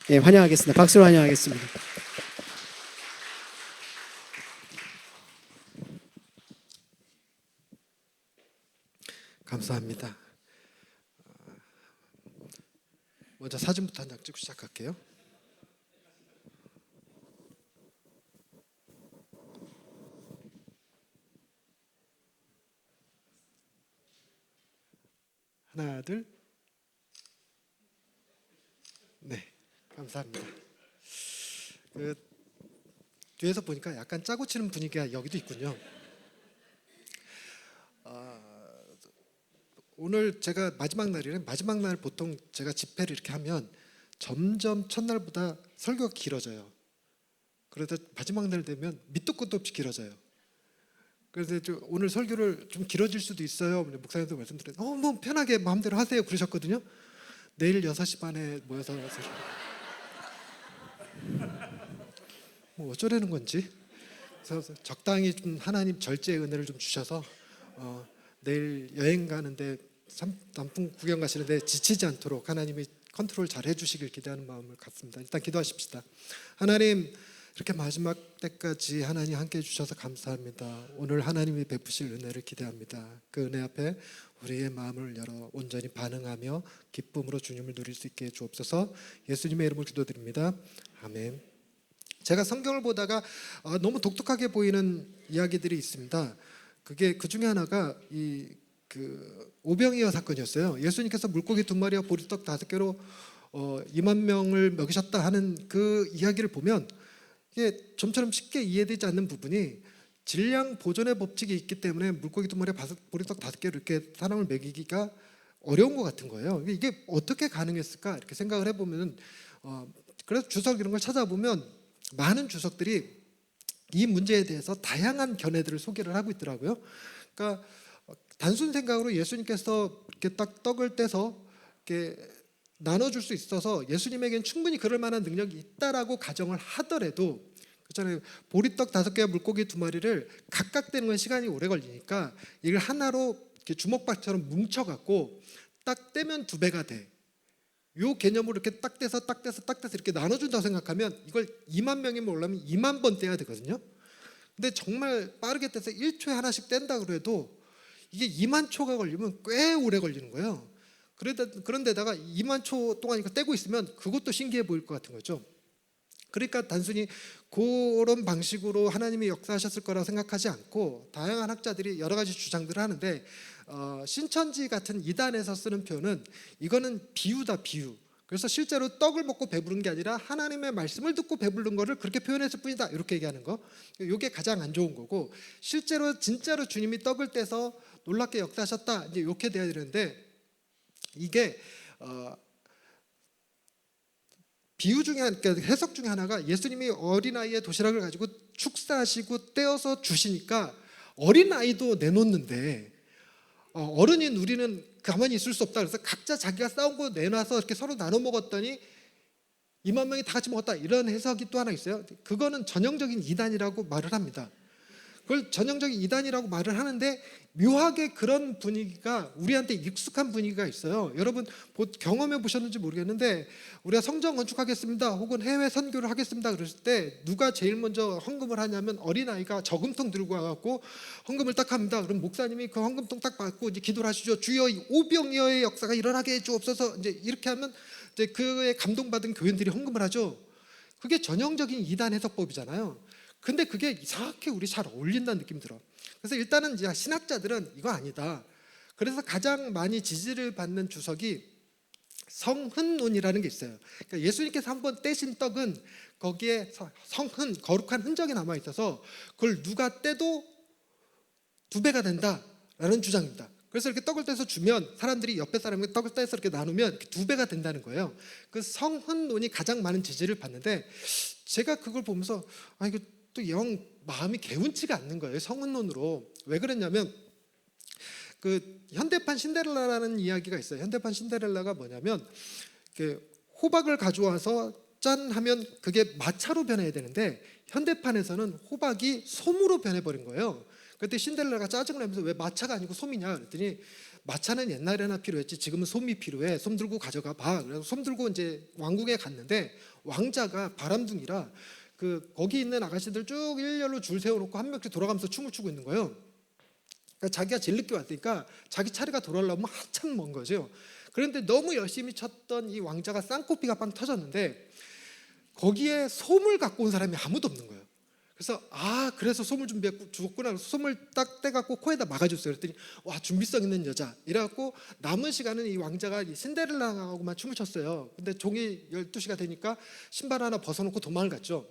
예, 환영하겠습니다. 박수로 환영하겠습니다. 감사합니다. 먼저 사진부터 한 장 찍고 시작할게요. 하나, 둘. 네, 감사합니다. 뒤에서 보니까 약간 짜고 치는 분위기가 여기도 있군요. 오늘 제가 마지막 날이래. 마지막 날 보통 제가 집회를 이렇게 하면 점점 첫날보다 설교가 길어져요. 그러다 마지막 날 되면 밑도 끝도 없이 길어져요. 그래서 오늘 설교를 좀 길어질 수도 있어요. 목사님도 말씀드렸는데 뭐 편하게 마음대로 하세요 그러셨거든요. 내일 6시 반에 모여서 뭐 어쩌라는 건지. 그래서 적당히 좀 하나님 절제의 은혜를 좀 주셔서 내일 여행 가는데 남풍 구경 가시는데 지치지 않도록 하나님이 컨트롤 잘 해주시길 기대하는 마음을 갖습니다. 일단 기도하십시다. 하나님, 이렇게 마지막 때까지 하나님 함께 해주셔서 감사합니다. 오늘 하나님이 베푸실 은혜를 기대합니다. 그 은혜 앞에 우리의 마음을 열어 온전히 반응하며 기쁨으로 주님을 누릴 수 있게 해 주옵소서. 예수님의 이름으로 기도드립니다. 아멘. 제가 성경을 보다가 너무 독특하게 보이는 이야기들이 있습니다. 그 중에 하나가 오병이어 사건이었어요. 예수님께서 물고기 2마리와 보리떡 5개로 2만 명을 먹이셨다 하는 그 이야기를 보면 이게 좀처럼 쉽게 이해되지 않는 부분이 질량 보존의 법칙이 있기 때문에 물고기 2마리 보리떡 5개로 이렇게 사람을 먹이기가 어려운 것 같은 거예요. 이게 어떻게 가능했을까 이렇게 생각을 해보면 그래서 주석 이런 걸 찾아보면 많은 주석들이 이 문제에 대해서 다양한 견해들을 소개를 하고 있더라고요. 그러니까 단순 생각으로 예수님께서 이렇게 딱 떡을 떼서 이렇게 나눠줄 수 있어서 예수님에게는 충분히 그럴 만한 능력이 있다라고 가정을 하더라도 그렇잖아요. 보리떡 5개와 물고기 2마리를 각각 떼는 건 시간이 오래 걸리니까 이걸 하나로 이렇게 주먹밥처럼 뭉쳐갖고 딱 떼면 2배가 돼. 요 개념으로 이렇게 딱 떼서 이렇게 나눠준다고 생각하면 이걸 2만 명이면 올라면 2만 번 떼야 되거든요. 근데 정말 빠르게 떼서 1초에 하나씩 뗀다 그래도 이게 2만 초가 걸리면 꽤 오래 걸리는 거예요. 그런데다가 2만 초 동안 이거 떼고 있으면 그것도 신기해 보일 것 같은 거죠. 그러니까 단순히 그런 방식으로 하나님이 역사하셨을 거라고 생각하지 않고 다양한 학자들이 여러 가지 주장들을 하는데 신천지 같은 이단에서 쓰는 표현은 이거는 비유다, 비유. 그래서 실제로 떡을 먹고 배부른 게 아니라 하나님의 말씀을 듣고 배부른 거를 그렇게 표현했을 뿐이다 이렇게 얘기하는 거. 이게 가장 안 좋은 거고 실제로 진짜로 주님이 떡을 떼서 놀랍게 역사하셨다 이제 이렇게 돼야 되는데 이게 비유 중에 그러니까 해석 중에 하나가 예수님이 어린아이의 도시락을 가지고 축사하시고 떼어서 주시니까 어린아이도 내놓는데 어른인 우리는 가만히 있을 수 없다. 그래서 각자 자기가 싸운 거 내놔서 이렇게 서로 나눠 먹었더니 2만 명이 다 같이 먹었다. 이런 해석이 또 하나 있어요. 그거는 전형적인 이단이라고 말을 합니다. 그걸 전형적인 이단이라고 말을 하는데 묘하게 그런 분위기가 우리한테 익숙한 분위기가 있어요. 여러분 경험해 보셨는지 모르겠는데 우리가 성전 건축하겠습니다 혹은 해외 선교를 하겠습니다 그랬을 때 누가 제일 먼저 헌금을 하냐면 어린아이가 저금통 들고 와갖고 헌금을 딱 합니다. 그럼 목사님이 그 헌금통 딱 받고 이제 기도를 하시죠. 주여 오병이어의 역사가 일어나게 해 주옵소서. 이제 이렇게 하면 이제 그에 감동받은 교인들이 헌금을 하죠. 그게 전형적인 이단 해석법이잖아요. 근데 그게 이상하게 우리 잘 어울린다는 느낌이 들어. 그래서 일단은 이제 신학자들은 이거 아니다. 그래서 가장 많이 지지를 받는 주석이 성흔론이라는 게 있어요. 그러니까 예수님께서 한번 떼신 떡은 거기에 성흔, 거룩한 흔적이 남아 있어서 그걸 누가 떼도 2배가 된다라는 주장입니다. 그래서 이렇게 떡을 떼서 주면 사람들이 옆에 사람에게 떡을 떼서 이렇게 나누면 2배가 된다는 거예요. 그 성흔론이 가장 많은 지지를 받는데 제가 그걸 보면서 이거 또 영 마음이 개운치가 않는 거예요. 성흔론으로. 왜 그랬냐면 그 현대판 신데렐라라는 이야기가 있어요. 현대판 신데렐라가 뭐냐면 호박을 가져와서 짠 하면 그게 마차로 변해야 되는데 현대판에서는 호박이 솜으로 변해버린 거예요. 그때 신데렐라가 짜증을 내면서 왜 마차가 아니고 솜이냐 그랬더니 마차는 옛날에나 필요했지 지금은 솜이 필요해. 솜 들고 가져가 봐. 그래서 솜 들고 이제 왕궁에 갔는데 왕자가 바람둥이라 거기 있는 아가씨들 쭉 일렬로 줄 세워놓고 한 명씩 돌아가면서 춤을 추고 있는 거예요. 그러니까 자기가 제일 늦게 왔으니까 자기 차례가 돌아오려면 한참 먼 거죠. 그런데 너무 열심히 쳤던 이 왕자가 쌍코피가 빵 터졌는데 거기에 솜을 갖고 온 사람이 아무도 없는 거예요. 그래서 그래서 솜을 준비해 주었구나. 그래서 솜을 딱 떼갖고 코에다 막아줬어요. 그랬더니 와, 준비성 있는 여자 이래갖고 남은 시간은 이 왕자가 이 신데렐라하고만 춤을 췄어요. 근데 종이 12시가 되니까 신발 하나 벗어놓고 도망을 갔죠.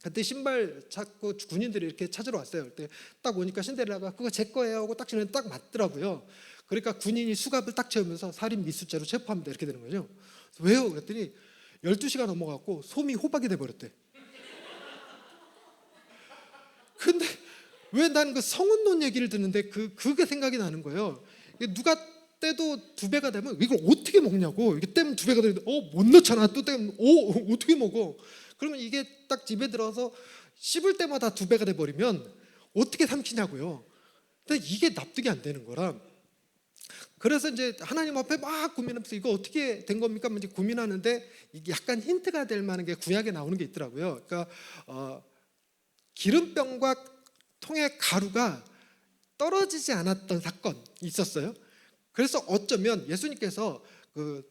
그때 신발 찾고 군인들이 이렇게 찾으러 왔어요. 그때 딱 오니까 신데렐라가 그거 제 거예요 하고 딱 치는데 딱 맞더라고요. 그러니까 군인이 수갑을 딱 채우면서 살인 미수죄로 체포합니다 이렇게 되는 거죠. 왜요? 그랬더니 12시가 넘어갔고 솜이 호박이 돼버렸대. 근데 왜 난 그 성운론 얘기를 듣는데 그게 생각이 나는 거예요. 누가 떼도 2배가 되면 이걸 어떻게 먹냐고. 이게 떼면 2배가 되는데 못 넣잖아. 또 떼면 어떻게 먹어. 그러면 이게 딱 집에 들어서 씹을 때마다 2배가 돼버리면 어떻게 삼키냐고요. 근데 이게 납득이 안 되는 거라. 그래서 이제 하나님 앞에 막 고민하면서 이거 어떻게 된 겁니까? 이제 고민하는데 이게 약간 힌트가 될 만한 게 구약에 나오는 게 있더라고요. 그러니까 기름병과 통의 가루가 떨어지지 않았던 사건이 있었어요. 그래서 어쩌면 예수님께서 그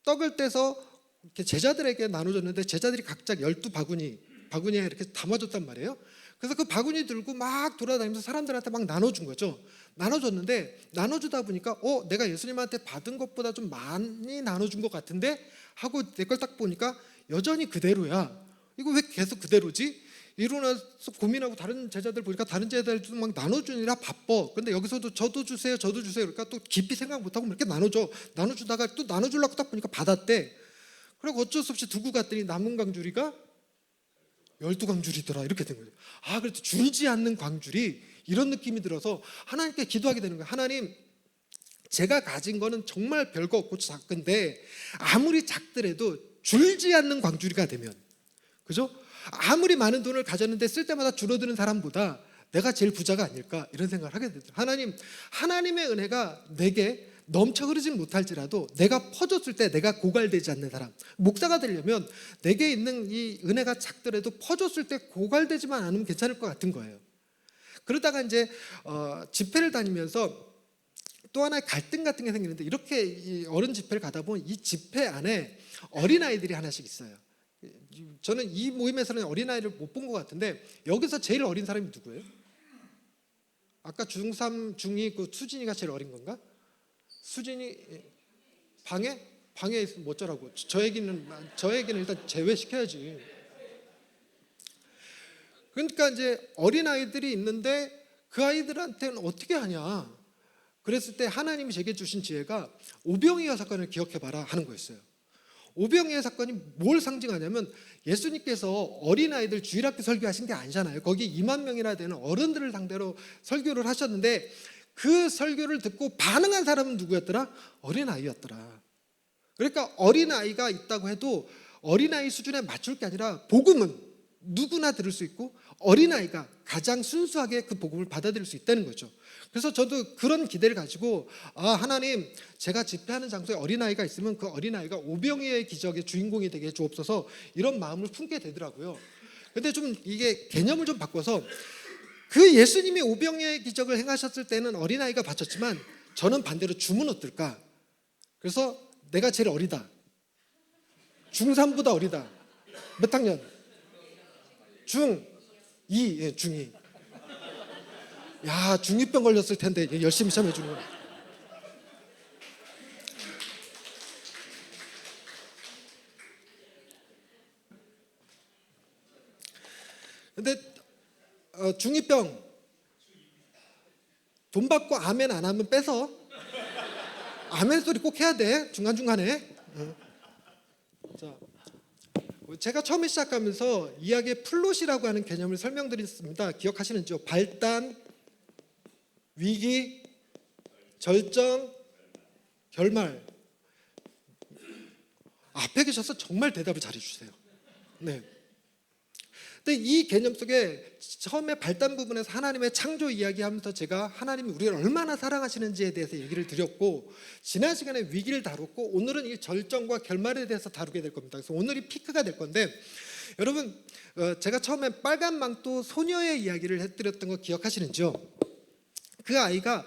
떡을 떼서 이렇게 제자들에게 나눠줬는데 제자들이 각자 12바구니에 이렇게 담아줬단 말이에요. 그래서 그 바구니 들고 막 돌아다니면서 사람들한테 막 나눠준 거죠. 나눠줬는데 나눠주다 보니까 내가 예수님한테 받은 것보다 좀 많이 나눠준 것 같은데 하고 내 걸 딱 보니까 여전히 그대로야. 이거 왜 계속 그대로지? 이러면서 고민하고 다른 제자들 보니까 다른 제자들도 막 나눠주느라 바빠. 근데 여기서도 저도 주세요 그러니까 또 깊이 생각 못하고 이렇게 나눠주다가 또 나눠주려고 딱 보니까 받았대. 그리고 어쩔 수 없이 두고 갔더니 남은 광주리가 12광주리더라 이렇게 된 거죠. 그래도 줄지 않는 광주리 이런 느낌이 들어서 하나님께 기도하게 되는 거예요. 하나님, 제가 가진 거는 정말 별거 없고 작은데 아무리 작더라도 줄지 않는 광주리가 되면, 그죠? 아무리 많은 돈을 가졌는데 쓸 때마다 줄어드는 사람보다 내가 제일 부자가 아닐까 이런 생각을 하게 되더라고요. 하나님, 하나님의 은혜가 내게 넘쳐 흐르진 못할지라도 내가 퍼줬을 때 내가 고갈되지 않는 사람, 목사가 되려면 내게 있는 이 은혜가 작더라도 퍼줬을 때 고갈되지만 않으면 괜찮을 것 같은 거예요. 그러다가 이제 집회를 다니면서 또 하나의 갈등 같은 게 생기는데, 이렇게 이 어른 집회를 가다 보면 이 집회 안에 어린아이들이 하나씩 있어요. 저는 이 모임에서는 어린아이를 못 본 것 같은데 여기서 제일 어린 사람이 누구예요? 아까 중3, 중2 그 수진이가 제일 어린 건가? 수진이 방에 있으면 뭐 어쩌라고. 저 얘기는 일단 제외시켜야지. 그러니까 이제 어린아이들이 있는데 그 아이들한테는 어떻게 하냐. 그랬을 때 하나님이 제게 주신 지혜가 오병이어 사건을 기억해봐라 하는 거였어요. 오병이어 사건이 뭘 상징하냐면 예수님께서 어린아이들 주일학교 설교하신 게 아니잖아요. 거기 2만 명이나 되는 어른들을 상대로 설교를 하셨는데 그 설교를 듣고 반응한 사람은 누구였더라? 어린아이였더라. 그러니까 어린아이가 있다고 해도 어린아이 수준에 맞출 게 아니라 복음은 누구나 들을 수 있고 어린아이가 가장 순수하게 그 복음을 받아들일 수 있다는 거죠. 그래서 저도 그런 기대를 가지고 하나님, 제가 집회하는 장소에 어린아이가 있으면 그 어린아이가 오병이어의 기적의 주인공이 되게 주옵소서, 이런 마음을 품게 되더라고요. 근데 좀 이게 개념을 좀 바꿔서 그 예수님이 오병이어의 기적을 행하셨을 때는 어린아이가 바쳤지만 저는 반대로 주면 어떨까? 그래서 내가 제일 어리다. 중3보다 어리다. 몇 학년? 중2. 중2. 야, 중2병 걸렸을 텐데 열심히 참여해 주는 거야. 근데 중2병 돈 받고 아멘 안 하면 뺏어. 아멘 소리 꼭 해야 돼, 중간중간에. 자, 제가 처음에 시작하면서 이야기의 플롯이라고 하는 개념을 설명드렸습니다. 기억하시는지요? 발단, 위기, 절정, 결말. 앞에 계셔서 정말 대답을 잘해 주세요. 네. 근데 이 개념 속에 처음에 발단 부분에서 하나님의 창조 이야기하면서 제가 하나님이 우리를 얼마나 사랑하시는지에 대해서 얘기를 드렸고, 지난 시간에 위기를 다뤘고, 오늘은 이 절정과 결말에 대해서 다루게 될 겁니다. 그래서 오늘이 피크가 될 건데, 여러분 제가 처음에 빨간 망토 소녀의 이야기를 해드렸던 거 기억하시는지요? 그 아이가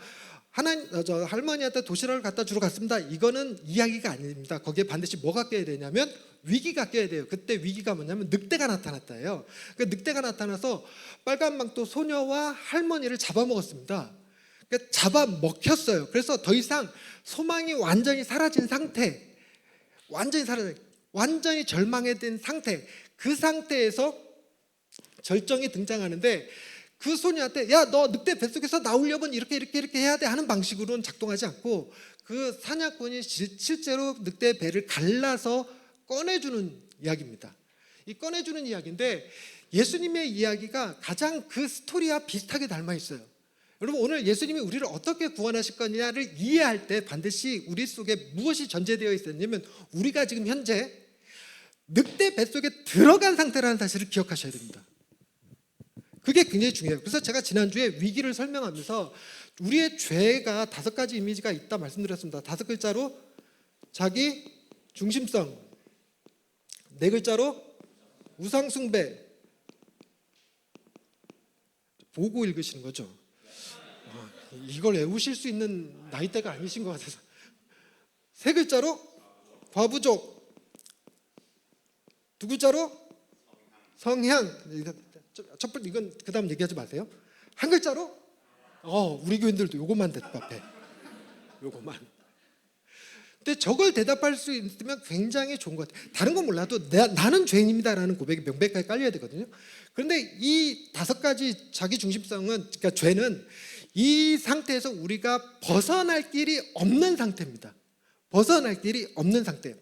할머니한테 도시락을 갖다 주러 갔습니다. 이거는 이야기가 아닙니다. 거기에 반드시 뭐가 껴야 되냐면 위기가 껴야 돼요. 그때 위기가 뭐냐면 늑대가 나타났다예요. 그 늑대가 나타나서 빨간 망토 소녀와 할머니를 잡아먹었습니다. 그러니까 잡아먹혔어요. 그래서 더 이상 소망이 완전히 사라진 상태, 완전히 절망에 든 상태, 그 상태에서 절정이 등장하는데, 그 소녀한테 야, 너 늑대 뱃속에서 나오려면 이렇게 해야 돼 하는 방식으로는 작동하지 않고, 그 사냥꾼이 실제로 늑대 배를 갈라서 꺼내주는 이야기입니다. 이 꺼내주는 이야기인데, 예수님의 이야기가 가장 그 스토리와 비슷하게 닮아 있어요. 여러분, 오늘 예수님이 우리를 어떻게 구원하실 거냐를 이해할 때 반드시 우리 속에 무엇이 전제되어 있었냐면, 우리가 지금 현재 늑대 뱃속에 들어간 상태라는 사실을 기억하셔야 됩니다. 그게 굉장히 중요해요. 그래서 제가 지난주에 위기를 설명하면서 우리의 죄가 5가지 이미지가 있다 말씀드렸습니다. 5글자로 자기 중심성, 4글자로 우상숭배. 보고 읽으시는 거죠? 이걸 외우실 수 있는 나이대가 아니신 것 같아서. 3글자로 과부족, 2글자로 성향. 첫 번째 이건 그다음 얘기하지 마세요. 1글자로 우리 교인들도 요것만 대답해. 요것만. 근데 저걸 대답할 수 있으면 굉장히 좋은 것 같아요. 다른 건 몰라도 나는 죄인입니다라는 고백이 명백하게 깔려야 되거든요. 그런데 이 5가지 자기 중심성은, 그러니까 죄는 이 상태에서 우리가 벗어날 길이 없는 상태입니다. 벗어날 길이 없는 상태.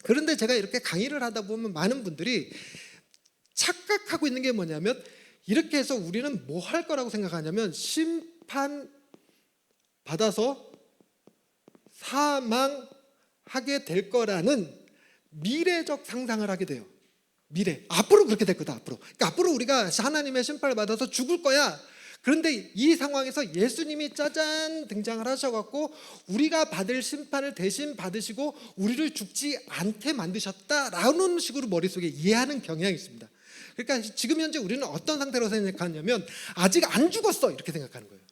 그런데 제가 이렇게 강의를 하다 보면 많은 분들이 착각하고 있는 게 뭐냐면, 이렇게 해서 우리는 뭐 할 거라고 생각하냐면 심판 받아서 사망하게 될 거라는 미래적 상상을 하게 돼요. 미래, 앞으로 그렇게 될 거다. 그러니까 앞으로 우리가 하나님의 심판을 받아서 죽을 거야. 그런데 이 상황에서 예수님이 짜잔 등장을 하셔갖고 우리가 받을 심판을 대신 받으시고 우리를 죽지 않게 만드셨다라는 식으로 머릿속에 이해하는 경향이 있습니다. 그러니까 지금 현재 우리는 어떤 상태로 생각하냐면, 아직 안 죽었어 이렇게 생각하는 거예요.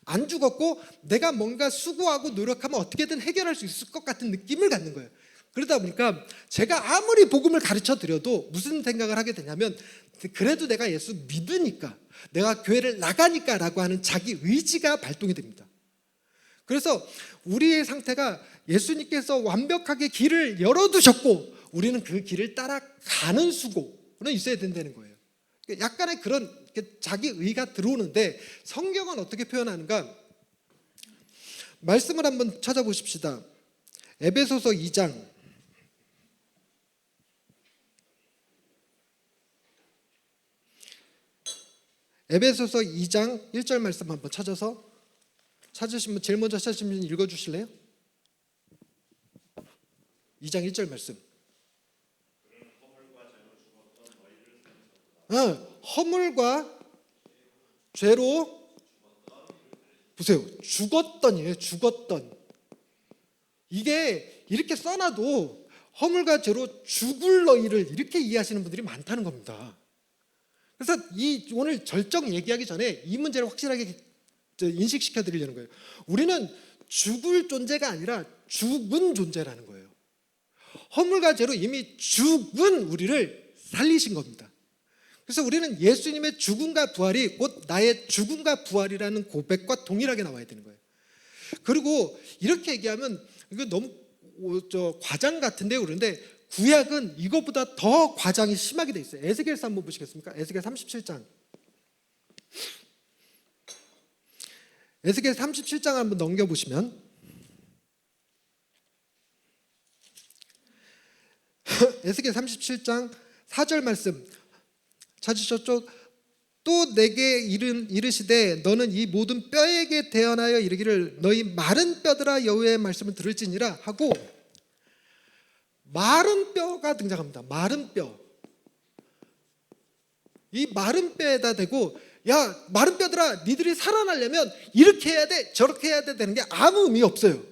안 죽었고 내가 뭔가 수고하고 노력하면 어떻게든 해결할 수 있을 것 같은 느낌을 갖는 거예요. 그러다 보니까 제가 아무리 복음을 가르쳐 드려도 무슨 생각을 하게 되냐면, 그래도 내가 예수 믿으니까, 내가 교회를 나가니까 라고 하는 자기 의지가 발동이 됩니다. 그래서 우리의 상태가 예수님께서 완벽하게 길을 열어두셨고 우리는 그 길을 따라가는 수고는 있어야 된다는 거예요. 약간의 그런 자기 의가 들어오는데, 성경은 어떻게 표현하는가? 말씀을 한번 찾아보십시다. 에베소서 2장 에베소서 2장 1절 말씀 한번 찾으시면 제일 먼저 찾으시면 읽어주실래요? 2장 1절 말씀. 허물과 죄로 보세요. 죽었던이에요. 죽었던. 이게 이렇게 써놔도 허물과 죄로 죽을 너희를 이렇게 이해하시는 분들이 많다는 겁니다. 그래서 오늘 절정 얘기하기 전에 이 문제를 확실하게 인식시켜 드리려는 거예요. 우리는 죽을 존재가 아니라 죽은 존재라는 거예요. 허물과 죄로 이미 죽은 우리를 살리신 겁니다. 그래서 우리는 예수님의 죽음과 부활이 곧 나의 죽음과 부활이라는 고백과 동일하게 나와야 되는 거예요. 그리고 이렇게 얘기하면 이거 너무 과장 같은데, 그런데 구약은 이것보다 더 과장이 심하게 돼 있어요. 에스겔서 한번 보시겠습니까? 에스겔 37장. 에스겔 37장 한번 넘겨보시면 에스겔 37장 4절 말씀 찾으셨죠? 또 내게 이르시되 너는 이 모든 뼈에게 대언하여 이르기를 너희 마른 뼈들아 여호와의 말씀을 들을지니라 하고, 마른 뼈가 등장합니다. 마른 뼈. 이 마른 뼈에다 대고 야 마른 뼈들아 니들이 살아나려면 이렇게 해야 돼 저렇게 해야 돼 되는 게 아무 의미 없어요.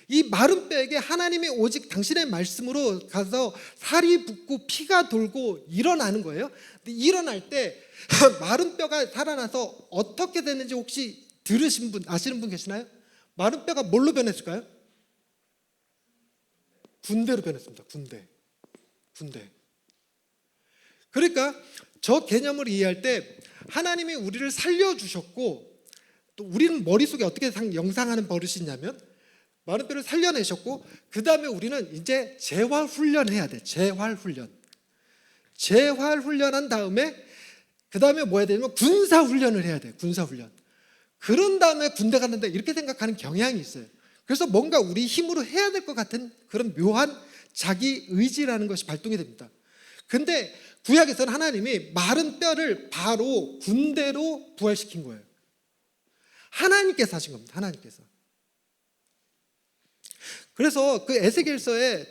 이 마른 뼈에게 하나님이 오직 당신의 말씀으로 가서 살이 붙고 피가 돌고 일어나는 거예요. 근데 일어날 때 마른 뼈가 살아나서 어떻게 됐는지 혹시 들으신 분 아시는 분 계시나요? 마른 뼈가 뭘로 변했을까요? 군대로 변했습니다. 군대. 그러니까 저 개념을 이해할 때 하나님이 우리를 살려주셨고 또 우리는 머릿속에 어떻게 영상하는 버릇이 있냐면 마른 뼈를 살려내셨고 그 다음에 우리는 이제 재활훈련해야 돼. 재활훈련한 다음에 그 다음에 뭐 해야 되냐면 군사훈련을 해야 돼. 군사훈련. 그런 다음에 군대 갔는데 이렇게 생각하는 경향이 있어요. 그래서 뭔가 우리 힘으로 해야 될 것 같은 그런 묘한 자기 의지라는 것이 발동이 됩니다. 근데 구약에서는 하나님이 마른 뼈를 바로 군대로 부활시킨 거예요. 하나님께서 하신 겁니다. 하나님께서. 그래서 그 에스겔서의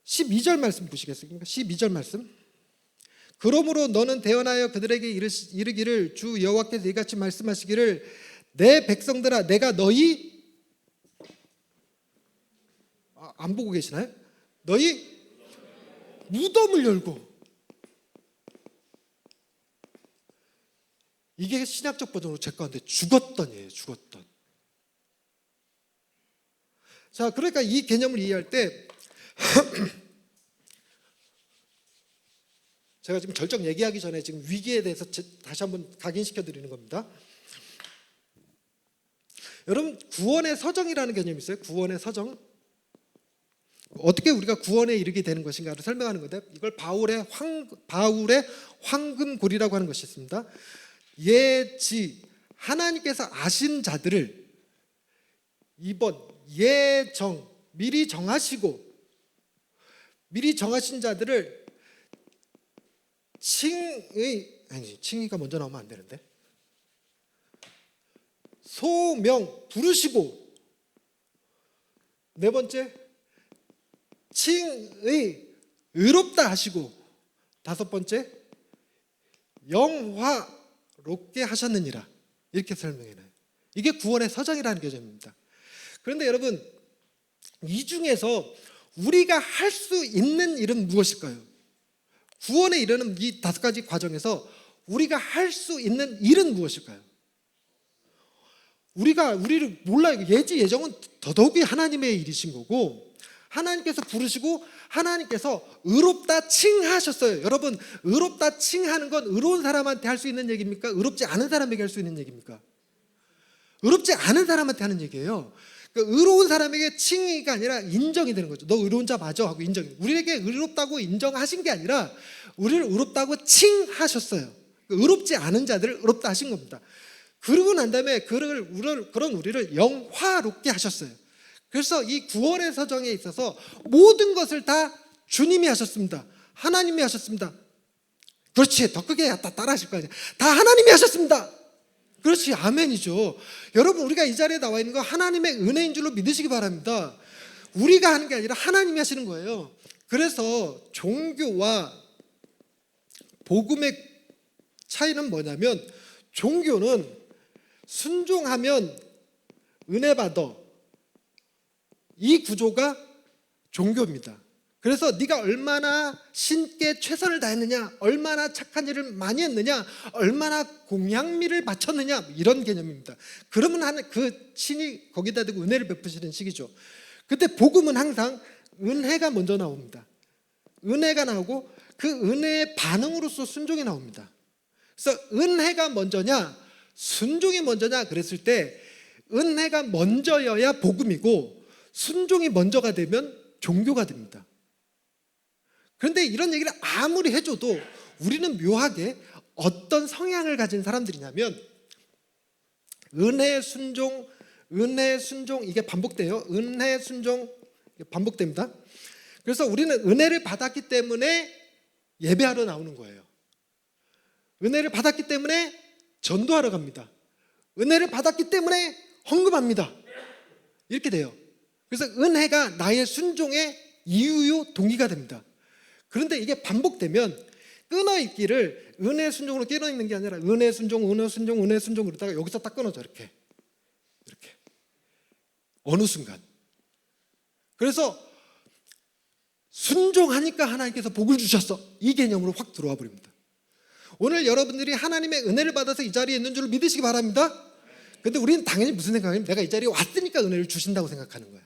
12절 말씀 보시겠습니까? 12절 말씀. 그러므로 너는 대언하여 그들에게 이르기를 주 여호와께서 이같이 말씀하시기를 내 백성들아 내가 너희 안 보고 계시나요? 너희 무덤을 열고 이게 신약적 버전으로 제 가운데 죽었던이에요. 죽었던. 자, 그러니까 이 개념을 이해할 때 제가 지금 절정 얘기하기 전에 지금 위기에 대해서 다시 한번 각인시켜 드리는 겁니다. 여러분 구원의 서정이라는 개념이 있어요. 구원의 서정. 어떻게 우리가 구원에 이르게 되는 것인가를 설명하는 건데 이걸 바울의 황금골이라고 하는 것이 있습니다. 예지 하나님께서 아신 자들을 이번 예정 미리 정하시고 미리 정하신 자들을 칭의가 먼저 나오면 안 되는데 소명 부르시고 네 번째 칭의 의롭다 하시고 다섯 번째 영화롭게 하셨느니라 이렇게 설명해놔요. 이게 구원의 서정이라는 개념입니다. 그런데 여러분 이 중에서 우리가 할 수 있는 일은 무엇일까요? 구원에 이르는 이 다섯 가지 과정에서 우리가 할 수 있는 일은 무엇일까요? 우리를 몰라요. 예지 예정은 더더욱이 하나님의 일이신 거고 하나님께서 부르시고 하나님께서 의롭다 칭하셨어요. 여러분 의롭다 칭하는 건 의로운 사람한테 할 수 있는 얘기입니까? 의롭지 않은 사람에게 할 수 있는 얘기입니까? 의롭지 않은 사람한테 하는 얘기예요. 그러니까 의로운 사람에게 칭의가 아니라 인정이 되는 거죠. 너 의로운 자 맞아 하고 인정이. 우리에게 의롭다고 인정하신 게 아니라 우리를 의롭다고 칭하셨어요. 의롭지 않은 자들을 의롭다 하신 겁니다. 그러고 난 다음에 그런 우리를 영화롭게 하셨어요. 그래서 이 구원의 서정에 있어서 모든 것을 다 주님이 하셨습니다. 하나님이 하셨습니다. 그렇지. 더 크게 따라 하실 거 아니에요. 다 하나님이 하셨습니다. 그렇지. 아멘이죠. 여러분 우리가 이 자리에 나와 있는 거 하나님의 은혜인 줄로 믿으시기 바랍니다. 우리가 하는 게 아니라 하나님이 하시는 거예요. 그래서 종교와 복음의 차이는 뭐냐면 종교는 순종하면 은혜 받아. 이 구조가 종교입니다. 그래서 네가 얼마나 신께 최선을 다했느냐, 얼마나 착한 일을 많이 했느냐, 얼마나 공양미를 바쳤느냐 이런 개념입니다. 그러면 그 신이 거기다 대고 은혜를 베푸시는 식이죠. 근데 복음은 항상 은혜가 먼저 나옵니다. 은혜가 나오고 그 은혜의 반응으로서 순종이 나옵니다. 그래서 은혜가 먼저냐 순종이 먼저냐 그랬을 때 은혜가 먼저여야 복음이고 순종이 먼저가 되면 종교가 됩니다. 그런데 이런 얘기를 아무리 해줘도 우리는 묘하게 어떤 성향을 가진 사람들이냐면 은혜 순종 이게 반복돼요. 은혜 순종 반복됩니다. 그래서 우리는 은혜를 받았기 때문에 예배하러 나오는 거예요. 은혜를 받았기 때문에 전도하러 갑니다. 은혜를 받았기 때문에 헌금합니다. 이렇게 돼요. 그래서 은혜가 나의 순종의 이유요 동기가 됩니다. 그런데 이게 반복되면 끊어있기를 은혜 순종으로 끊어있는 게 아니라 은혜 순종, 은혜 순종, 은혜 순종 그러다가 여기서 딱 끊어져 이렇게 어느 순간. 그래서 순종하니까 하나님께서 복을 주셨어, 이 개념으로 확 들어와 버립니다. 오늘 여러분들이 하나님의 은혜를 받아서 이 자리에 있는 줄 믿으시기 바랍니다. 근데 우리는 당연히 무슨 생각이냐면 내가 이 자리에 왔으니까 은혜를 주신다고 생각하는 거야.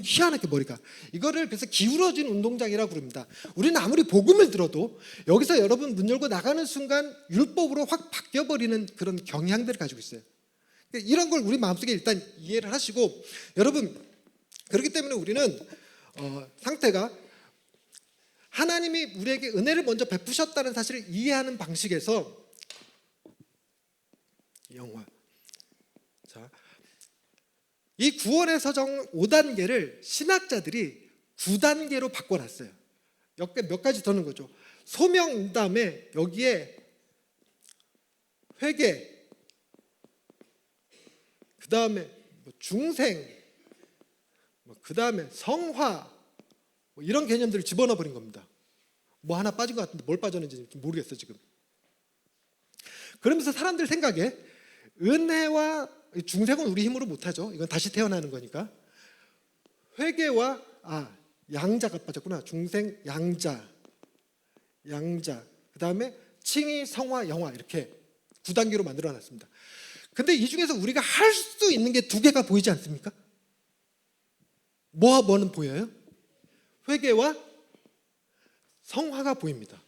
희한하게 머리가. 이거를 그래서 기울어진 운동장이라고 부릅니다. 우리는 아무리 복음을 들어도 여기서 여러분 문 열고 나가는 순간 율법으로 확 바뀌어버리는 그런 경향들을 가지고 있어요. 이런 걸 우리 마음속에 일단 이해를 하시고, 여러분 그렇기 때문에 우리는 상태가 하나님이 우리에게 은혜를 먼저 베푸셨다는 사실을 이해하는 방식에서 영화. 자, 이 구원의 서정 5단계를 신학자들이 9단계로 바꿔놨어요. 몇 가지 더는 거죠. 소명 다음에 여기에 회개, 그 다음에 중생, 그 다음에 성화, 이런 개념들을 집어넣어 버린 겁니다. 뭐 하나 빠진 것 같은데 뭘 빠졌는지 모르겠어 지금. 그러면서 사람들 생각에 은혜와 중생은 우리 힘으로 못하죠. 이건 다시 태어나는 거니까. 회개와 양자가 빠졌구나. 중생, 양자, 그 다음에 칭의, 성화, 영화, 이렇게 9단계로 만들어놨습니다. 근데 이 중에서 우리가 할 수 있는 게 2개가 보이지 않습니까? 뭐는 보여요? 회개와 성화가 보입니다.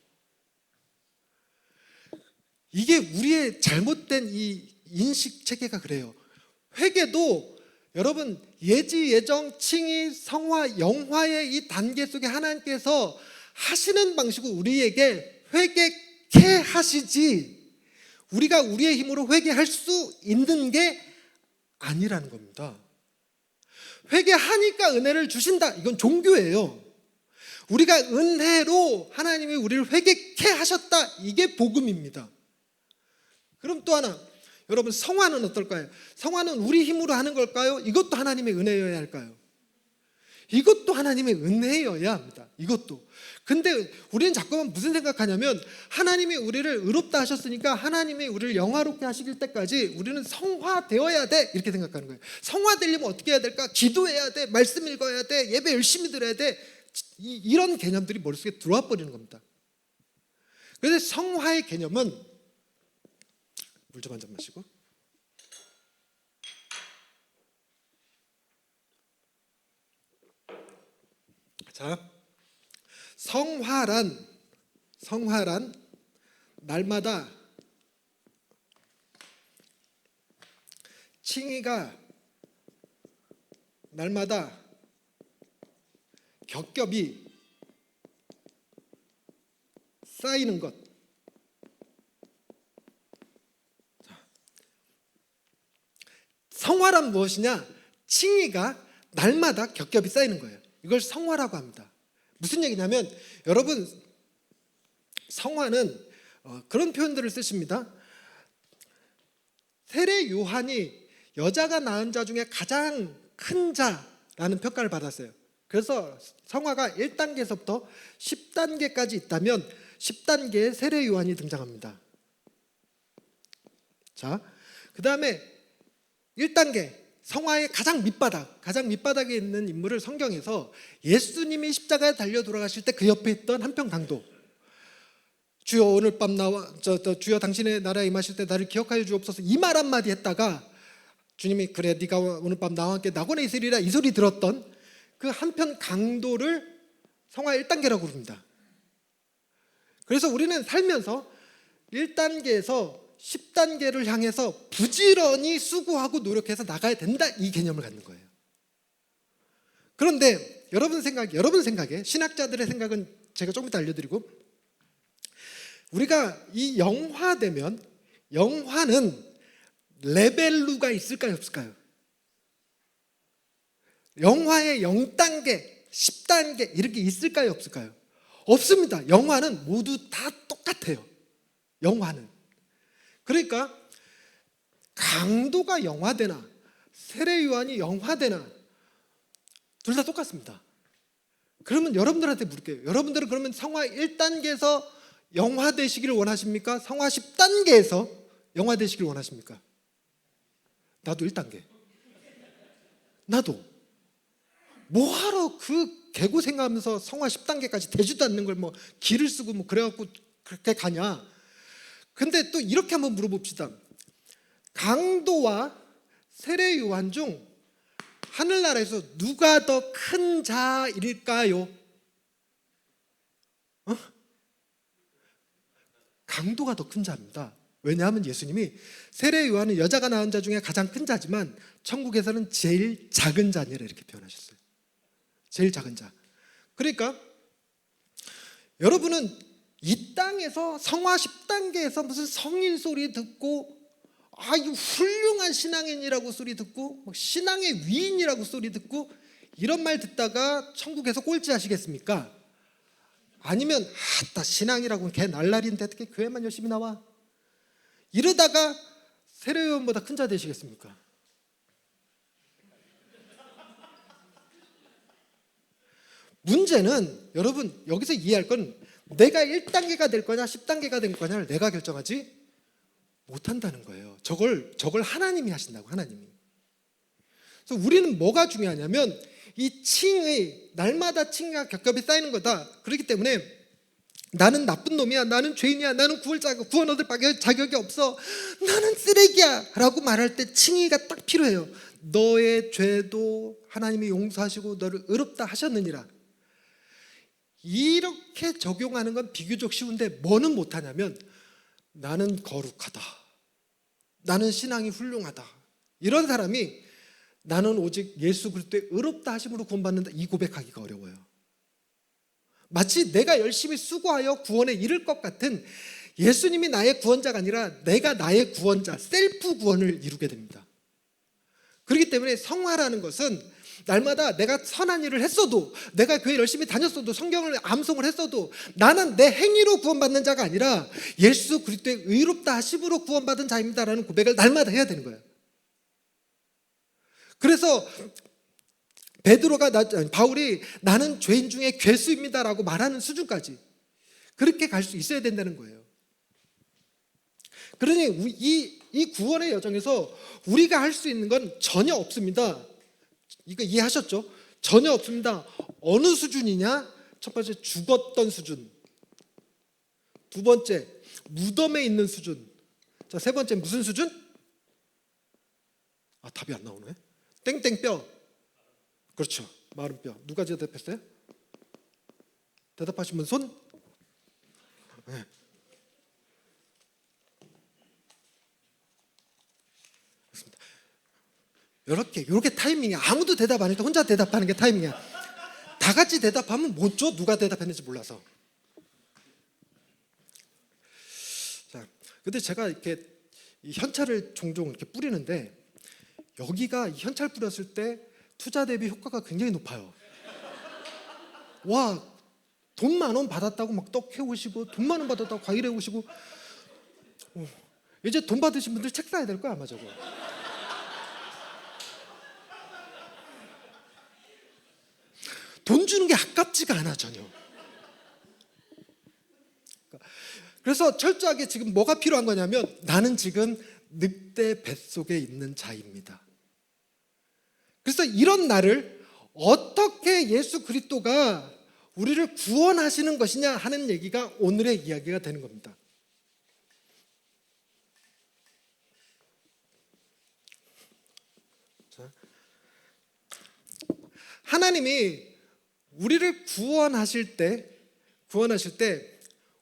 이게 우리의 잘못된 이 인식 체계가 그래요. 회개도 여러분 예지, 예정, 칭의, 성화, 영화의 이 단계 속에 하나님께서 하시는 방식으로 우리에게 회개케 하시지, 우리가 우리의 힘으로 회개할 수 있는 게 아니라는 겁니다. 회개하니까 은혜를 주신다, 이건 종교예요. 우리가 은혜로 하나님이 우리를 회개케 하셨다, 이게 복음입니다. 그럼 또 하나, 여러분 성화는 어떨까요? 성화는 우리 힘으로 하는 걸까요? 이것도 하나님의 은혜여야 할까요? 이것도 하나님의 은혜여야 합니다. 이것도. 근데 우리는 자꾸만 무슨 생각하냐면 하나님이 우리를 의롭다 하셨으니까 하나님이 우리를 영화롭게 하시길 때까지 우리는 성화되어야 돼, 이렇게 생각하는 거예요. 성화되려면 어떻게 해야 될까? 기도해야 돼, 말씀 읽어야 돼, 예배 열심히 드려야 돼, 이런 개념들이 머릿속에 들어와 버리는 겁니다. 그래서 성화의 개념은, 물 좀 한 잔 마시고. 자, 성화란 날마다 칭의가 날마다 겹겹이 쌓이는 것. 성화란 무엇이냐? 칭의가 날마다 겹겹이 쌓이는 거예요. 이걸 성화라고 합니다. 무슨 얘기냐면, 여러분 성화는 그런 표현들을 쓰십니다. 세례 요한이 여자가 낳은 자 중에 가장 큰 자라는 평가를 받았어요. 그래서 성화가 1단계에서부터 10단계까지 있다면 10단계에 세례 요한이 등장합니다. 자, 그 다음에 1단계 성화의 가장 밑바닥에 있는 인물을 성경에서 예수님이 십자가에 달려 돌아가실 때 그 옆에 있던 한평 강도, 주여 오늘 밤 주여 당신의 나라에 임하실 때 나를 기억하여 주옵소서, 이 말 한마디 했다가 주님이 그래 네가 오늘 밤 나와 함께 낙원에 있으리라, 이 소리 들었던 그 한편 강도를 성화 1단계라고 부릅니다. 그래서 우리는 살면서 1단계에서 10단계를 향해서 부지런히 수고하고 노력해서 나가야 된다, 이 개념을 갖는 거예요. 그런데 여러분 생각에, 신학자들의 생각은 제가 조금 이따 알려드리고, 우리가 이 영화되면 영화는 레벨루가 있을까요, 없을까요? 영화의 0단계, 10단계 이렇게 있을까요, 없을까요? 없습니다. 영화는 모두 다 똑같아요. 영화는. 그러니까 강도가 영화되나 세례 요한이 영화되나 둘 다 똑같습니다. 그러면 여러분들한테 물을게요. 여러분들은 그러면 성화 1단계에서 영화 되시기를 원하십니까? 성화 10단계에서 영화 되시기를 원하십니까? 나도 1단계. 나도. 뭐하러 그 개고생하면서 성화 10단계까지 되지도 않는 걸 뭐 길을 쓰고 뭐 그래갖고 그렇게 가냐. 근데 또 이렇게 한번 물어봅시다. 강도와 세례 요한 중 하늘나라에서 누가 더 큰 자일까요? 강도가 더 큰 자입니다. 왜냐하면 예수님이 세례 요한은 여자가 낳은 자 중에 가장 큰 자지만 천국에서는 제일 작은 자니라 이렇게 표현하셨어요. 제일 작은 자. 그러니까 여러분은 이 땅에서 성화 10단계에서 무슨 성인 소리 듣고 이거 훌륭한 신앙인이라고 소리 듣고 신앙의 위인이라고 소리 듣고 이런 말 듣다가 천국에서 꼴찌 하시겠습니까? 아니면 나 신앙이라고는 걔 날라리인데 어떻게 교회만 열심히 나와? 이러다가 세례요한보다 큰 자 되시겠습니까? 문제는 여러분 여기서 이해할 건 내가 1단계가 될 거냐 10단계가 될 거냐를 내가 결정하지 못한다는 거예요. 저걸 하나님이 하신다고. 하나님이. 그래서 우리는 뭐가 중요하냐면 이 칭의 날마다 칭의가 겹겹이 쌓이는 거다. 그렇기 때문에 나는 나쁜 놈이야, 나는 죄인이야, 나는 구원 얻을 자격이 없어, 나는 쓰레기야 라고 말할 때 칭의가 딱 필요해요. 너의 죄도 하나님이 용서하시고 너를 의롭다 하셨느니라. 이렇게 적용하는 건 비교적 쉬운데 뭐는 못하냐면 나는 거룩하다, 나는 신앙이 훌륭하다, 이런 사람이 나는 오직 예수 그리스도의 의롭다 하심으로 구원받는다, 이 고백하기가 어려워요. 마치 내가 열심히 수고하여 구원에 이를 것 같은 예수님이 나의 구원자가 아니라 내가 나의 구원자, 셀프 구원을 이루게 됩니다. 그렇기 때문에 성화라는 것은 날마다 내가 선한 일을 했어도, 내가 교회 열심히 다녔어도, 성경을 암송을 했어도 나는 내 행위로 구원받는 자가 아니라 예수 그리스도의 의롭다 하심으로 구원받은 자입니다라는 고백을 날마다 해야 되는 거예요. 그래서 바울이 나는 죄인 중에 괴수입니다라고 말하는 수준까지 그렇게 갈 수 있어야 된다는 거예요. 그러니 이 구원의 여정에서 우리가 할 수 있는 건 전혀 없습니다. 이거 이해하셨죠? 전혀 없습니다. 어느 수준이냐? 첫 번째, 죽었던 수준. 두 번째, 무덤에 있는 수준. 자, 세 번째, 무슨 수준? 답이 안 나오네. 땡땡뼈. 그렇죠. 마른 뼈. 누가 대답했어요? 대답하신 분 손? 네. 그렇습니다. 이렇게 타이밍이야. 아무도 대답 안 해도 혼자 대답하는 게 타이밍이야. 다 같이 대답하면 못 줘. 누가 대답했는지 몰라서. 자, 근데 제가 이렇게 이 현찰을 종종 이렇게 뿌리는데 여기가 이 현찰 뿌렸을 때 투자 대비 효과가 굉장히 높아요. 와, 돈 10,000원 받았다고 막 떡 해오시고, 돈 10,000원 받았다고 과일 해오시고, 이제 돈 받으신 분들 책 사야 될 거야 아마 저거. 돈 주는 게 아깝지가 않아 전혀. 그래서 철저하게 지금 뭐가 필요한 거냐면 나는 지금 늑대 뱃속에 있는 자입니다. 그래서 이런 나를 어떻게 예수 그리스도가 우리를 구원하시는 것이냐 하는 얘기가 오늘의 이야기가 되는 겁니다. 자, 하나님이 우리를 구원하실 때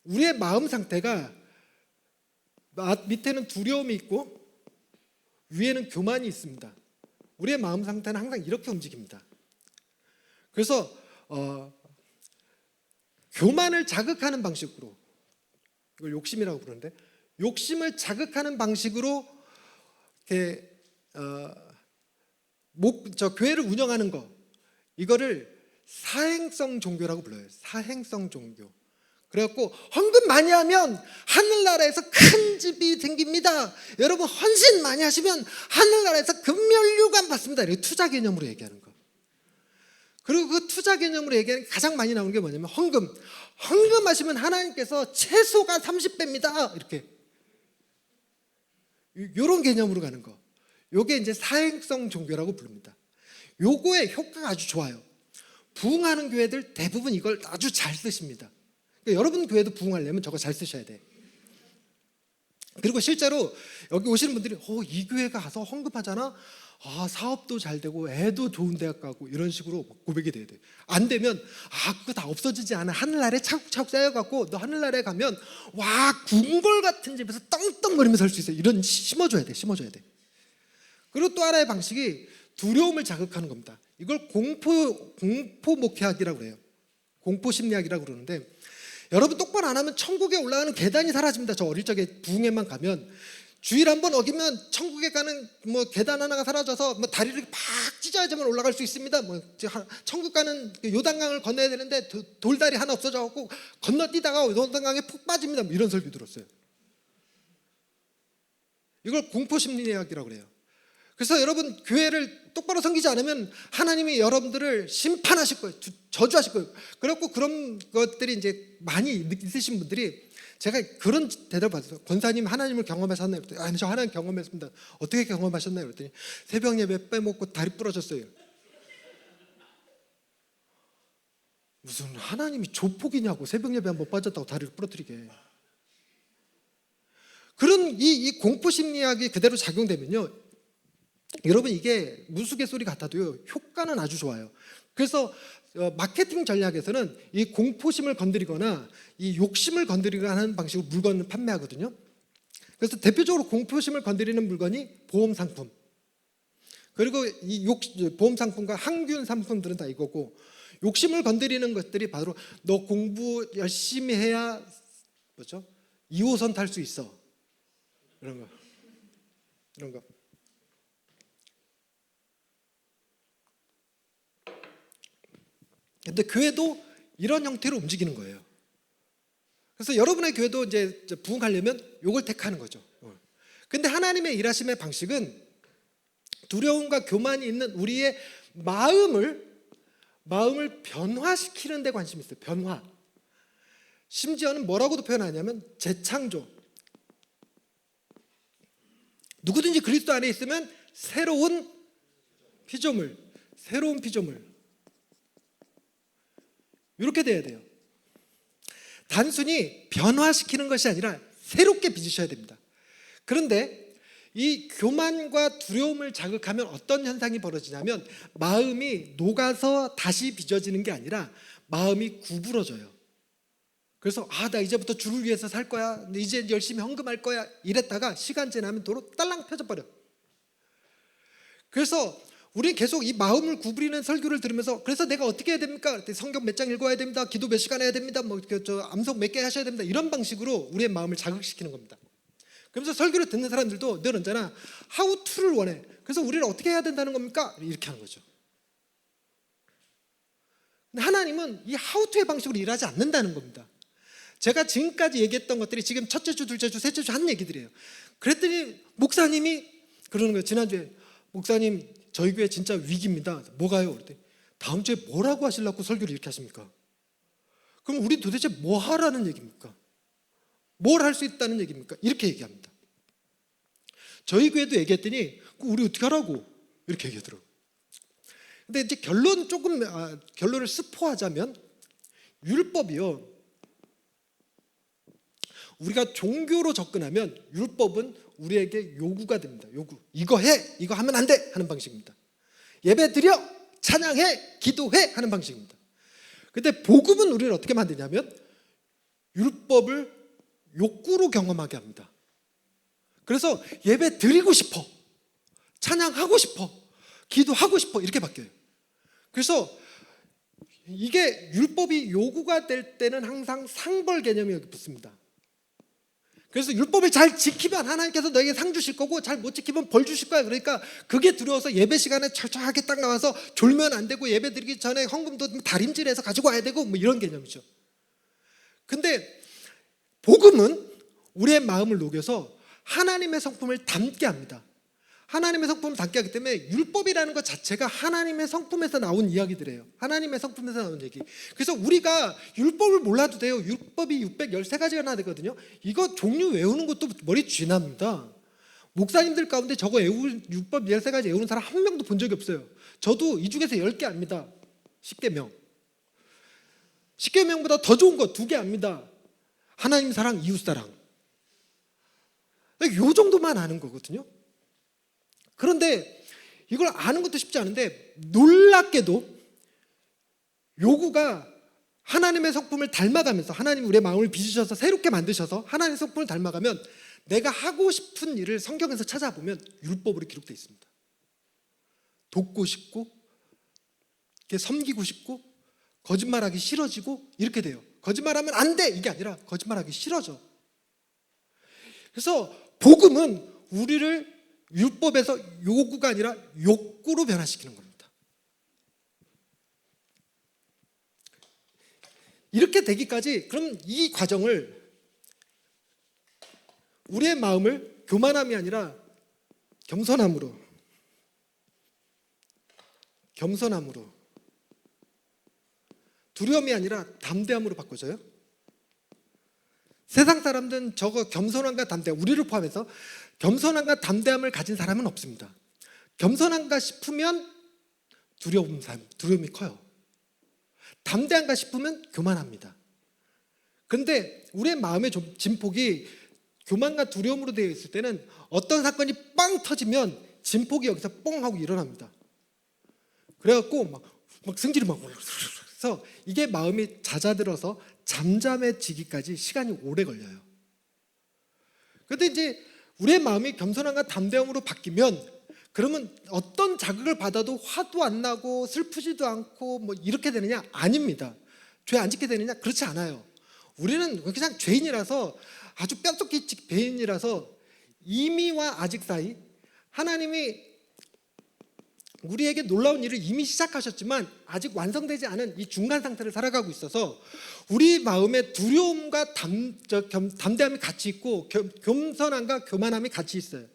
우리의 마음 상태가 밑에는 두려움이 있고 위에는 교만이 있습니다. 우리의 마음 상태는 항상 이렇게 움직입니다. 그래서 교만을 자극하는 방식으로, 이걸 욕심이라고 부르는데, 욕심을 자극하는 방식으로 이렇게 교회를 운영하는 거, 이거를 사행성 종교라고 불러요. 사행성 종교. 그래갖고 헌금 많이 하면 하늘나라에서 큰 집이 생깁니다. 여러분 헌신 많이 하시면 하늘나라에서 금면류관 받습니다. 이렇게 투자 개념으로 얘기하는 거. 그리고 그 투자 개념으로 얘기하는 가장 많이 나오는 게 뭐냐면 헌금. 헌금하시면 하나님께서 최소가 30배입니다. 이렇게 이런 개념으로 가는 거. 요게 이제 사행성 종교라고 부릅니다. 요거의 효과가 아주 좋아요. 부흥하는 교회들 대부분 이걸 아주 잘 쓰십니다. 그러니까 여러분 교회도 부흥하려면 저거 잘 쓰셔야 돼. 그리고 실제로 여기 오시는 분들이 이 교회가 가서 헌금하잖아. 사업도 잘 되고 애도 좋은 대학 가고 이런 식으로 고백이 돼야 돼. 안 되면 그거 다 없어지지 않아. 하늘나라에 차곡차곡 쌓여갖고 너 하늘나라에 가면 궁궐 같은 집에서 떵떵거리면서 살 수 있어. 이런 심어줘야 돼. 그리고 또 하나의 방식이 두려움을 자극하는 겁니다. 이걸 공포 목회학이라고 그래요. 공포 심리학이라고 그러는데, 여러분 똑바로 안 하면 천국에 올라가는 계단이 사라집니다. 저 어릴 적에 부흥회만 가면 주일 한번 어기면 천국에 가는 계단 하나가 사라져서 다리를 팍 찢어야지만 올라갈 수 있습니다. 천국 가는 요단강을 건너야 되는데 돌다리 하나 없어져갖고 건너뛰다가 요단강에 푹 빠집니다. 이런 설교 들었어요. 이걸 공포 심리학이라고 그래요. 그래서 여러분 교회를 똑바로 섬기지 않으면 하나님이 여러분들을 심판하실 거예요. 저주하실 거예요. 그래갖고 그런 것들이 이제 많이 있으신 분들이, 제가 그런 대답을 받았어요. 권사님 하나님을 경험하셨나요? 그랬더니 저 하나님 경험했습니다. 어떻게 경험하셨나요? 그랬더니 새벽 예배 빼먹고 다리 부러졌어요. 무슨 하나님이 조폭이냐고, 새벽 예배 한번 빠졌다고 다리를 부러뜨리게. 그런 이 공포 심리학이 그대로 작용되면요, 여러분 이게 무수개소리 같아도요 효과는 아주 좋아요. 그래서 마케팅 전략에서는 이 공포심을 건드리거나 이 욕심을 건드리거나 하는 방식으로 물건을 판매하거든요. 그래서 대표적으로 공포심을 건드리는 물건이 보험 상품, 그리고 이 보험 상품과 항균 상품들은 다 이거고, 욕심을 건드리는 것들이 바로 너 공부 열심히 해야 2호선 탈 수 있어, 이런 거. 근데 교회도 이런 형태로 움직이는 거예요. 그래서 여러분의 교회도 이제 부흥하려면 이걸 택하는 거죠. 근데 하나님의 일하심의 방식은 두려움과 교만이 있는 우리의 마음을 변화시키는 데 관심이 있어요. 변화. 심지어는 뭐라고도 표현하냐면 재창조. 누구든지 그리스도 안에 있으면 새로운 피조물. 이렇게 돼야 돼요. 단순히 변화시키는 것이 아니라 새롭게 빚으셔야 됩니다. 그런데 이 교만과 두려움을 자극하면 어떤 현상이 벌어지냐면, 마음이 녹아서 다시 빚어지는 게 아니라 마음이 구부러져요. 그래서 나 이제부터 주를 위해서 살 거야, 이제 열심히 헌금할 거야, 이랬다가 시간 지나면 도로 딸랑 펴져 버려. 그래서 우리는 계속 이 마음을 구부리는 설교를 들으면서, 그래서 내가 어떻게 해야 됩니까? 성경 몇 장 읽어야 됩니다. 기도 몇 시간 해야 됩니다. 암송 몇 개 하셔야 됩니다. 이런 방식으로 우리의 마음을 자극시키는 겁니다. 그러면서 설교를 듣는 사람들도 늘 언제나 how to를 원해. 그래서 우리는 어떻게 해야 된다는 겁니까? 이렇게 하는 거죠. 근데 하나님은 이 how to의 방식으로 일하지 않는다는 겁니다. 제가 지금까지 얘기했던 것들이 지금 첫째 주, 둘째 주, 셋째 주 한 얘기들이에요. 그랬더니 목사님이 그러는 거예요. 지난주에 목사님 저희 교회 진짜 위기입니다. 뭐가요? 그랬더니 다음 주에 뭐라고 하시려고 설교를 이렇게 하십니까? 그럼 우리 도대체 뭐 하라는 얘기입니까? 뭘 할 수 있다는 얘기입니까? 이렇게 얘기합니다. 저희 교회도 얘기했더니 우리 어떻게 하라고 이렇게 얘기하더라고요. 근데 이제 결론을 스포하자면, 율법이요, 우리가 종교로 접근하면 율법은 우리에게 요구가 됩니다. 요구. 이거 해, 이거 하면 안 돼 하는 방식입니다. 예배 드려, 찬양해, 기도해 하는 방식입니다. 근데 복음은 우리를 어떻게 만드냐면 율법을 욕구로 경험하게 합니다. 그래서 예배 드리고 싶어, 찬양하고 싶어, 기도하고 싶어, 이렇게 바뀌어요. 그래서 이게 율법이 요구가 될 때는 항상 상벌 개념이 여기 붙습니다. 그래서 율법을 잘 지키면 하나님께서 너에게 상 주실 거고, 잘 못 지키면 벌 주실 거야. 그러니까 그게 두려워서 예배 시간에 철저하게 딱 나와서 졸면 안 되고, 예배 드리기 전에 헌금도 다림질해서 가지고 와야 되고, 이런 개념이죠. 근데 복음은 우리의 마음을 녹여서 하나님의 성품을 담게 합니다. 하나님의 성품을 닮게 하기 때문에 율법이라는 것 자체가 하나님의 성품에서 나온 이야기들이에요. 하나님의 성품에서 나온 얘기. 그래서 우리가 율법을 몰라도 돼요. 율법이 613가지가 되거든요. 이거 종류 외우는 것도 머리 쥐납니다. 목사님들 가운데 저거 율법 13가지 외우는 사람 한 명도 본 적이 없어요. 저도 이 중에서 10개 압니다. 10계명. 10계명보다 더 좋은 거 2개 압니다. 하나님 사랑, 이웃 사랑. 요 정도만 아는 거거든요. 그런데 이걸 아는 것도 쉽지 않은데 놀랍게도 요구가 하나님의 성품을 닮아가면서, 하나님이 우리의 마음을 빚으셔서 새롭게 만드셔서 하나님의 성품을 닮아가면 내가 하고 싶은 일을 성경에서 찾아보면 율법으로 기록되어 있습니다. 돕고 싶고, 섬기고 싶고, 거짓말하기 싫어지고 이렇게 돼요. 거짓말하면 안 돼! 이게 아니라 거짓말하기 싫어져. 그래서 복음은 우리를 율법에서 요구가 아니라 욕구로 변화시키는 겁니다. 이렇게 되기까지, 그럼 이 과정을, 우리의 마음을 교만함이 아니라 겸손함으로, 두려움이 아니라 담대함으로 바꿔줘요. 세상 사람들은 저거 겸손함과 담대함, 우리를 포함해서 겸손함과 담대함을 가진 사람은 없습니다. 겸손한가 싶으면 두려움이 커요. 담대한가 싶으면 교만합니다. 그런데 우리의 마음의 진폭이 교만과 두려움으로 되어 있을 때는 어떤 사건이 빵 터지면 진폭이 여기서 뻥 하고 일어납니다. 그래갖고 막 승질이 막 올라서 이게 마음이 잦아들어서 잠잠해지기까지 시간이 오래 걸려요. 그런데 이제 우리의 마음이 겸손함과 담대함으로 바뀌면, 그러면 어떤 자극을 받아도 화도 안 나고 슬프지도 않고 뭐 이렇게 되느냐? 아닙니다. 죄 안 짓게 되느냐? 그렇지 않아요. 우리는 그냥 죄인이라서, 아주 뼛속기 죄인이라서 이미와 아직 사이, 하나님이 우리에게 놀라운 일을 이미 시작하셨지만 아직 완성되지 않은 이 중간 상태를 살아가고 있어서 우리 마음에 두려움과 담대함이 같이 있고 겸손함과 교만함이 같이 있어요.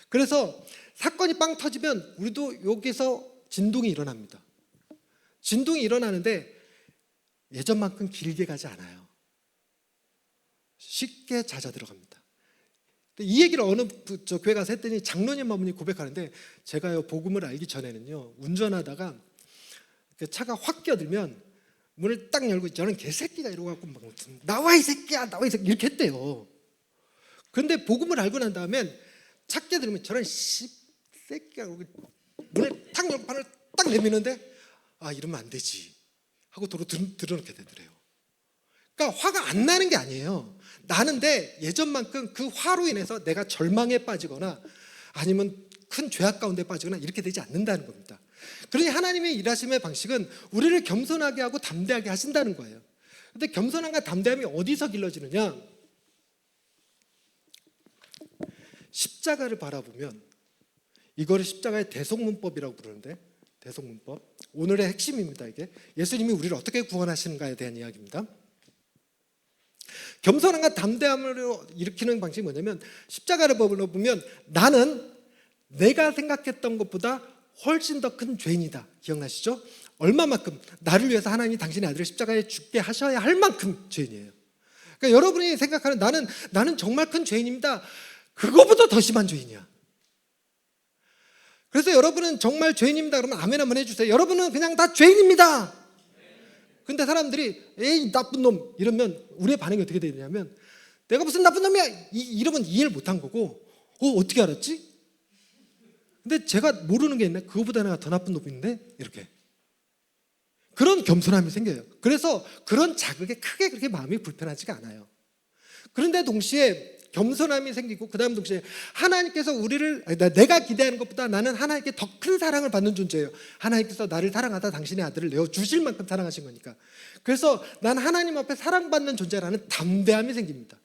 그래서 사건이 빵 터지면 우리도 여기서 진동이 일어납니다. 진동이 일어나는데 예전만큼 길게 가지 않아요. 쉽게 잦아들어갑니다. 이 얘기를 어느 교회 가서 했더니 장로님 어머니 고백하는데, 제가요 복음을 알기 전에는요 운전하다가 차가 확 끼어들면 문을 딱 열고 저는 개새끼가 이러고 갖고 막 나와 이 새끼야, 나와 이 새끼 이렇게 했대요. 그런데 복음을 알고 난 다음엔 차 끼어들면 저런 새끼가 문을 탁 열고 판을 딱 내미는데, 아 이러면 안 되지 하고 도로 들어놓게 되더래요. 그러니까 화가 안 나는 게 아니에요. 나는데 예전만큼 그 화로 인해서 내가 절망에 빠지거나 아니면 큰 죄악 가운데 빠지거나 이렇게 되지 않는다는 겁니다. 그러니 하나님의 일하심의 방식은 우리를 겸손하게 하고 담대하게 하신다는 거예요. 그런데 겸손함과 담대함이 어디서 길러지느냐? 십자가를 바라보면, 이거를 십자가의 대속문법이라고 부르는데, 대속문법, 오늘의 핵심입니다. 이게 예수님이 우리를 어떻게 구원하시는가에 대한 이야기입니다. 겸손함과 담대함을 일으키는 방식이 뭐냐면, 십자가를 보면 나는 내가 생각했던 것보다 훨씬 더 큰 죄인이다. 기억나시죠? 얼마만큼? 나를 위해서 하나님이 당신의 아들을 십자가에 죽게 하셔야 할 만큼 죄인이에요. 그러니까 여러분이 생각하는 나는 정말 큰 죄인입니다, 그거보다 더 심한 죄인이야. 그래서 여러분은 정말 죄인입니다 그러면 아멘 한번 해주세요. 여러분은 그냥 다 죄인입니다. 근데 사람들이 에이 나쁜 놈 이러면 우리의 반응이 어떻게 되냐면, 내가 무슨 나쁜 놈이야 이러면 이해를 못한 거고, 어떻게 알았지? 근데 제가 모르는 게 있네, 그거보다 내가 더 나쁜 놈인데, 이렇게 그런 겸손함이 생겨요. 그래서 그런 자극에 크게 그렇게 마음이 불편하지가 않아요. 그런데 동시에 겸손함이 생기고, 그 다음 동시에 하나님께서 우리를, 내가 기대하는 것보다 나는 하나님께 더 큰 사랑을 받는 존재예요. 하나님께서 나를 사랑하다 당신의 아들을 내어주실 만큼 사랑하신 거니까. 그래서 난 하나님 앞에 사랑받는 존재라는 담대함이 생깁니다.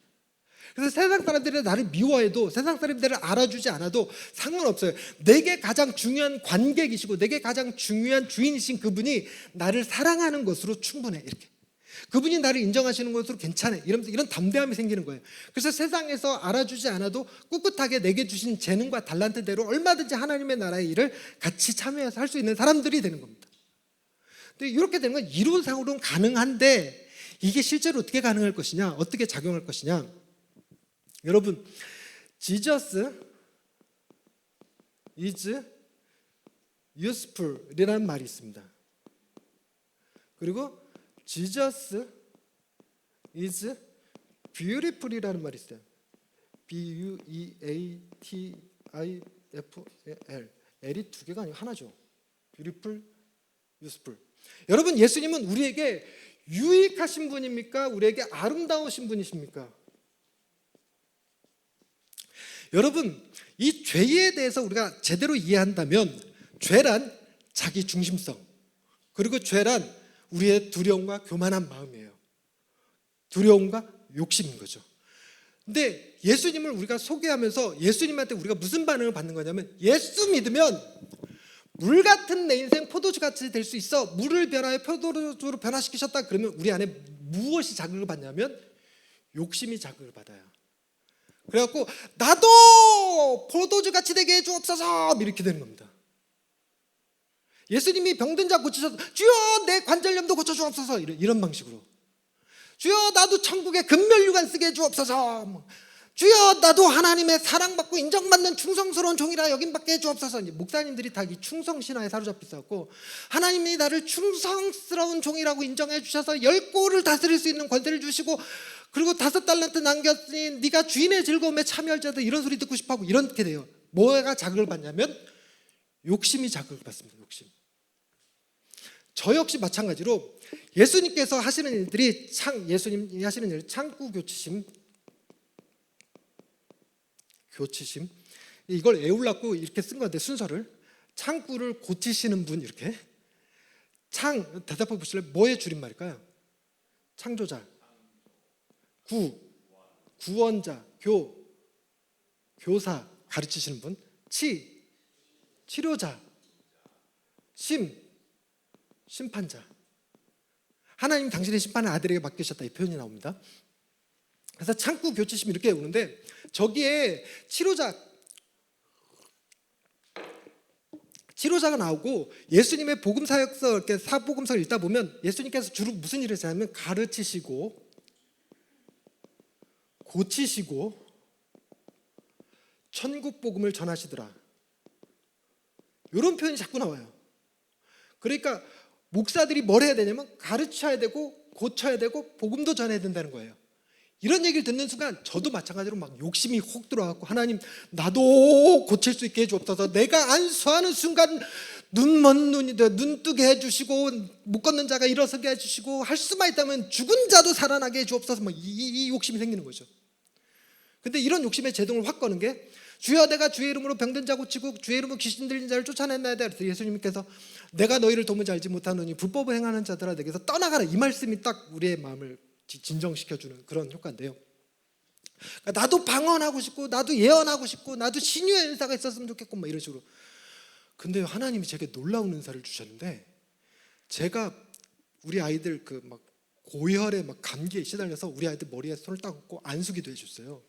그래서 세상 사람들이 나를 미워해도, 세상 사람들을 알아주지 않아도 상관없어요. 내게 가장 중요한 관객이시고 내게 가장 중요한 주인이신 그분이 나를 사랑하는 것으로 충분해. 이렇게. 그분이 나를 인정하시는 것으로 괜찮아. 이러면서 이런 담대함이 생기는 거예요. 그래서 세상에서 알아주지 않아도 꿋꿋하게 내게 주신 재능과 달란트대로 얼마든지 하나님의 나라의 일을 같이 참여해서 할 수 있는 사람들이 되는 겁니다. 근데 이렇게 되는 건 이론상으로는 가능한데 이게 실제로 어떻게 가능할 것이냐, 어떻게 작용할 것이냐. 여러분, Jesus is useful이라는 말이 있습니다. 그리고 Jesus is beautiful이라는 말이 있어요. B-U-E-A-T-I-F-L. L이 두 개가 아니고 하나죠. Beautiful, useful. 여러분, 예수님은 우리에게 유익하신 분입니까? 우리에게 아름다우신 분이십니까? 여러분, 이 죄에 대해서 우리가 제대로 이해한다면 죄란 자기 중심성, 그리고 죄란 우리의 두려움과 교만한 마음이에요. 두려움과 욕심인 거죠. 근데 예수님을 우리가 소개하면서 예수님한테 우리가 무슨 반응을 받는 거냐면, 예수 믿으면 물 같은 내 인생 포도주 같이 될 수 있어. 물을 변화해 포도주로 변화시키셨다. 그러면 우리 안에 무엇이 자극을 받냐면 욕심이 자극을 받아요. 그래갖고 나도 포도주 같이 되게 해주옵소서 이렇게 되는 겁니다. 예수님이 병든 자 고치셔서 주여 내 관절염도 고쳐주옵소서 이런 방식으로, 주여 나도 천국에 금면류관 쓰게 해주옵소서, 주여 나도 하나님의 사랑받고 인정받는 충성스러운 종이라 여김받게 해주옵소서. 목사님들이 다 이 충성신화에 사로잡혀 있었고, 하나님이 나를 충성스러운 종이라고 인정해 주셔서 10골을 다스릴 수 있는 권세를 주시고, 그리고 5달란트 남겼으니 네가 주인의 즐거움에 참여할 자도 이런 소리 듣고 싶어하고 이렇게 돼요. 뭐가 자극을 받냐면 욕심이 자극을 받습니다. 욕심. 저 역시 마찬가지로 예수님께서 하시는 일들이 예수님이 하시는 일, 창구 교치심, 이걸 애울라고 이렇게 쓴 건데, 순서를 창구를 고치시는 분, 이렇게 대답해 보실래요? 뭐의 줄임말일까요? 창조자, 구원자, 교사, 가르치시는 분, 치료자, 심판자. 하나님 당신의 심판을 아들에게 맡기셨다, 이 표현이 나옵니다. 그래서 창구 교치심 이렇게 오는데, 저기에 치료자가 나오고, 예수님의 복음사역서 이렇게 사복음서를 읽다 보면 예수님께서 주로 무슨 일을 하냐면 가르치시고 고치시고 천국 복음을 전하시더라, 이런 표현이 자꾸 나와요. 그러니까 목사들이 뭘 해야 되냐면 가르쳐야 되고 고쳐야 되고 복음도 전해야 된다는 거예요. 이런 얘기를 듣는 순간 저도 마찬가지로 막 욕심이 혹 들어와갖고, 하나님 나도 고칠 수 있게 해주옵소서. 내가 안수하는 순간 눈먼 눈이 돼 눈 뜨게 해주시고, 못 걷는 자가 일어서게 해주시고, 할 수만 있다면 죽은 자도 살아나게 해주옵소서. 막 이 욕심이 생기는 거죠. 근데 이런 욕심에 제동을 확 거는 게, 주여 내가 주의 이름으로 병든 자 고치고 주의 이름으로 귀신 들린 자를 쫓아냈나이다. 그래서 예수님께서 내가 너희를 도무지 알지 못하노니 불법을 행하는 자들아 내게서 떠나가라, 이 말씀이 딱 우리의 마음을 진정시켜주는 그런 효과인데요. 그러니까 나도 방언하고 싶고, 나도 예언하고 싶고, 나도 신유의 은사가 있었으면 좋겠고, 막 이런 식으로. 근데 하나님이 제게 놀라운 은사를 주셨는데, 제가 우리 아이들 그 막 고열에 막 감기에 시달려서 우리 아이들 머리에 손을 딱 얹고 안수기도 해줬어요.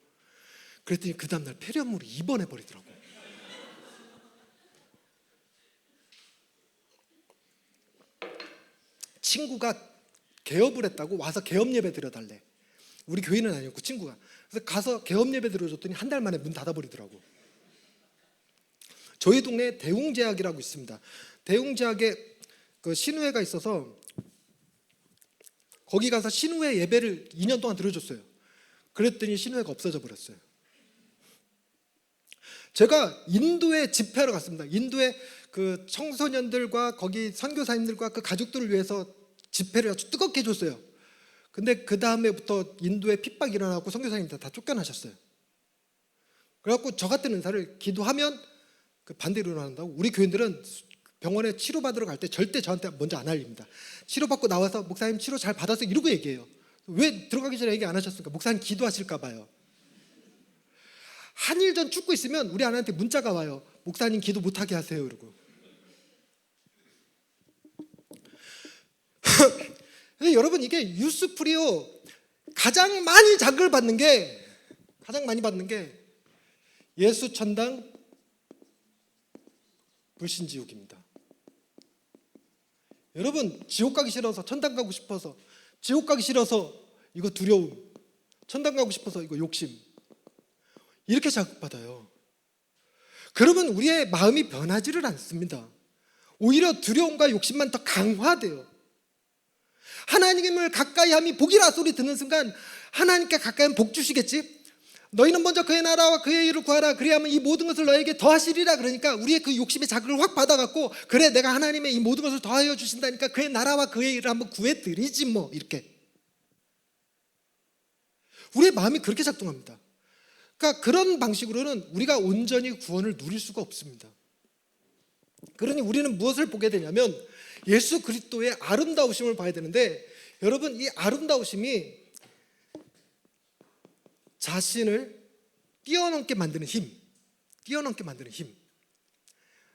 그랬더니 그 다음날 폐렴으로 입원해 버리더라고요. 친구가 개업을 했다고 와서 개업 예배 드려달래. 우리 교회는 아니었고 친구가. 그래서 가서 개업 예배 드려줬더니 한 달 만에 문 닫아버리더라고. 저희 동네에 대웅제약이라고 있습니다. 대웅제약에 그 신우회가 있어서 거기 가서 신우회 예배를 2년 동안 드려줬어요. 그랬더니 신우회가 없어져 버렸어요. 제가 인도에 집회를 갔습니다. 인도에 그 청소년들과 거기 선교사님들과 그 가족들을 위해서 집회를 아주 뜨겁게 해줬어요. 근데 그 다음에부터 인도에 핍박이 일어나고 선교사님들 다 쫓겨나셨어요. 그래갖고 저 같은 은사를 기도하면 그 반대로 일어난다고. 우리 교인들은 병원에 치료받으러 갈 때 절대 저한테 먼저 안 알립니다. 치료받고 나와서 목사님 치료 잘 받았어요 이러고 얘기해요. 왜 들어가기 전에 얘기 안 하셨습니까? 목사님 기도하실까 봐요. 한일전 축구 있으면 우리 아내한테 문자가 와요. 목사님 기도 못하게 하세요 이러고. 근데 여러분 이게 유스풀이요 가장 많이 자극을 받는 게 예수 천당 불신지옥입니다. 여러분 지옥 가기 싫어서 천당 가고 싶어서, 지옥 가기 싫어서 이거 두려움, 천당 가고 싶어서 이거 욕심, 이렇게 자극받아요. 그러면 우리의 마음이 변하지를 않습니다. 오히려 두려움과 욕심만 더 강화돼요. 하나님을 가까이 함이 복이라 소리 듣는 순간 하나님께 가까이 하면 복 주시겠지? 너희는 먼저 그의 나라와 그의 일을 구하라. 그리하면 이 모든 것을 너에게 더하시리라. 그러니까 우리의 그 욕심의 자극을 확 받아갖고, 그래 내가 하나님의 이 모든 것을 더하여 주신다니까 그의 나라와 그의 일을 한번 구해드리지 뭐, 이렇게. 우리의 마음이 그렇게 작동합니다. 그러니까 그런 방식으로는 우리가 온전히 구원을 누릴 수가 없습니다. 그러니 우리는 무엇을 보게 되냐면 예수 그리스도의 아름다우심을 봐야 되는데, 여러분 이 아름다우심이 자신을 뛰어넘게 만드는 힘,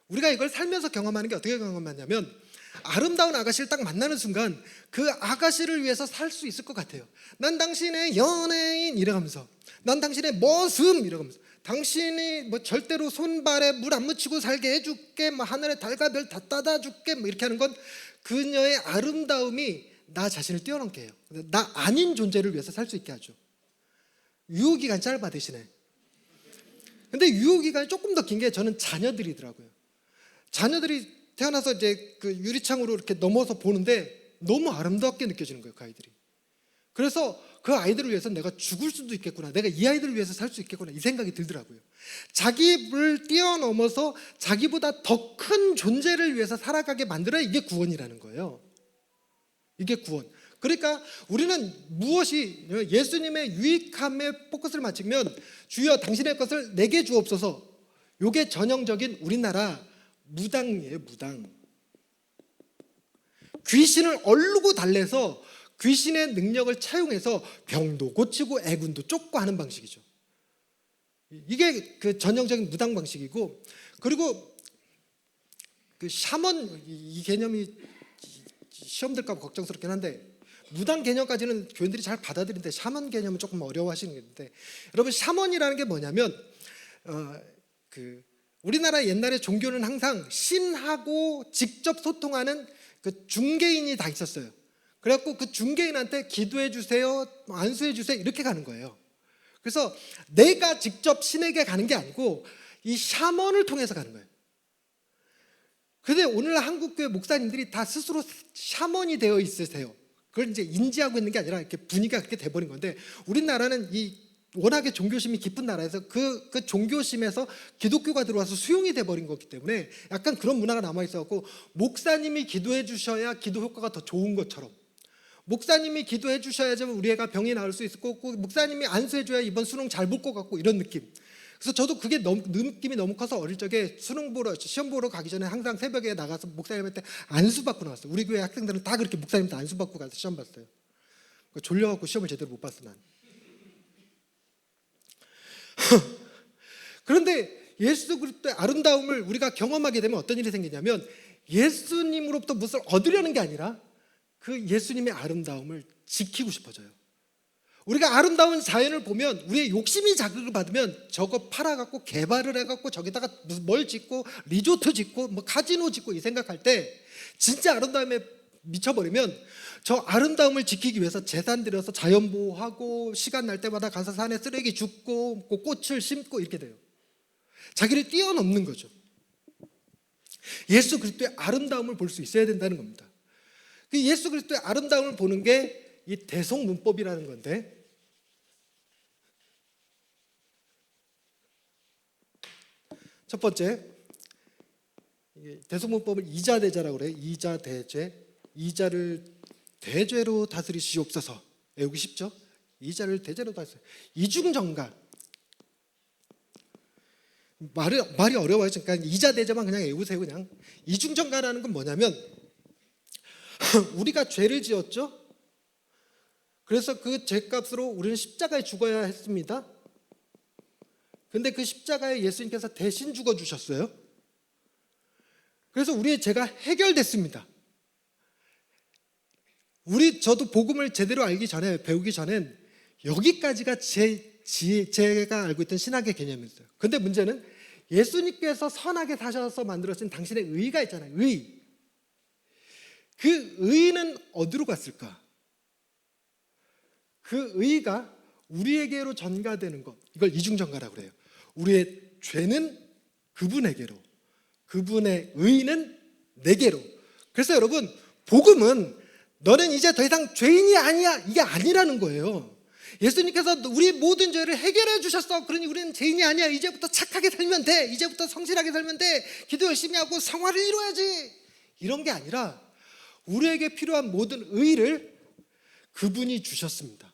우리가 이걸 살면서 경험하는 게 어떻게 경험하냐면, 아름다운 아가씨를 딱 만나는 순간 그 아가씨를 위해서 살 수 있을 것 같아요. 난 당신의 연예인 이래가면서, 난 당신의 머슴 이래가면서, 당신이 뭐 절대로 손발에 물 안 묻히고 살게 해줄게, 뭐 하늘에 달과 별 다 따다 줄게, 뭐 이렇게 하는 건 그녀의 아름다움이 나 자신을 뛰어넘게 해요. 나 아닌 존재를 위해서 살 수 있게 하죠. 유효기간 짧아 대신에. 근데 유효기간이 조금 더 긴 게 저는 자녀들이더라고요. 자녀들이 태어나서 이제 그 유리창으로 이렇게 넘어서 보는데 너무 아름답게 느껴지는 거예요, 그 아이들이. 그래서 그 아이들을 위해서 내가 죽을 수도 있겠구나, 내가 이 아이들을 위해서 살 수 있겠구나, 이 생각이 들더라고요. 자기를 뛰어넘어서 자기보다 더 큰 존재를 위해서 살아가게 만들어야 이게 구원이라는 거예요. 이게 구원. 그러니까 우리는 무엇이 예수님의 유익함에 포커스를 맞추면, 주여 당신의 것을 내게 주옵소서, 이게 전형적인 우리나라 무당이에요. 무당. 귀신을 얼르고 달래서 귀신의 능력을 차용해서 병도 고치고 애군도 쫓고 하는 방식이죠. 이게 그 전형적인 무당 방식이고, 그리고 그 샤먼, 이 개념이 시험 들까 봐 걱정스럽긴 한데, 무당 개념까지는 교인들이 잘 받아들이는데 샤먼 개념은 조금 어려워하시는 게 있는데, 여러분 샤먼이라는 게 뭐냐면 우리나라 옛날에 종교는 항상 신하고 직접 소통하는 그 중개인이 다 있었어요. 그래갖고 그 중개인한테 기도해 주세요, 안수해 주세요, 이렇게 가는 거예요. 그래서 내가 직접 신에게 가는 게 아니고 이 샤먼을 통해서 가는 거예요. 근데 오늘날 한국교회 목사님들이 다 스스로 샤먼이 되어 있으세요. 그걸 이제 인지하고 있는 게 아니라 이렇게 분위기가 그렇게 돼버린 건데, 우리나라는 이 워낙에 종교심이 깊은 나라에서 그 종교심에서 기독교가 들어와서 수용이 돼버린 거기 때문에 약간 그런 문화가 남아있어갖고, 목사님이 기도해 주셔야 기도 효과가 더 좋은 것처럼, 목사님이 기도해 주셔야지만 우리 애가 병이 나을 수 있을 것 같고, 목사님이 안수해줘야 이번 수능 잘 볼 것 같고, 이런 느낌. 그래서 저도 그게 느낌이 너무 커서 어릴 적에 시험 보러 가기 전에 항상 새벽에 나가서 목사님한테 안수 받고 나왔어요. 우리 교회 학생들은 다 그렇게 목사님한테 안수 받고 가서 시험 봤어요. 졸려갖고 시험을 제대로 못 봤어 난. 그런데 예수 그리스도의 아름다움을 우리가 경험하게 되면 어떤 일이 생기냐면, 예수님으로부터 무엇을 얻으려는 게 아니라 그 예수님의 아름다움을 지키고 싶어져요. 우리가 아름다운 자연을 보면 우리의 욕심이 자극을 받으면 저거 팔아갖고 개발을 해갖고 저기다가 무슨 뭘 짓고 리조트 짓고 뭐 카지노 짓고 이 생각할 때, 진짜 아름다움에 미쳐버리면 저 아름다움을 지키기 위해서 재산 들여서 자연 보호하고 시간 날 때마다 가서 산에 쓰레기 줍고 꽃을 심고 이렇게 돼요. 자기를 뛰어넘는 거죠. 예수 그리스도의 아름다움을 볼 수 있어야 된다는 겁니다. 그 예수 그리스도의 아름다움을 보는 게 이 대성문법이라는 건데, 첫 번째, 대성문법을 이자대자라고 그래요. 이자대죄. 이자를 대죄로 다스리시옵소서. 외우기 쉽죠? 이자를 대죄로 다스리. 이중정가. 말이 어려워요. 그러니까 이자대죄만 그냥 외우세요. 그냥. 이중정가라는 건 뭐냐면, 우리가 죄를 지었죠. 그래서 그 죄값으로 우리는 십자가에 죽어야 했습니다. 근데 그 십자가에 예수님께서 대신 죽어주셨어요. 그래서 우리의 죄가 해결됐습니다. 저도 복음을 제대로 알기 전에, 배우기 전엔 여기까지가 제가 알고 있던 신학의 개념이었어요. 근데 문제는 예수님께서 선하게 사셔서 만들어진 당신의 의가 있잖아요. 의. 그 의는 어디로 갔을까? 그 의가 우리에게로 전가되는 것, 이걸 이중전가라고 그래요. 우리의 죄는 그분에게로, 그분의 의는 내게로. 그래서 여러분, 복음은 너는 이제 더 이상 죄인이 아니야, 이게 아니라는 거예요. 예수님께서 우리 모든 죄를 해결해 주셨어. 그러니 우리는 죄인이 아니야. 이제부터 착하게 살면 돼. 이제부터 성실하게 살면 돼. 기도 열심히 하고 성화를 이루어야지. 이런 게 아니라 우리에게 필요한 모든 의를 그분이 주셨습니다.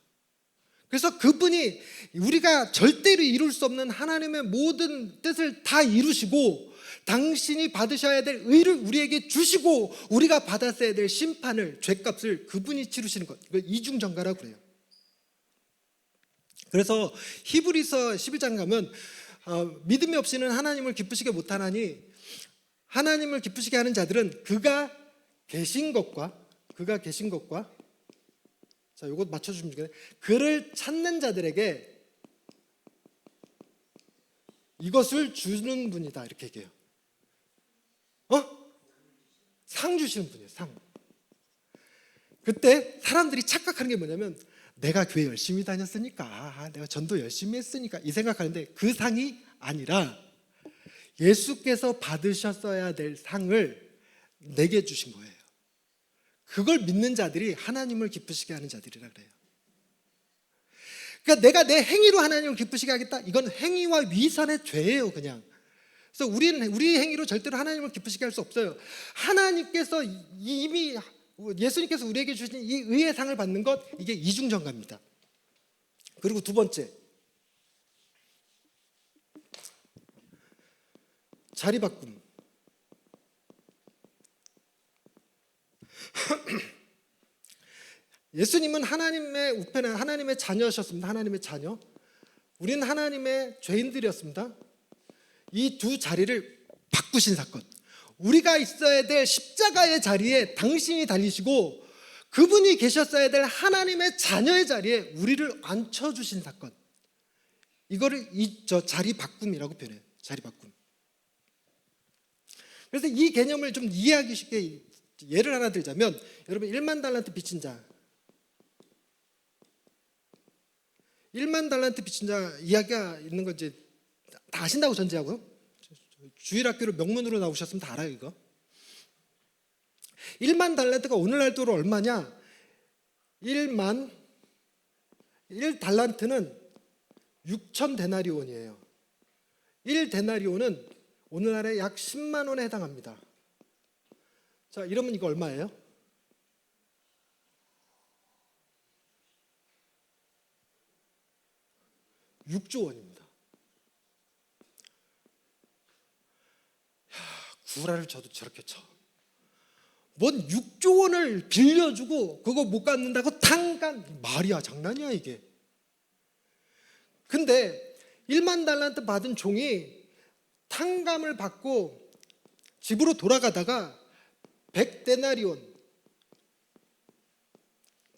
그래서 그분이 우리가 절대로 이룰 수 없는 하나님의 모든 뜻을 다 이루시고, 당신이 받으셔야 될 의를 우리에게 주시고, 우리가 받았어야 될 심판을, 죄값을 그분이 치르시는 것, 이걸 이중전가라고 그래요. 그래서 히브리서 11장 가면 믿음이 없이는 하나님을 기쁘시게 못하나니, 하나님을 기쁘시게 하는 자들은 그가 계신 것과 자, 요거 맞춰주시면 좋겠네요. 그를 찾는 자들에게 이것을 주는 분이다, 이렇게 얘기해요. 상 주시는 분이에요. 상. 그때 사람들이 착각하는 게 뭐냐면, 내가 교회 열심히 다녔으니까, 내가 전도 열심히 했으니까, 이 생각하는데, 그 상이 아니라 예수께서 받으셨어야 될 상을 내게 주신 거예요. 그걸 믿는 자들이 하나님을 기쁘시게 하는 자들이라 그래요. 그러니까 내가 내 행위로 하나님을 기쁘시게 하겠다, 이건 행위와 위선의 죄예요, 그냥. 그래서 우리는 우리 행위로 절대로 하나님을 기쁘시게 할 수 없어요. 하나님께서 이미, 예수님께서 우리에게 주신 이 의의 상을 받는 것, 이게 이중전가입니다. 그리고 두 번째, 자리 바꿈. 예수님은 하나님의 우편에 하나님의 자녀셨습니다. 하나님의 자녀. 우리는 하나님의 죄인들이었습니다. 이 두 자리를 바꾸신 사건. 우리가 있어야 될 십자가의 자리에 당신이 달리시고, 그분이 계셨어야 될 하나님의 자녀의 자리에 우리를 앉혀주신 사건. 이거를 자리 바꿈이라고 표현해요. 자리 바꿈. 그래서 이 개념을 좀 이해하기 쉽게 예를 하나 들자면, 여러분 1만 달란트 빚진 자, 1만 달란트 빚진 자 이야기가 있는 거 이제 다 아신다고 전제하고요. 주일학교로 명문으로 나오셨으면 다 알아요, 이거. 1만 달란트가 오늘날 돈으로 얼마냐? 1달란트는 6천 데나리온이에요. 1데나리온은 오늘날에 약 10만 원에 해당합니다. 자, 이러면 이거 얼마예요? 6조 원입니다. 구라를 쳐도 저렇게 쳐. 뭔 6조 원을 빌려주고 그거 못 갚는다고 탕감, 말이야, 장난이야 이게. 근데 1만 달란트 받은 종이 탕감을 받고 집으로 돌아가다가 100데나리온,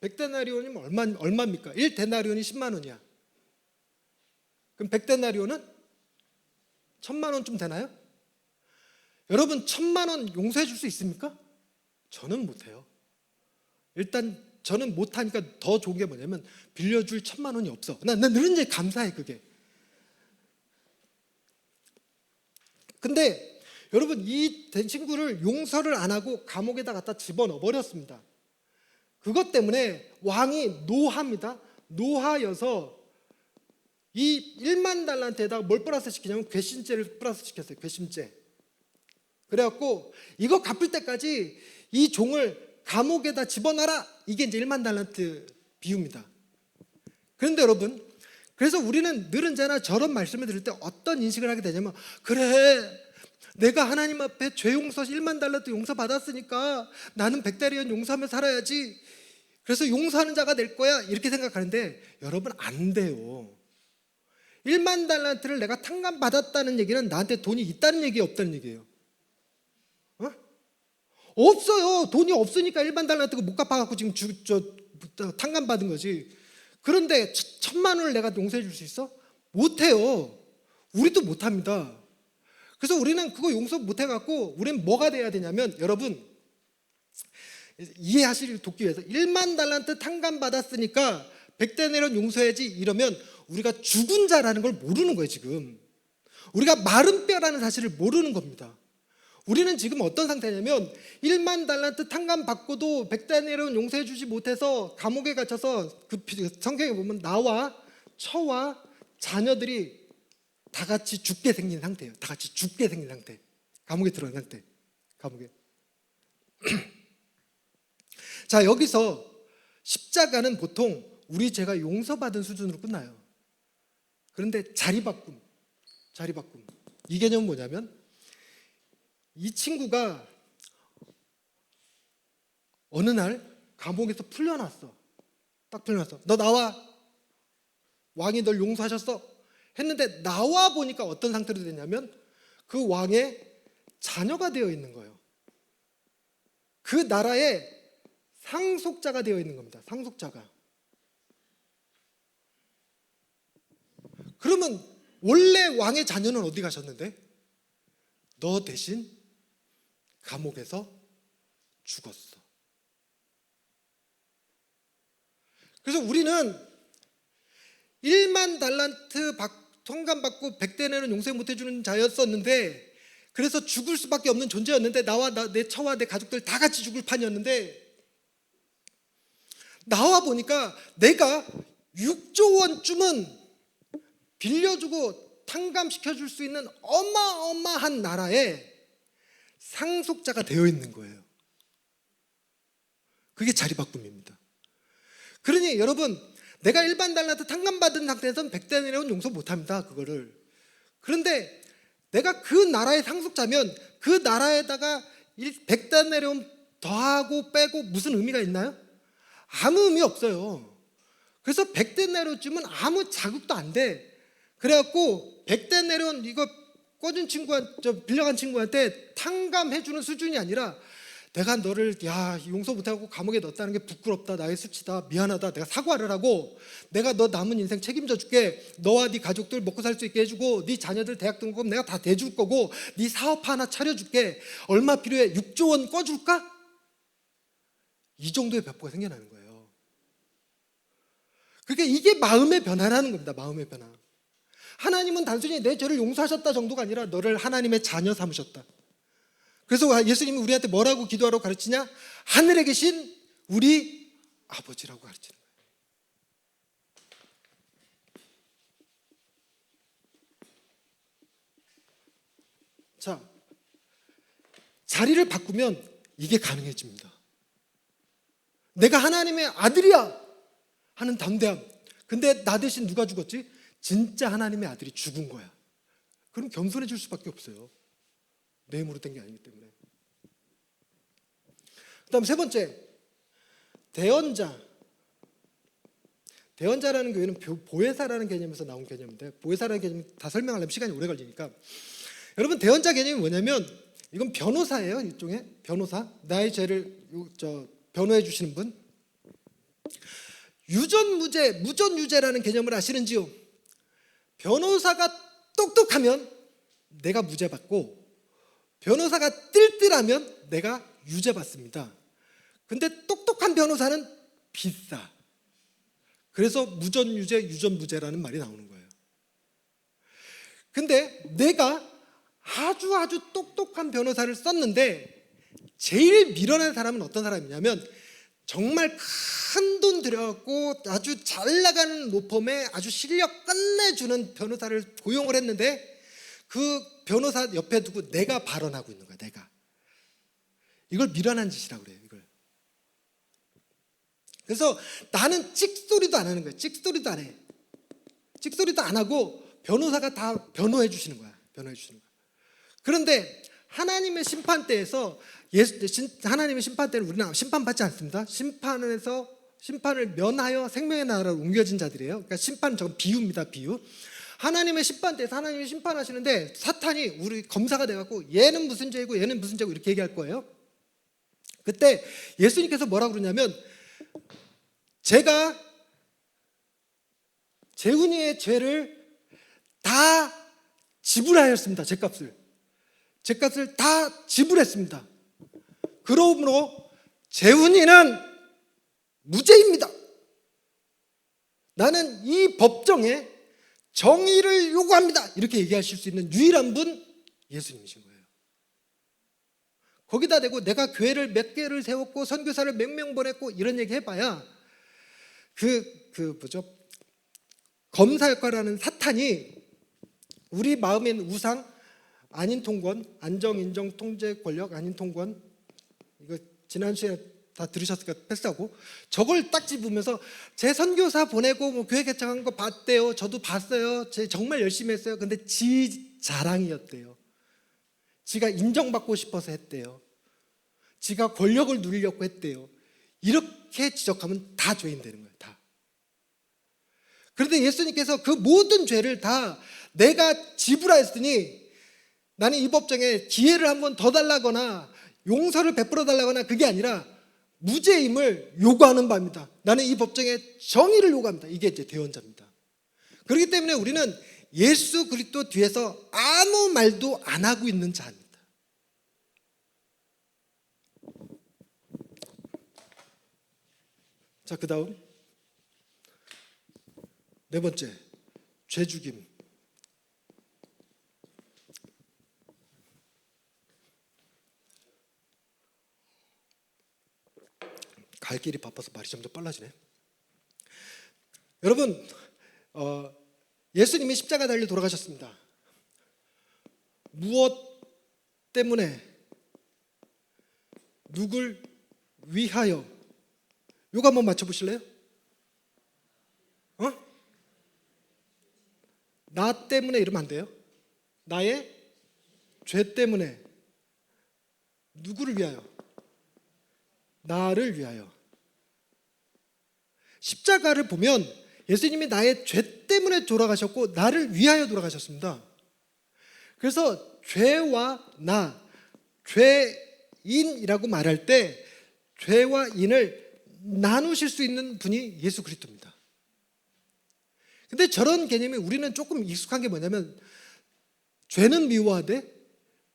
100데나리온이면 얼마입니까? 1데나리온이 10만 원이야. 그럼 100데나리온은 1000만 원쯤 되나요? 여러분, 1000만 원 용서해 줄 수 있습니까? 저는 못해요. 일단 저는 못하니까 더 좋은 게 뭐냐면, 빌려줄 1000만 원이 없어. 난 늘 이제 감사해, 그게. 근데 여러분, 이 친구를 용서를 안 하고 감옥에다 갖다 집어넣어 버렸습니다. 그것 때문에 왕이 노하입니다. 노하여서 이 1만 달란트에다가 뭘 플러스 시키냐면 괘씸죄를 플러스 시켰어요. 괘씸죄. 그래갖고 이거 갚을 때까지 이 종을 감옥에다 집어넣어라. 이게 이제 1만 달란트 비유입니다. 그런데 여러분, 그래서 우리는 늘 언제나 저런 말씀을 들을 때 어떤 인식을 하게 되냐면, 그래, 내가 하나님 앞에 죄 용서 1만 달란트 용서 받았으니까 나는 100데나리온 용서하며 살아야지, 그래서 용서하는 자가 될 거야, 이렇게 생각하는데, 여러분, 안 돼요. 1만 달란트를 내가 탕감 받았다는 얘기는 나한테 돈이 있다는 얘기, 없다는 얘기예요. 없어요. 돈이 없으니까 일반 달란트가 못 갚아갖고 지금 탕감 받은 거지. 그런데 1,000만 원을 내가 용서해 줄 수 있어? 못해요. 우리도 못합니다. 그래서 우리는 그거 용서 못해갖고 우리는 뭐가 돼야 되냐면, 여러분 이해하시길 돕기 위해서 1만 달란트 탕감 받았으니까 100데나리온 용서해야지 이러면 우리가 죽은 자라는 걸 모르는 거예요. 지금 우리가 마른 뼈라는 사실을 모르는 겁니다. 우리는 지금 어떤 상태냐면 1만 달란트 탕감 받고도 100데나리온 용서해 주지 못해서 감옥에 갇혀서, 그 성경에 보면 나와 처와 자녀들이 다 같이 죽게 생긴 상태예요. 다 같이 죽게 생긴 상태. 감옥에 들어간 상태. 감옥에. 자, 여기서 십자가는 보통 우리 죄가 용서받은 수준으로 끝나요. 그런데 자리바꿈. 이 개념은 뭐냐면, 이 친구가 어느 날 감옥에서 풀려났어. 딱 풀려났어. 너 나와. 왕이 널 용서하셨어. 했는데 나와 보니까 어떤 상태로 되냐면 그 왕의 자녀가 되어 있는 거예요. 그 나라의 상속자가 되어 있는 겁니다. 상속자가. 그러면 원래 왕의 자녀는 어디 가셨는데? 너 대신 감옥에서 죽었어. 그래서 우리는 1만 달란트 통감받고 100데나리온 용서 못해주는 자였었는데, 그래서 죽을 수밖에 없는 존재였는데, 내 처와 내 가족들 다 같이 죽을 판이었는데, 나와 보니까 내가 6조 원쯤은 빌려주고 탕감시켜줄 수 있는 어마어마한 나라의 상속자가 되어 있는 거예요. 그게 자리바꿈입니다. 그러니 여러분, 내가 일반 달란트 탕감받은 상태에서는 100데나리온 용서 못합니다. 그거를. 그런데 내가 그 나라의 상속자면 그 나라에다가 100데나리온 더하고 빼고 무슨 의미가 있나요? 아무 의미 없어요. 그래서 100데나리온쯤은 아무 자극도 안 돼. 그래갖고 100데나리온 이거 꿔준 빌려간 친구한테 탕감해주는 수준이 아니라, 내가 너를 용서 못하고 감옥에 넣었다는 게 부끄럽다, 나의 수치다, 미안하다, 내가 사과를 하고 내가 너 남은 인생 책임져 줄게. 너와 네 가족들 먹고 살 수 있게 해주고 네 자녀들 대학 등록금 내가 다 대줄 거고 네 사업 하나 차려줄게. 얼마 필요해? 6조 원 꿔줄까? 이 정도의 배포가 생겨나는 거예요. 그러니까 이게 마음의 변화라는 겁니다. 마음의 변화. 하나님은 단순히 내 죄를 용서하셨다 정도가 아니라 너를 하나님의 자녀 삼으셨다. 그래서 예수님이 우리한테 뭐라고 기도하라고 가르치냐? 하늘에 계신 우리 아버지라고 가르치는 거예요. 자, 자리를 바꾸면 이게 가능해집니다. 내가 하나님의 아들이야 하는 담대함. 근데 나 대신 누가 죽었지? 진짜 하나님의 아들이 죽은 거야. 그럼 겸손해질 수밖에 없어요. 내 힘으로 된 게 아니기 때문에. 그 다음 세 번째, 대언자. 대언자라는 교회는 보혜사라는 개념에서 나온 개념인데, 보혜사라는 개념 다 설명하려면 시간이 오래 걸리니까, 여러분 대언자 개념이 뭐냐면 이건 변호사예요. 일종의 변호사. 나의 죄를 변호해 주시는 분. 유전무죄, 무전유죄라는 개념을 아시는지요? 변호사가 똑똑하면 내가 무죄 받고, 변호사가 뜰뜰하면 내가 유죄 받습니다. 근데 똑똑한 변호사는 비싸. 그래서 무전유죄, 유전무죄라는 말이 나오는 거예요. 근데 내가 아주 똑똑한 변호사를 썼는데 제일 밀어낸 사람은 어떤 사람이냐면, 정말 큰 돈 들여갖고 아주 잘 나가는 로펌에 아주 실력 끝내주는 변호사를 고용을 했는데, 그 변호사 옆에 두고 내가 발언하고 있는 거야. 내가. 이걸 미련한 짓이라고 그래요. 이걸. 그래서 나는 찍소리도 안 하는 거야. 찍소리도 안 해. 찍소리도 안 하고 변호사가 다 변호해 주시는 거야. 변호해 주시는 거야. 그런데 하나님의 심판대에서 하나님의 심판대는 우리는 심판받지 않습니다. 심판을 면하여 생명의 나라로 옮겨진 자들이에요. 그러니까 심판은 저건 비유입니다. 비유. 하나님의 심판대에서 하나님이 심판하시는데 사탄이 우리 검사가 돼갖고 얘는 무슨 죄고 얘는 무슨 죄고 이렇게 얘기할 거예요. 그때 예수님께서 뭐라고 그러냐면 제가 재훈이의 죄를 다 지불하였습니다. 죄값을 다 지불했습니다. 그러므로 재훈이는 무죄입니다. 나는 이 법정에 정의를 요구합니다. 이렇게 얘기하실 수 있는 유일한 분 예수님이신 거예요. 거기다 대고 내가 교회를 몇 개를 세웠고 선교사를 몇 명 보냈고 이런 얘기 해봐야 검사 역할을 사탄이 우리 마음에 있는 우상, 안인통권, 안정, 인정, 통제, 권력, 안인통권, 이거 지난 시간에 다 들으셨으니까 패스하고, 저걸 딱 집으면서 제 선교사 보내고 뭐 교회 개척한 거 봤대요. 저도 봤어요. 제 정말 열심히 했어요. 근데 지 자랑이었대요. 지가 인정받고 싶어서 했대요. 지가 권력을 누리려고 했대요. 이렇게 지적하면 다 죄인 되는 거예요. 다. 그런데 예수님께서 그 모든 죄를 다 내가 지불하였으니 나는 이 법정에 기회를 한 번 더 달라거나 용서를 베풀어 달라거나 그게 아니라 무죄임을 요구하는 바입니다. 나는 이 법정에 정의를 요구합니다. 이게 이제 대언자입니다. 그렇기 때문에 우리는 예수 그리스도 뒤에서 아무 말도 안 하고 있는 자입니다. 자, 그 다음 네 번째, 죄죽임. 갈 길이 바빠서 말이 점점 빨라지네. 여러분, 예수님이 십자가 달려 돌아가셨습니다. 무엇 때문에, 누굴 위하여? 이거 한번 맞춰보실래요? 나 때문에 이러면 안 돼요. 나의 죄 때문에. 누구를 위하여? 나를 위하여. 십자가를 보면 예수님이 나의 죄 때문에 돌아가셨고 나를 위하여 돌아가셨습니다. 그래서 죄와 나, 죄인이라고 말할 때 죄와 인을 나누실 수 있는 분이 예수 그리스도입니다. 근데 저런 개념이 우리는 조금 익숙한 게 뭐냐면 죄는 미워하되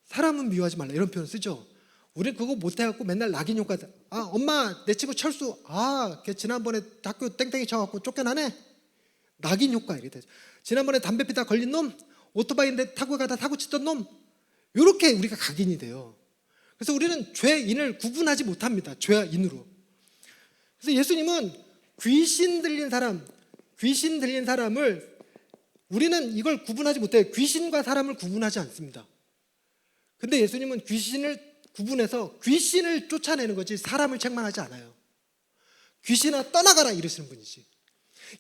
사람은 미워하지 말라 이런 표현을 쓰죠. 우리 그거 못해갖고 맨날 낙인 효과. 엄마 내 친구 철수 걔 지난번에 학교 땡땡이 쳐갖고 쫓겨나네. 낙인 효과 이렇게 되죠. 지난번에 담배 피다 걸린 놈, 오토바이인데 타고 가다 사고 치던 놈, 이렇게 우리가 각인이 돼요. 그래서 우리는 죄인을 구분하지 못합니다. 죄와 인으로. 그래서 예수님은 귀신 들린 사람을 우리는 이걸 구분하지 못해요. 귀신과 사람을 구분하지 않습니다. 근데 예수님은 귀신을 구분해서 귀신을 쫓아내는 거지 사람을 책망하지 않아요. 귀신아 떠나가라 이러시는 분이지.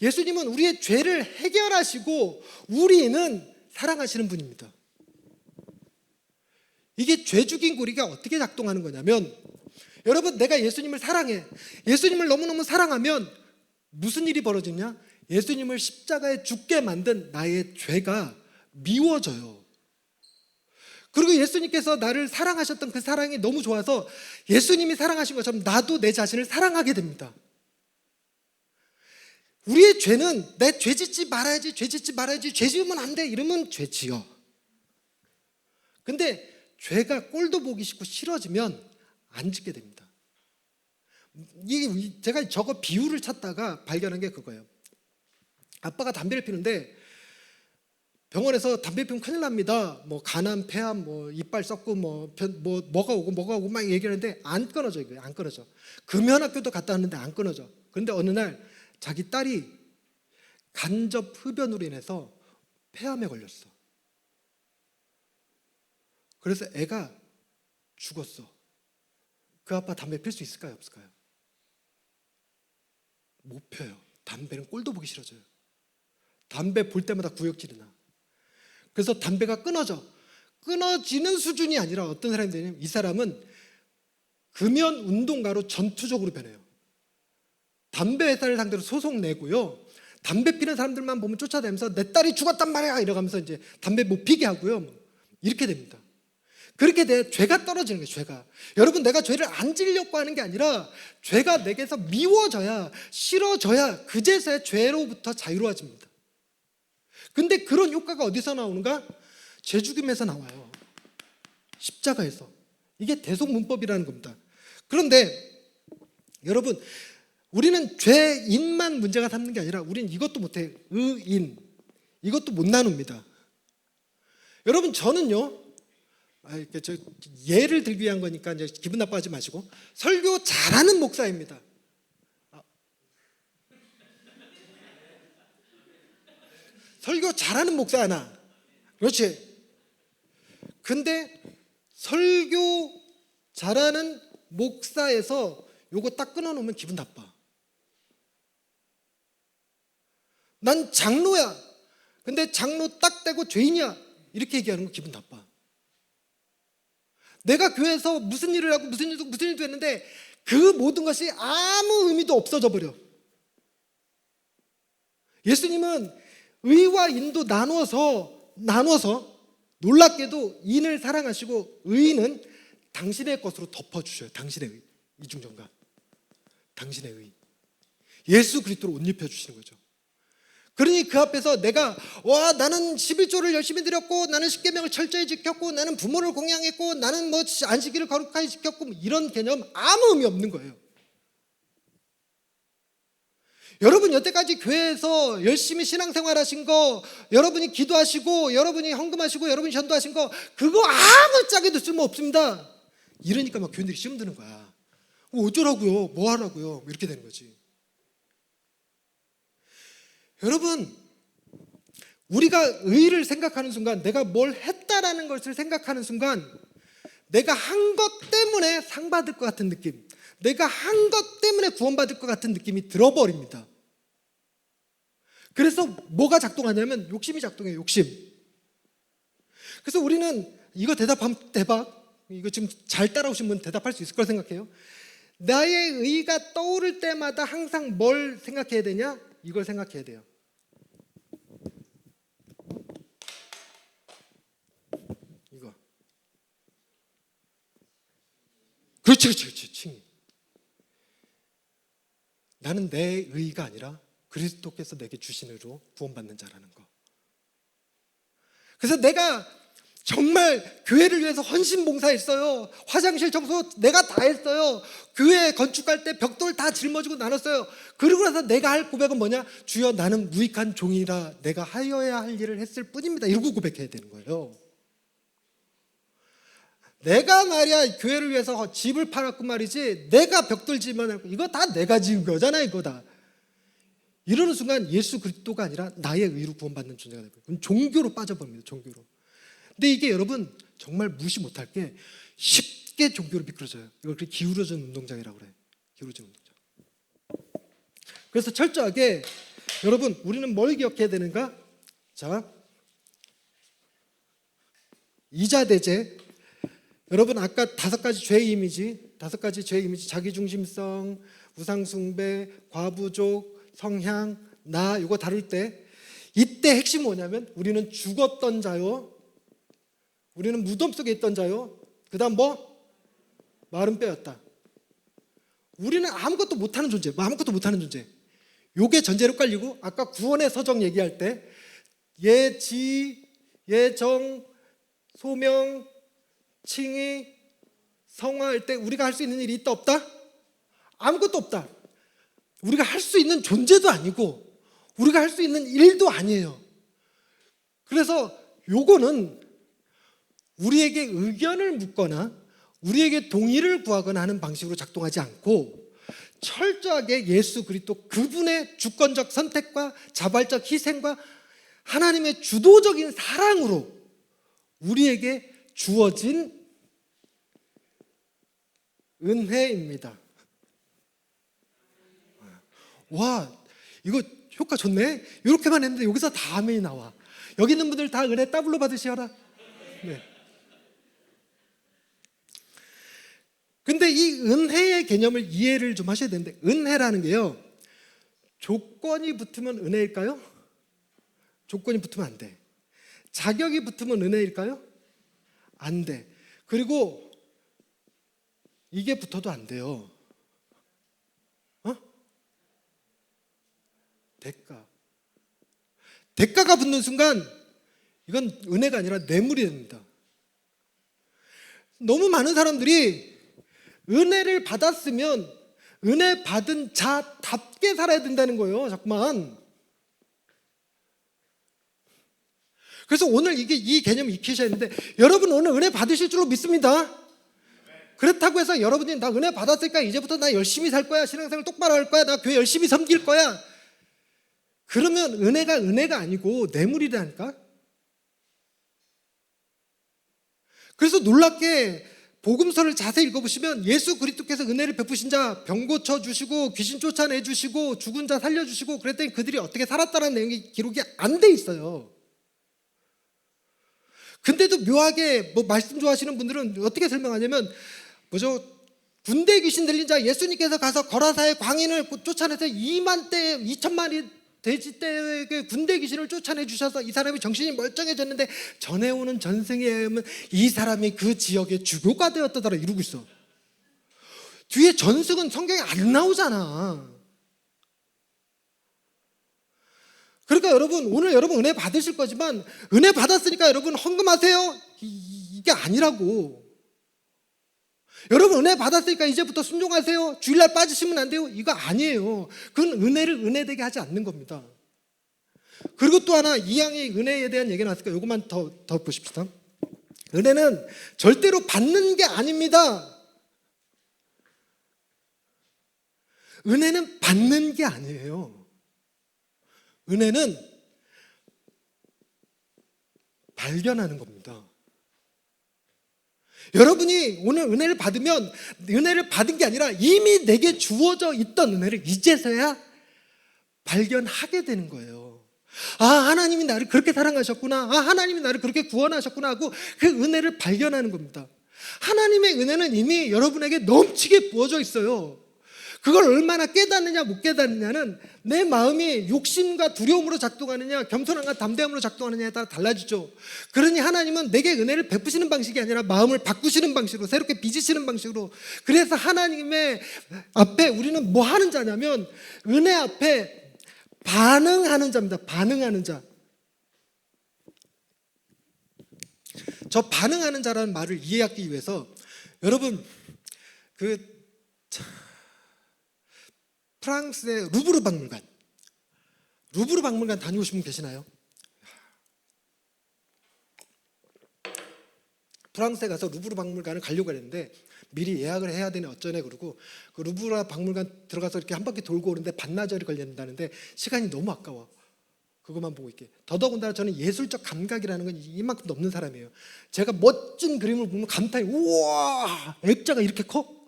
예수님은 우리의 죄를 해결하시고 우리는 사랑하시는 분입니다. 이게 죄 죽인 고리가 어떻게 작동하는 거냐면, 여러분 내가 예수님을 사랑해. 예수님을 너무너무 사랑하면 무슨 일이 벌어지냐? 예수님을 십자가에 죽게 만든 나의 죄가 미워져요. 그리고 예수님께서 나를 사랑하셨던 그 사랑이 너무 좋아서 예수님이 사랑하신 것처럼 나도 내 자신을 사랑하게 됩니다. 우리의 죄는 내 죄 짓지 말아야지, 죄 지으면 안 돼 이러면 죄 지어. 근데 죄가 꼴도 보기 싫고 싫어지면 안 짓게 됩니다. 제가 저거 비유를 찾다가 발견한 게 그거예요. 아빠가 담배를 피는데 병원에서 담배 피우면 큰일 납니다. 뭐 간암, 폐암, 뭐 이빨 썩고 뭐가 오고 막 얘기하는데 안 끊어져. 이거 안 끊어져. 금연학교도 갔다 왔는데 안 끊어져. 그런데 어느 날 자기 딸이 간접 흡연으로 인해서 폐암에 걸렸어. 그래서 애가 죽었어. 그 아빠 담배 필 수 있을까요? 없을까요? 못 펴요. 담배는 꼴도 보기 싫어져요. 담배 볼 때마다 구역질이 나. 그래서 담배가 끊어지는 수준이 아니라 어떤 사람이 되냐면 이 사람은 금연 운동가로 전투적으로 변해요. 담배 회사를 상대로 소송 내고요. 담배 피는 사람들만 보면 쫓아다니면서 내 딸이 죽었단 말이야 이러면서 이제 담배 못 피게 하고요. 이렇게 됩니다. 그렇게 돼 죄가 떨어지는 거예요. 죄가. 여러분, 내가 죄를 안 지려고 하는 게 아니라 죄가 내게서 미워져야, 싫어져야 그제서야 죄로부터 자유로워집니다. 근데 그런 효과가 어디서 나오는가? 죄 죽임에서 나와요. 십자가에서. 이게 대속문법이라는 겁니다. 그런데 여러분, 우리는 죄인만 문제가 삼는 게 아니라 우리는 이것도 못해. 의인. 이것도 못 나눕니다. 여러분, 저는요, 예를 들기 위한 거니까 이제 기분 나빠하지 마시고, 설교 잘하는 목사입니다. 설교 잘하는 목사 하나. 그렇지. 근데 설교 잘하는 목사에서 요거 딱 끊어놓으면 기분 나빠. 난 장로야. 근데 장로 딱 떼고 죄인이야. 이렇게 얘기하는 거 기분 나빠. 내가 교회에서 무슨 일을 하고 무슨 일도 했는데 그 모든 것이 아무 의미도 없어져 버려. 예수님은 의와 인도 나누어서 놀랍게도 인을 사랑하시고 의인은 당신의 것으로 덮어주셔요. 당신의 의. 이중정가. 당신의 의. 예수 그리스도로 옷 입혀주시는 거죠. 그러니 그 앞에서 내가 나는 11조를 열심히 드렸고, 나는 십계명을 철저히 지켰고, 나는 부모를 공양했고, 나는 뭐 안식일을 거룩하게 지켰고, 이런 개념 아무 의미 없는 거예요. 여러분, 여태까지 교회에서 열심히 신앙생활 하신 거, 여러분이 기도하시고, 여러분이 헌금하시고, 여러분이 전도하신 거, 그거 아무짝에도 쓸모 없습니다. 이러니까 막 교인들이 시험 드는 거야. 어쩌라고요? 뭐 하라고요? 이렇게 되는 거지. 여러분, 우리가 의를 생각하는 순간, 내가 뭘 했다라는 것을 생각하는 순간, 내가 한 것 때문에 상 받을 것 같은 느낌, 내가 한 것 때문에 구원받을 것 같은 느낌이 들어버립니다. 그래서 뭐가 작동하냐면 욕심이 작동해요. 욕심. 그래서 우리는 이거 대박, 이거 지금 잘 따라오신 분 대답할 수 있을 거라 생각해요. 나의 의가 떠오를 때마다 항상 뭘 생각해야 되냐? 이걸 생각해야 돼요. 이거. 그렇지. 칭의. 나는 내 의가 아니라 그리스도께서 내게 주신 의로 구원받는 자라는 거. 그래서 내가 정말 교회를 위해서 헌신봉사했어요. 화장실 청소 내가 다 했어요. 교회 건축할 때 벽돌 다 짊어지고 나눴어요. 그러고 나서 내가 할 고백은 뭐냐? 주여, 나는 무익한 종이라 내가 하여야 할 일을 했을 뿐입니다. 이러고 고백해야 되는 거예요. 내가 말이야 교회를 위해서 집을 팔았고 말이지, 내가 벽돌 지으면 이거 다 내가 지은 거잖아. 이거 다. 이러는 순간 예수 그리스도가 아니라 나의 의로 구원받는 존재가 되고, 그럼 종교로 빠져버립니다. 종교로. 근데 이게 여러분 정말 무시 못할 게 쉽게 종교로 미끄러져요. 이걸 기울어진 운동장이라고 그래요. 기울어진 운동장. 그래서 철저하게 여러분, 우리는 뭘 기억해야 되는가? 자, 이자대제. 여러분, 아까 5가지 죄의 이미지, 자기중심성, 우상숭배, 과부족, 성향, 나, 이거 다룰 때 이때 핵심이 뭐냐면, 우리는 죽었던 자요, 우리는 무덤 속에 있던 자요, 그 다음 마른 뼈였다. 우리는 아무것도 못하는 존재, 아무것도 못하는 존재. 요게 전제로 깔리고, 아까 구원의 서정 얘기할 때 예지, 예정, 소명, 칭의, 성화할 때 우리가 할 수 있는 일이 있다 없다? 아무것도 없다. 우리가 할 수 있는 존재도 아니고 우리가 할 수 있는 일도 아니에요. 그래서 요거는 우리에게 의견을 묻거나 우리에게 동의를 구하거나 하는 방식으로 작동하지 않고, 철저하게 예수 그리스도 그분의 주권적 선택과 자발적 희생과 하나님의 주도적인 사랑으로 우리에게 주어진 은혜입니다. 와, 이거 효과 좋네. 이렇게만 했는데 여기서 다 아멘이 나와. 여기 있는 분들 다 은혜 더블로 받으시어라. 네. 근데 이 은혜의 개념을 이해를 좀 하셔야 되는데, 은혜라는 게요, 조건이 붙으면 은혜일까요? 조건이 붙으면 안 돼. 자격이 붙으면 은혜일까요? 안 돼. 그리고 이게 붙어도 안 돼요. 대가가 붙는 순간 이건 은혜가 아니라 뇌물이 됩니다. 너무 많은 사람들이 은혜를 받았으면 은혜 받은 자답게 살아야 된다는 거예요. 자꾸만. 그래서 오늘 이 개념을 익히셔야 하는데, 여러분 오늘 은혜 받으실 줄로 믿습니다. 그렇다고 해서 여러분이 나 은혜 받았으니까 이제부터 나 열심히 살 거야, 신앙생활 똑바로 할 거야, 나 교회 열심히 섬길 거야, 그러면 은혜가 아니고 뇌물이라니까. 그래서 놀랍게 복음서를 자세히 읽어보시면 예수 그리스도께서 은혜를 베푸신 자 병 고쳐주시고 귀신 쫓아내주시고 죽은 자 살려주시고 그랬더니 그들이 어떻게 살았다는 내용이 기록이 안 돼 있어요. 근데도 묘하게 말씀 좋아하시는 분들은 어떻게 설명하냐면 군대 귀신 들린 자 예수님께서 가서 거라사의 광인을 쫓아내서 2천만이 돼지떼에게 군대 귀신을 쫓아내 주셔서 이 사람이 정신이 멀쩡해졌는데 전에 오는 전생에 의하면 이 사람이 그 지역의 주교가 되었다더라 이러고 있어. 뒤에 전승은 성경에 안 나오잖아. 그러니까 여러분 오늘 여러분 은혜 받으실 거지만 은혜 받았으니까 여러분 헌금하세요 이게 아니라고. 여러분 은혜 받았으니까 이제부터 순종하세요, 주일날 빠지시면 안 돼요, 이거 아니에요. 그건 은혜를 은혜되게 하지 않는 겁니다. 그리고 또 하나 이양의 은혜에 대한 얘기가 나왔으니까 이것만 더 보십시다. 은혜는 절대로 받는 게 아닙니다. 은혜는 받는 게 아니에요. 은혜는 발견하는 겁니다. 여러분이 오늘 은혜를 받으면 은혜를 받은 게 아니라 이미 내게 주어져 있던 은혜를 이제서야 발견하게 되는 거예요. 아, 하나님이 나를 그렇게 사랑하셨구나, 아, 하나님이 나를 그렇게 구원하셨구나 하고 그 은혜를 발견하는 겁니다. 하나님의 은혜는 이미 여러분에게 넘치게 부어져 있어요. 그걸 얼마나 깨닫느냐 못 깨닫느냐는 내 마음이 욕심과 두려움으로 작동하느냐 겸손함과 담대함으로 작동하느냐에 따라 달라지죠. 그러니 하나님은 내게 은혜를 베푸시는 방식이 아니라 마음을 바꾸시는 방식으로, 새롭게 빚으시는 방식으로. 그래서 하나님의 앞에 우리는 뭐 하는 자냐면 은혜 앞에 반응하는 자입니다. 반응하는 자. 저 반응하는 자라는 말을 이해하기 위해서 여러분 프랑스의 루브르 박물관 다녀오신 분 계시나요? 프랑스에 가서 루브르 박물관을 가려고 했는데 미리 예약을 해야 되네 어쩌네 그러고 그 루브르 박물관 들어가서 이렇게 한 바퀴 돌고 오는데 반나절이 걸린다는데 시간이 너무 아까워. 그것만 보고 있게. 더더군다나 저는 예술적 감각이라는 건 이만큼도 없는 사람이에요. 제가 멋진 그림을 보면 감탄이, 우와, 액자가 이렇게 커?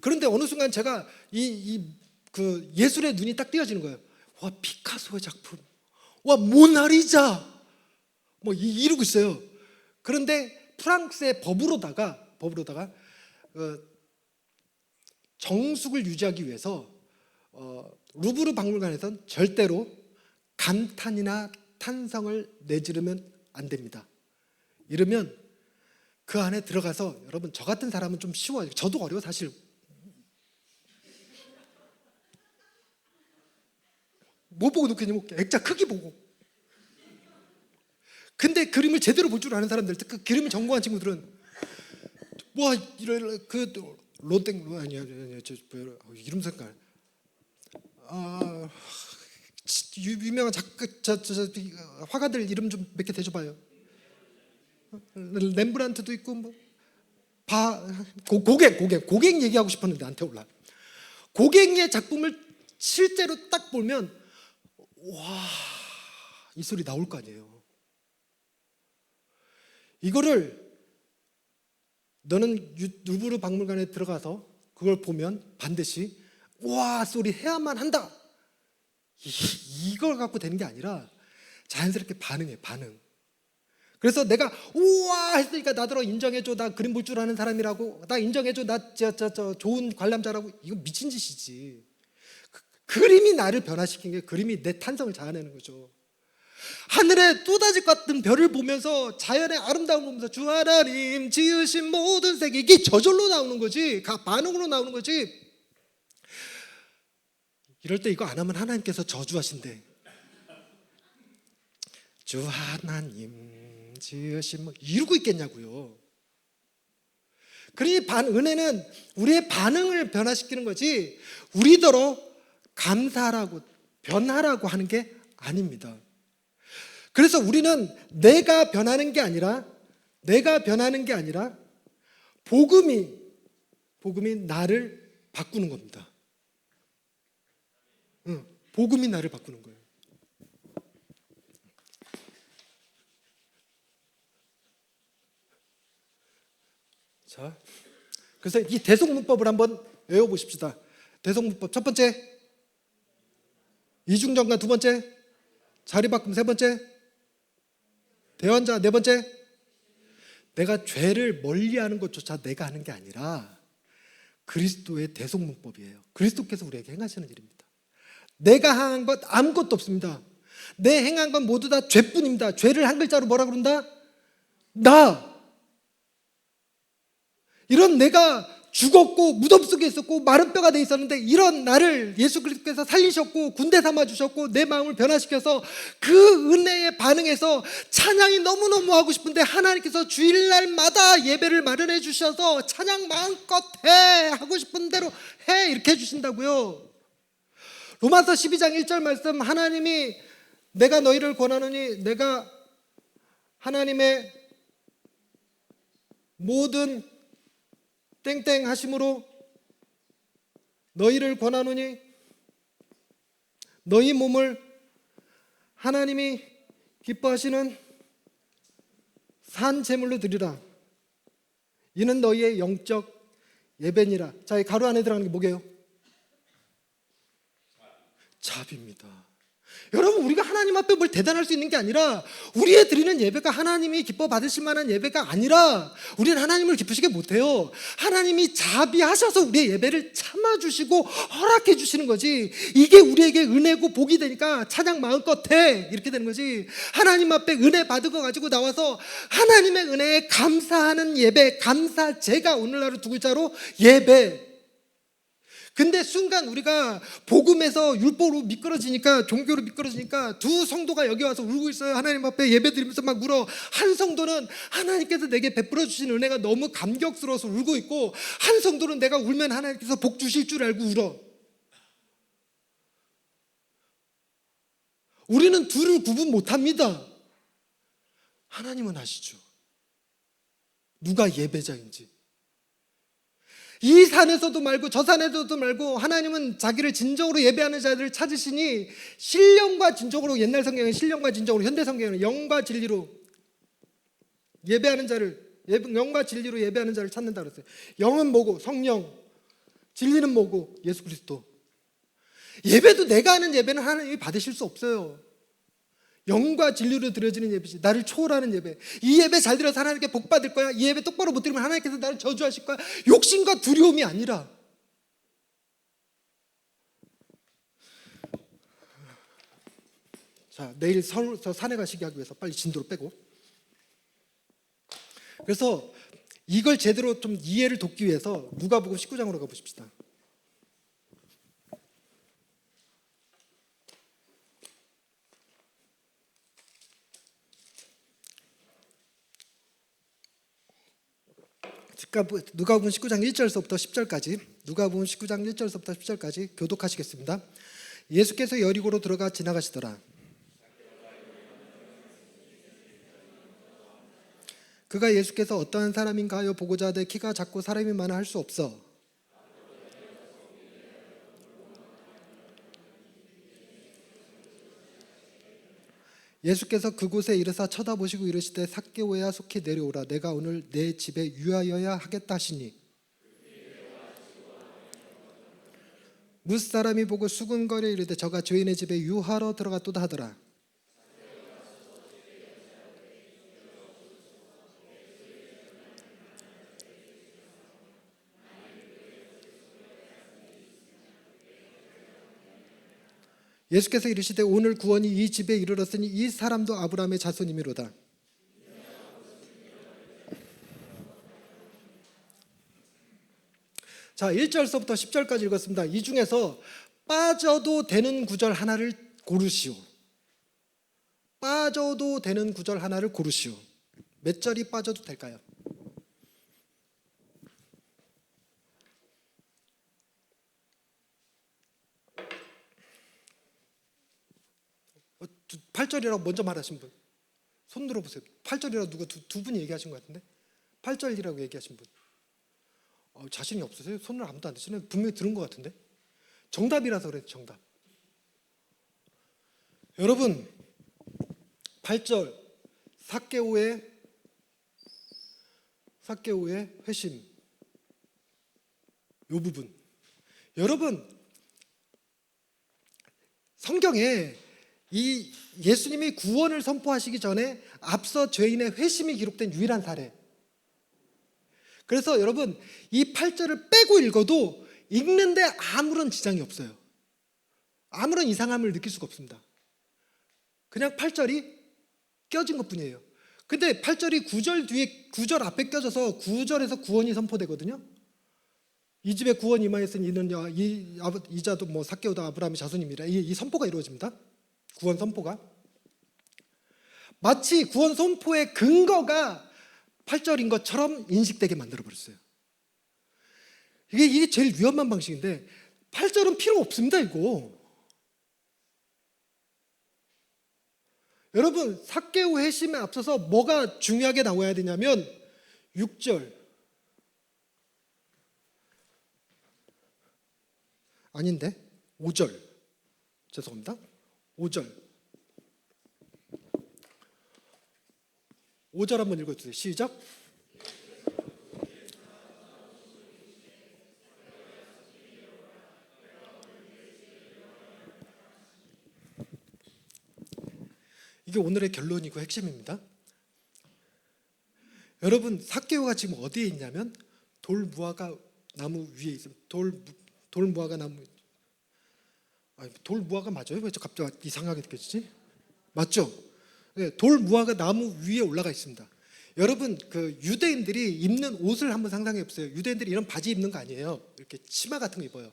그런데 어느 순간 제가 그 예술의 눈이 딱 띄어지는 거예요. 와, 피카소의 작품, 와, 모나리자, 뭐 이러고 있어요. 그런데 프랑스의 법으로다가 정숙을 유지하기 위해서 루브르 박물관에선 절대로 감탄이나 탄성을 내지르면 안 됩니다. 이러면 그 안에 들어가서 여러분 저 같은 사람은 좀 쉬워요. 저도 어려워 사실. 뭐 보고 놓겠냐면 액자 크기 보고. 근데 그림을 제대로 볼 줄 아는 사람들, 그 그림을 전공한 친구들은 와, 그 로땡 아니야 저 이름 색깔 유명한 화가들 이름 좀 몇 개 대줘봐요. 렘브란트도 있고 뭐 고갱 얘기하고 싶었는데 안 태올라. 고갱의 작품을 실제로 딱 보면 와, 이 소리 나올 거 아니에요. 이거를 너는 루브르 박물관에 들어가서 그걸 보면 반드시 와 소리 해야만 한다. 이걸 갖고 되는 게 아니라 자연스럽게 반응해. 반응. 그래서 내가 우와 했으니까 나더러 인정해줘, 나 그림 볼 줄 아는 사람이라고, 나 인정해줘, 나 좋은 관람자라고. 이거 미친 짓이지. 그림이 나를 변화시킨 게 그림이 내 탄성을 자아내는 거죠. 하늘의 또다지 같은 별을 보면서 자연의 아름다움을 보면서 주 하나님 지으신 모든 세계, 이게 저절로 나오는 거지, 반응으로 나오는 거지. 이럴 때 이거 안 하면 하나님께서 저주하신대. 주 하나님 지으신 이러고 있겠냐고요. 그러니 은혜는 우리의 반응을 변화시키는 거지 우리더러 감사하라고 변하라고 하는 게 아닙니다. 그래서 우리는 내가 변하는 게 아니라 복음이 나를 바꾸는 겁니다. 복음이 나를 바꾸는 거예요. 자, 그래서 이 대속문법을 한번 외워보십시다. 대속문법 첫 번째, 이중정관 두 번째, 자리바꿈 세 번째, 대환자 네 번째. 내가 죄를 멀리하는 것조차 내가 하는 게 아니라 그리스도의 대속문법이에요. 그리스도께서 우리에게 행하시는 일입니다. 내가 한 것 아무것도 없습니다. 내 행한 건 모두 다 죄뿐입니다. 죄를 한 글자로 뭐라 그런다? 나. 이런 내가 죽었고 무덤 속에 있었고 마른 뼈가 돼 있었는데 이런 나를 예수 그리스도께서 살리셨고 군대 삼아 주셨고 내 마음을 변화시켜서 그 은혜에 반응해서 찬양이 너무너무 하고 싶은데 하나님께서 주일날마다 예배를 마련해 주셔서 찬양 마음껏 해, 하고 싶은 대로 해, 이렇게 해주신다고요. 로마서 12장 1절 말씀, 하나님이 내가 너희를 권하노니 내가 하나님의 모든 땡땡 하심으로 너희를 권하노니 너희 몸을 하나님이 기뻐하시는 산 제물로 드리라. 이는 너희의 영적 예배니라. 자, 이 가로 안에 들어가는 게 뭐게요? 자비입니다. 여러분, 우리가 하나님 앞에 뭘 대단할 수 있는 게 아니라 우리의 드리는 예배가 하나님이 기뻐 받으실 만한 예배가 아니라 우리는 하나님을 기쁘시게 못해요. 하나님이 자비하셔서 우리의 예배를 참아주시고 허락해 주시는 거지. 이게 우리에게 은혜고 복이 되니까 찬양 마음껏 해, 이렇게 되는 거지. 하나님 앞에 은혜 받은 거 가지고 나와서 하나님의 은혜에 감사하는 예배, 감사제가 오늘날의 두 글자로 예배. 근데 순간 우리가 복음에서 율법으로 미끄러지니까, 종교로 미끄러지니까 두 성도가 여기 와서 울고 있어요. 하나님 앞에 예배 드리면서 막 울어. 한 성도는 하나님께서 내게 베풀어 주신 은혜가 너무 감격스러워서 울고 있고, 한 성도는 내가 울면 하나님께서 복 주실 줄 알고 울어. 우리는 둘을 구분 못합니다. 하나님은 아시죠. 누가 예배자인지. 이 산에서도 말고 저 산에서도 말고 하나님은 자기를 진정으로 예배하는 자들을 찾으시니 신령과 진정으로, 옛날 성경에는 신령과 진정으로, 현대 성경에는 영과 진리로 예배하는 자를, 영과 진리로 예배하는 자를 찾는다 그랬어요. 영은 뭐고? 성령. 진리는 뭐고? 예수 그리스도. 예배도 내가 하는 예배는 하나님이 받으실 수 없어요. 영과 진리로 드려지는 예배지. 나를 초월하는 예배. 이 예배 잘 드려서 하나님께 복 받을 거야. 이 예배 똑바로 못 드리면 하나님께서 나를 저주하실 거야. 욕심과 두려움이 아니라. 자, 내일 서울서 산에 가시게 하기 위해서 빨리 진도를 빼고. 그래서 이걸 제대로 좀 이해를 돕기 위해서 누가복음 19장으로 가보십시다. 누가복음 19장 1절서부터 10절까지, 누가복음 19장 1절서부터 10절까지 교독하시겠습니다. 예수께서 여리고로 들어가 지나가시더라. 그가 예수께서 어떠한 사람인가 하여 보고자 하되 키가 작고 사람이 많아 할 수 없어 예수께서 그곳에 이르사 쳐다보시고 이르시되 삭개오야 속히 내려오라. 내가 오늘 내 집에 유하여야 하겠다 하시니 무사람이 보고 수군거려 이르되 저가 죄인의 집에 유하러 들어갔도다 하더라. 예수께서 이르시되 오늘 구원이 이 집에 이르렀으니 이 사람도 아브라함의 자손이미로다. 자, 1절서부터 10절까지 읽었습니다. 이 중에서 빠져도 되는 구절 하나를 고르시오. 빠져도 되는 구절 하나를 고르시오. 몇 절이 빠져도 될까요? 어, 8절이라고 먼저 말하신 분 손 들어보세요. 8절이라고 누가 두 분이 얘기하신 것 같은데 8절이라고 얘기하신 분 자신이 없으세요? 손을 아무도 안 드시네. 분명히 들은 것 같은데 정답이라서 그래요. 정답. 여러분 8절 삭개오의 회심 이 부분 여러분 성경에 이 예수님이 구원을 선포하시기 전에 앞서 죄인의 회심이 기록된 유일한 사례. 그래서 여러분 이 8절을 빼고 읽어도 읽는데 아무런 지장이 없어요. 아무런 이상함을 느낄 수가 없습니다. 그냥 8절이 껴진 것뿐이에요. 근데 8절이 9절 뒤에 9절 앞에 껴져서 9절에서 구원이 선포되거든요. 이 집에 구원이 임하였으니 이는 이 자도 뭐 삭개오다 아브라함의 자손입니다. 이 선포가 이루어집니다. 구원 선포가 마치 구원 선포의 근거가 8절인 것처럼 인식되게 만들어버렸어요. 이게 제일 위험한 방식인데 8절은 필요 없습니다. 이거 여러분 삭개오 회심에 앞서서 뭐가 중요하게 나와야 되냐면 6절 아닌데 5절 죄송합니다. 5절 한번 읽어주세요. 시작. 이게 오늘의 결론이고 핵심입니다. 여러분 삭개오가 지금 어디에 있냐면 돌무화과 나무 위에 있습니다. 돌무화과 나무 돌무화과 맞아요? 왜 갑자기 이상하게 느껴지지? 맞죠? 네, 돌무화과 나무 위에 올라가 있습니다. 여러분 그 유대인들이 입는 옷을 한번 상상해 보세요. 유대인들이 이런 바지 입는 거 아니에요. 이렇게 치마 같은 거 입어요.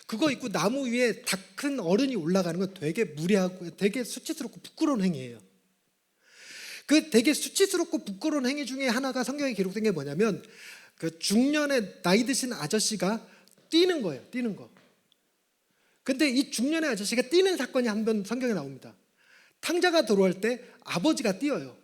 그거 입고 나무 위에 다 큰 어른이 올라가는 건 되게 무례하고 되게 수치스럽고 부끄러운 행위예요. 그 되게 수치스럽고 부끄러운 행위 중에 하나가 성경에 기록된 게 뭐냐면 그 중년의 나이 드신 아저씨가 뛰는 거예요. 뛰는 거. 근데 이 중년의 아저씨가 뛰는 사건이 한 번 성경에 나옵니다. 탕자가 들어올 때 아버지가 뛰어요.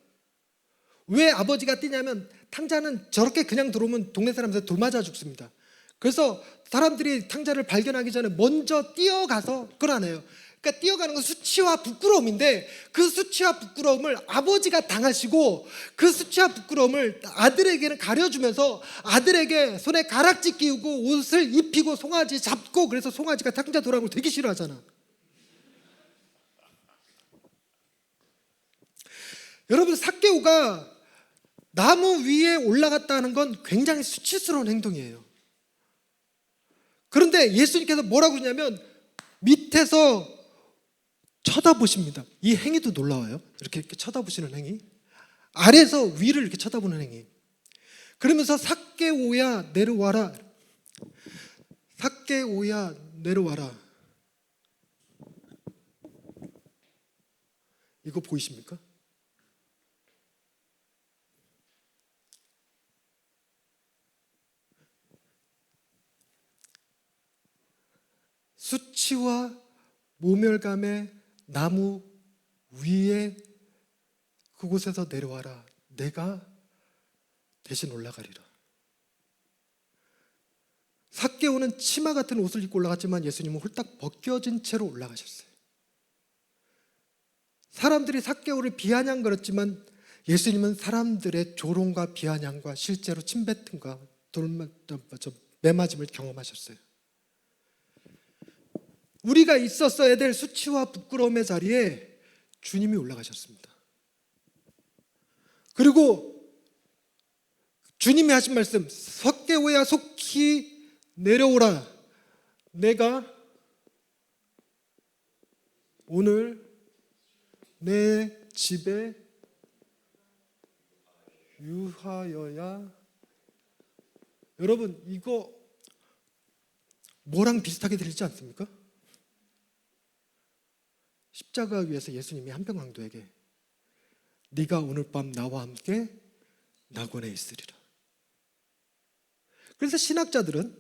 왜 아버지가 뛰냐면 탕자는 저렇게 그냥 들어오면 동네 사람들 돌 맞아 죽습니다. 그래서 사람들이 탕자를 발견하기 전에 먼저 뛰어가서 끌어내요. 그러니까 뛰어가는 건 수치와 부끄러움인데 그 수치와 부끄러움을 아버지가 당하시고 그 수치와 부끄러움을 아들에게는 가려주면서 아들에게 손에 가락지 끼우고 옷을 입히고 송아지 잡고 그래서 송아지가 탕자 돌아오는 걸 되게 싫어하잖아. 여러분 삭개오가 나무 위에 올라갔다는 건 굉장히 수치스러운 행동이에요. 그런데 예수님께서 뭐라고 그러냐면 밑에서 쳐다보십니다. 이 행위도 놀라워요. 이렇게 쳐다보시는 행위. 아래에서 위를 이렇게 쳐다보는 행위. 그러면서 삭개오야 내려와라. 삭개오야 내려와라. 이거 보이십니까? 수치와 모멸감의 나무 위에 그곳에서 내려와라. 내가 대신 올라가리라. 삭개오는 치마 같은 옷을 입고 올라갔지만 예수님은 홀딱 벗겨진 채로 올라가셨어요. 사람들이 삭개오를 비아냥거렸지만 예수님은 사람들의 조롱과 비아냥과 실제로 침뱉음과 매맞음을 경험하셨어요. 우리가 있었어야 될 수치와 부끄러움의 자리에 주님이 올라가셨습니다. 그리고 주님이 하신 말씀, 삭개오야 속히 내려오라. 내가 오늘 내 집에 유하여야. 여러분, 이거 뭐랑 비슷하게 들리지 않습니까? 십자가 위에서 예수님이 한평강도에게 네가 오늘 밤 나와 함께 낙원에 있으리라. 그래서 신학자들은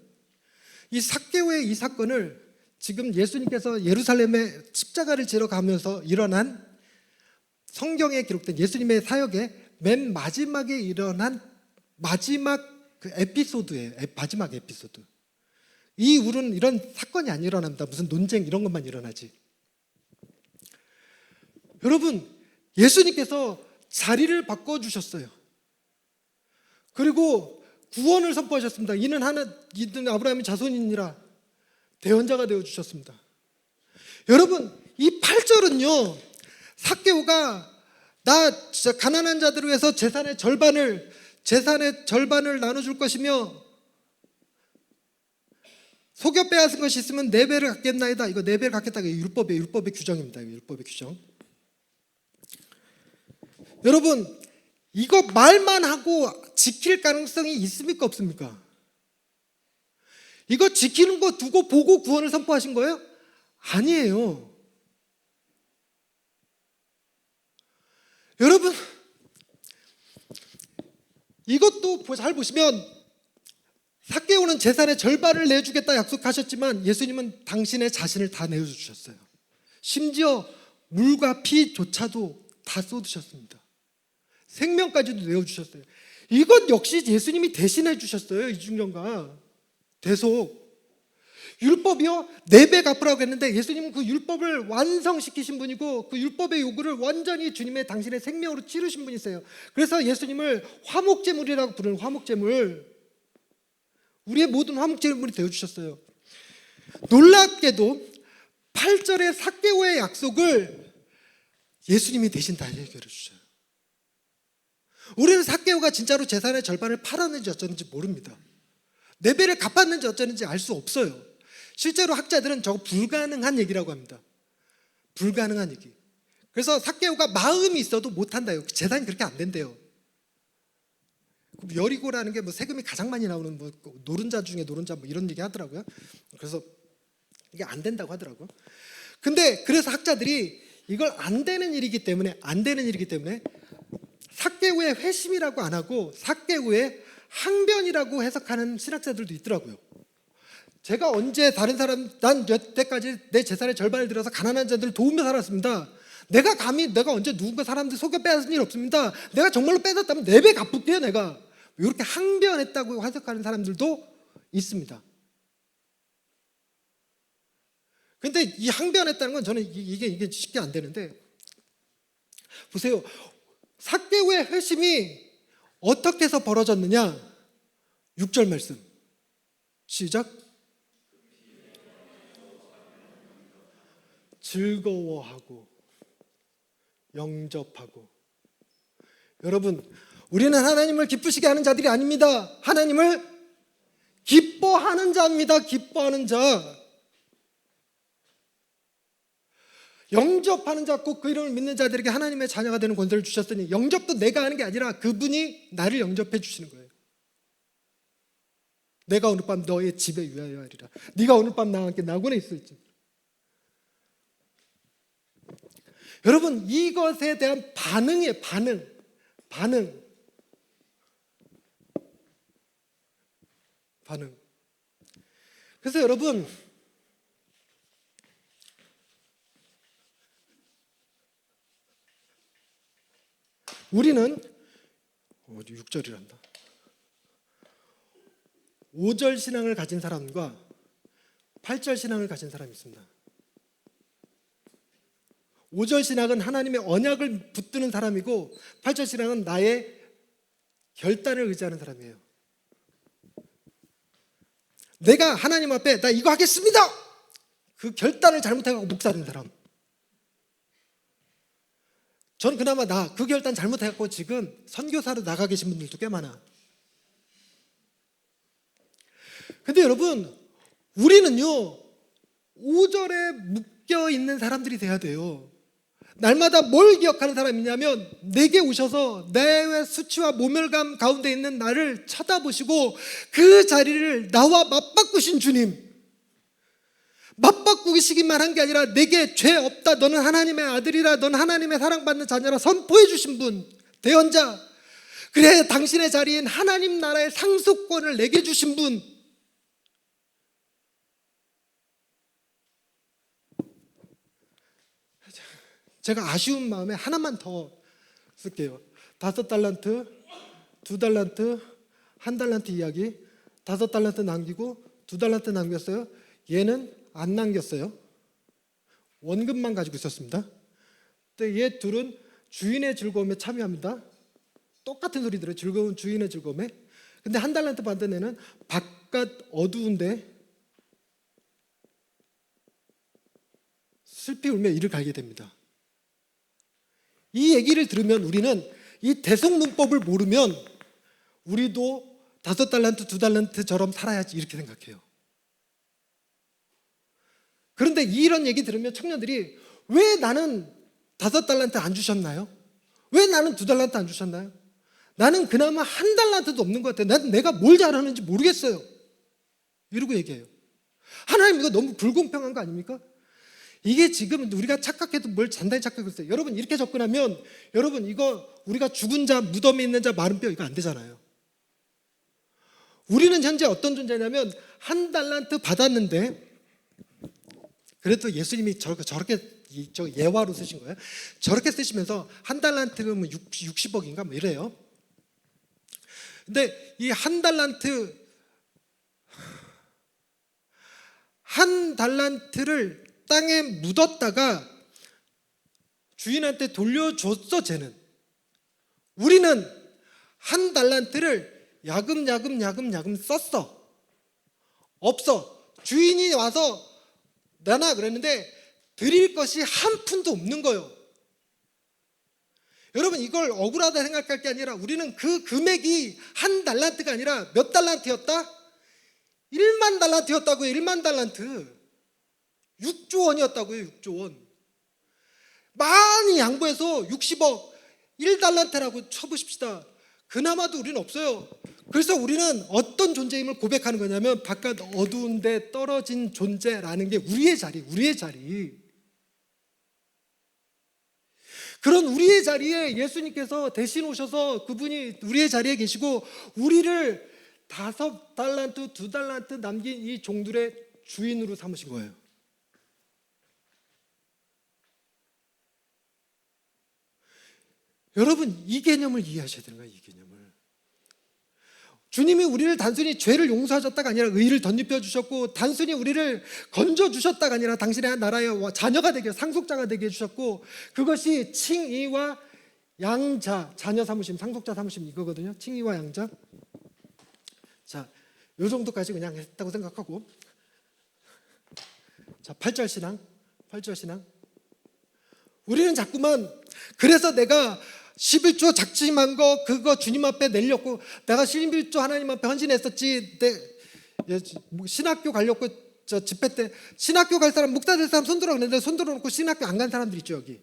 이 삭개오의 이 사건을 지금 예수님께서 예루살렘에 십자가를 지러 가면서 일어난 성경에 기록된 예수님의 사역의 맨 마지막에 일어난 마지막 그 에피소드예요. 마지막 에피소드. 이 이후로는 이런 사건이 안 일어납니다. 무슨 논쟁 이런 것만 일어나지. 여러분, 예수님께서 자리를 바꿔주셨어요. 그리고 구원을 선포하셨습니다. 이는 아브라함의 자손이니라. 대언자가 되어주셨습니다. 여러분, 이 8절은요, 삭개오가 나 진짜 가난한 자들을 위해서 재산의 절반을 나눠줄 것이며 속여 빼앗은 것이 있으면 4배를 갖겠나이다. 이거 4배를 갖겠다. 이거 율법의 규정입니다. 율법의 규정. 여러분, 이거 말만 하고 지킬 가능성이 있습니까? 없습니까? 이거 지키는 거 두고 보고 구원을 선포하신 거예요? 아니에요. 여러분, 이것도 잘 보시면 삭개오는 재산의 절반을 내주겠다 약속하셨지만 예수님은 당신의 자신을 다 내어주셨어요. 심지어 물과 피조차도 다 쏟으셨습니다. 생명까지도 내어주셨어요. 이것 역시 예수님이 대신해 주셨어요. 이중전가 대속. 율법이요 4배 갚으라고 했는데 예수님은 그 율법을 완성시키신 분이고 그 율법의 요구를 완전히 주님의 당신의 생명으로 치르신 분이세요. 그래서 예수님을 화목제물이라고 부르는 화목제물, 우리의 모든 화목제물이 되어주셨어요. 놀랍게도 8절의 삭개오의 약속을 예수님이 대신 다 해결해 주셔요. 우리는 삭개오가 진짜로 재산의 절반을 팔았는지 어쩌는지 모릅니다. 4배를 갚았는지 어쩌는지 알 수 없어요. 실제로 학자들은 저거 불가능한 얘기라고 합니다. 불가능한 얘기. 그래서 삭개오가 마음이 있어도 못한다요. 재산이 그렇게 안 된대요. 여리고라는 게 뭐 세금이 가장 많이 나오는 뭐 노른자 중에 노른자 뭐 이런 얘기 하더라고요. 그래서 이게 안 된다고 하더라고요. 근데 그래서 학자들이 이걸 안 되는 일이기 때문에 삭개오의 회심이라고 안 하고 삭개오의 항변이라고 해석하는 신학자들도 있더라고요. 제가 언제 다른 사람, 난 여태까지 내 재산의 절반을 들여서 가난한 자들을 도우며 살았습니다. 내가 언제 누군가 사람들 속여 빼앗은 일 없습니다. 내가 정말로 뺏었다면 4배 갚을게요, 내가. 이렇게 항변했다고 해석하는 사람들도 있습니다. 근데 이 항변했다는 건 저는 이게 쉽게 안 되는데, 보세요. 삭개오의 회심이 어떻게 해서 벌어졌느냐? 6절 말씀 시작. 즐거워하고 영접하고. 여러분, 우리는 하나님을 기쁘시게 하는 자들이 아닙니다. 하나님을 기뻐하는 자입니다. 기뻐하는 자. 영접하는 자, 꼭 그 이름을 믿는 자들에게 하나님의 자녀가 되는 권세를 주셨으니, 영접도 내가 하는 게 아니라 그분이 나를 영접해 주시는 거예요. 내가 오늘 밤 너의 집에 유하여 하리라. 네가 오늘 밤 나와 함께 낙원에 있을지. 여러분, 이것에 대한 반응이에요. 반응. 그래서 여러분, 우리는 6절이란다. 5절 신앙을 가진 사람과 8절 신앙을 가진 사람이 있습니다. 5절 신앙은 하나님의 언약을 붙드는 사람이고 8절 신앙은 나의 결단을 의지하는 사람이에요. 내가 하나님 앞에 나 이거 하겠습니다! 그 결단을 잘못해서 묵살하는 사람. 전 그나마 그 결단 잘못해갖고 지금 선교사로 나가 계신 분들도 꽤 많아. 근데 여러분, 우리는요 5절에 묶여 있는 사람들이 돼야 돼요. 날마다 뭘 기억하는 사람이냐면 내게 오셔서 내 수치와 모멸감 가운데 있는 나를 쳐다보시고 그 자리를 나와 맞바꾸신 주님, 맞바꾸시기만 한 게 아니라 내게 죄 없다, 너는 하나님의 아들이라, 너는 하나님의 사랑받는 자녀라 선포해 주신 분, 대언자, 그래 당신의 자리인 하나님 나라의 상속권을 내게 주신 분, 제가 아쉬운 마음에 하나만 더 쓸게요. 5달란트, 2달란트, 1달란트 이야기. 5달란트 남기고 2달란트 남겼어요. 얘는 안 남겼어요. 원금만 가지고 있었습니다. 근데 얘 둘은 주인의 즐거움에 참여합니다. 똑같은 소리 들어요. 즐거운 주인의 즐거움에. 근데 1달란트 받은 애는 바깥 어두운데 슬피 울며 이를 갈게 됩니다. 이 얘기를 들으면 우리는 이 대속문법을 모르면 우리도 5달란트, 2달란트처럼 살아야지 이렇게 생각해요. 그런데 이런 얘기 들으면 청년들이 왜 나는 5달란트 안 주셨나요? 왜 나는 2달란트 안 주셨나요? 나는 그나마 1달란트도 없는 것 같아요. 내가 뭘 잘하는지 모르겠어요. 이러고 얘기해요. 하나님 이거 너무 불공평한 거 아닙니까? 이게 지금 우리가 착각해도 뭘 단단히 착각했어요. 여러분 이렇게 접근하면 여러분 이거 우리가 죽은 자, 무덤에 있는 자, 마른 뼈 이거 안 되잖아요. 우리는 현재 어떤 존재냐면 1달란트 받았는데 그래도 예수님이 저렇게 예화로 쓰신 거예요. 저렇게 쓰시면서 1달란트면 60억인가 뭐 이래요. 근데 이 1달란트 1달란트를 땅에 묻었다가 주인한테 돌려줬어. 쟤는. 우리는 1달란트를 야금야금 썼어. 없어. 주인이 와서 내놔 그랬는데 드릴 것이 한 푼도 없는 거예요. 여러분 이걸 억울하다 생각할 게 아니라 우리는 그 금액이 1달란트가 아니라 몇 달란트였다? 1만 달란트였다고요. 1만 달란트. 6조 원이었다고요. 6조 원. 많이 양보해서 60억 1달란트라고 쳐보십시다. 그나마도 우리는 없어요. 그래서 우리는 어떤 존재임을 고백하는 거냐면 바깥 어두운 데 떨어진 존재라는 게 우리의 자리, 우리의 자리. 그런 우리의 자리에 예수님께서 대신 오셔서 그분이 우리의 자리에 계시고 우리를 5달란트, 2달란트 남긴 이 종들의 주인으로 삼으신 거예요. 여러분 이 개념을 이해하셔야 되는 거예요. 이 개념을. 주님이 우리를 단순히 죄를 용서하셨다가 아니라 의를 덧입혀 주셨고 단순히 우리를 건져주셨다가 아니라 당신의 나라의 자녀가 되게 상속자가 되게 해주셨고 그것이 칭의와 양자, 자녀 삼으심, 상속자 삼으심 이거거든요. 칭의와 양자. 자, 요 정도까지 그냥 했다고 생각하고 자, 8절 신앙. 8절 신앙. 우리는 자꾸만 그래서 내가 11조 작심한 거 그거 주님 앞에 내려고 내가 11조 하나님 앞에 헌신했었지. 신학교 가려고 저 집회 때 신학교 갈 사람 목사 될 사람 손들어 그랬는데 손들어 놓고 신학교 안 간 사람들 있죠 여기.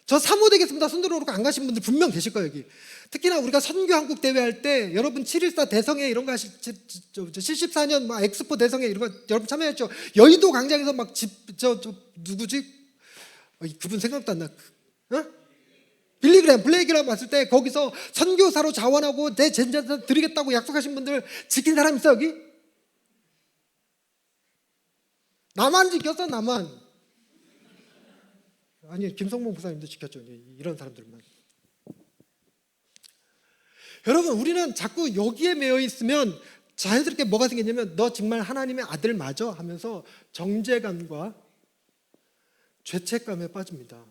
저 사모 되겠습니다. 손들어 놓고 안 가신 분들 분명 계실 거예요 여기. 특히나 우리가 선교 한국 대회 할 때 여러분 7.14 대성회 이런 거 하실 74년 막 엑스포 대성회 이런 거 여러분 참여했죠. 여의도 광장에서 막 누구지? 그분 생각도 안 나. 어? 블레이그람 왔을 때 거기서 선교사로 자원하고 내 전재산 드리겠다고 약속하신 분들 지킨 사람 있어 여기? 나만 지켰어 나만. 아니 김성모 목사님도 지켰죠. 이런 사람들만. 여러분 우리는 자꾸 여기에 매여 있으면 자연스럽게 뭐가 생기냐면 너 정말 하나님의 아들 맞아? 하면서 정죄감과 죄책감에 빠집니다.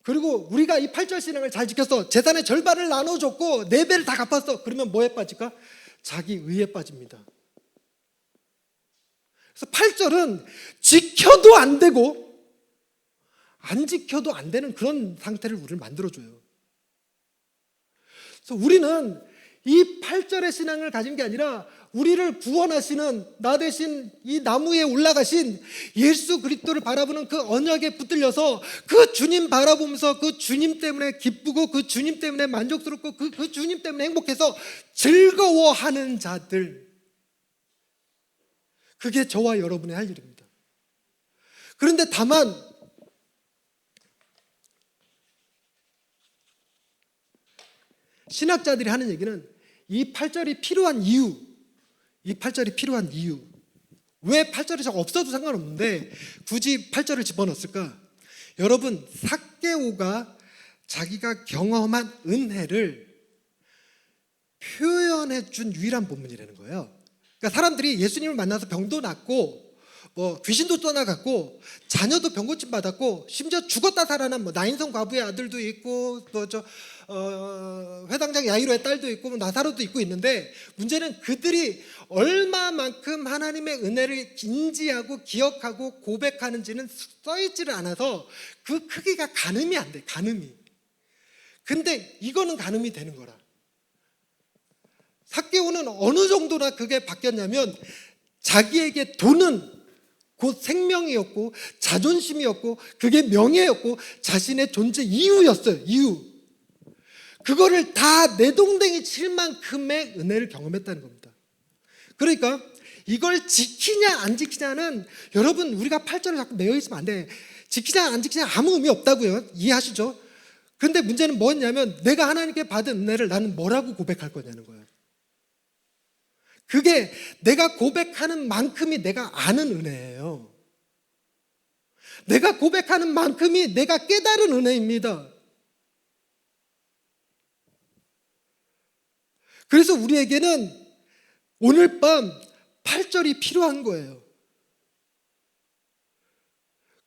그리고 우리가 이 8절 신앙을 잘 지켜서 재산의 절반을 나눠줬고 4배를 다 갚았어. 그러면 뭐에 빠질까? 자기 의에 빠집니다. 그래서 8절은 지켜도 안 되고 안 지켜도 안 되는 그런 상태를 우리를 만들어줘요. 그래서 우리는 이 8절의 신앙을 가진 게 아니라 우리를 구원하시는 나 대신 이 나무에 올라가신 예수 그리스도를 바라보는 그 언약에 붙들려서 그 주님 바라보면서 그 주님 때문에 기쁘고 그 주님 때문에 만족스럽고 그 주님 때문에 행복해서 즐거워하는 자들, 그게 저와 여러분의 할 일입니다. 그런데 다만 신학자들이 하는 얘기는 이 8절이 필요한 이유, 왜 8절이 없어도 상관없는데 굳이 8절을 집어넣었을까? 여러분, 삭개오가 자기가 경험한 은혜를 표현해 준 유일한 본문이라는 거예요. 그러니까 사람들이 예수님을 만나서 병도 낫고 귀신도 떠나갔고 자녀도 병고침 받았고 심지어 죽었다 살아난 나인성 과부의 아들도 있고 회당장 야이로의 딸도 있고 나사로도 있고 있는데, 문제는 그들이 얼마만큼 하나님의 은혜를 인지하고 기억하고 고백하는지는 써있지를 않아서 그 크기가 가늠이 안 돼. 근데 이거는 가늠이 되는 거라. 삭개오는 어느 정도나 그게 바뀌었냐면, 자기에게 돈은 곧 생명이었고 자존심이었고 그게 명예였고 자신의 존재 이유였어요. 그거를 다 내동댕이 칠 만큼의 은혜를 경험했다는 겁니다. 그러니까 이걸 지키냐 안 지키냐는, 여러분, 우리가 8절을 자꾸 매여 있으면 안 돼. 지키냐 안 지키냐 아무 의미 없다고요. 이해하시죠? 그런데 문제는 뭐였냐면, 내가 하나님께 받은 은혜를 나는 뭐라고 고백할 거냐는 거예요. 그게 내가 고백하는 만큼이 내가 아는 은혜예요. 내가 고백하는 만큼이 내가 깨달은 은혜입니다. 그래서 우리에게는 오늘 밤 8절이 필요한 거예요.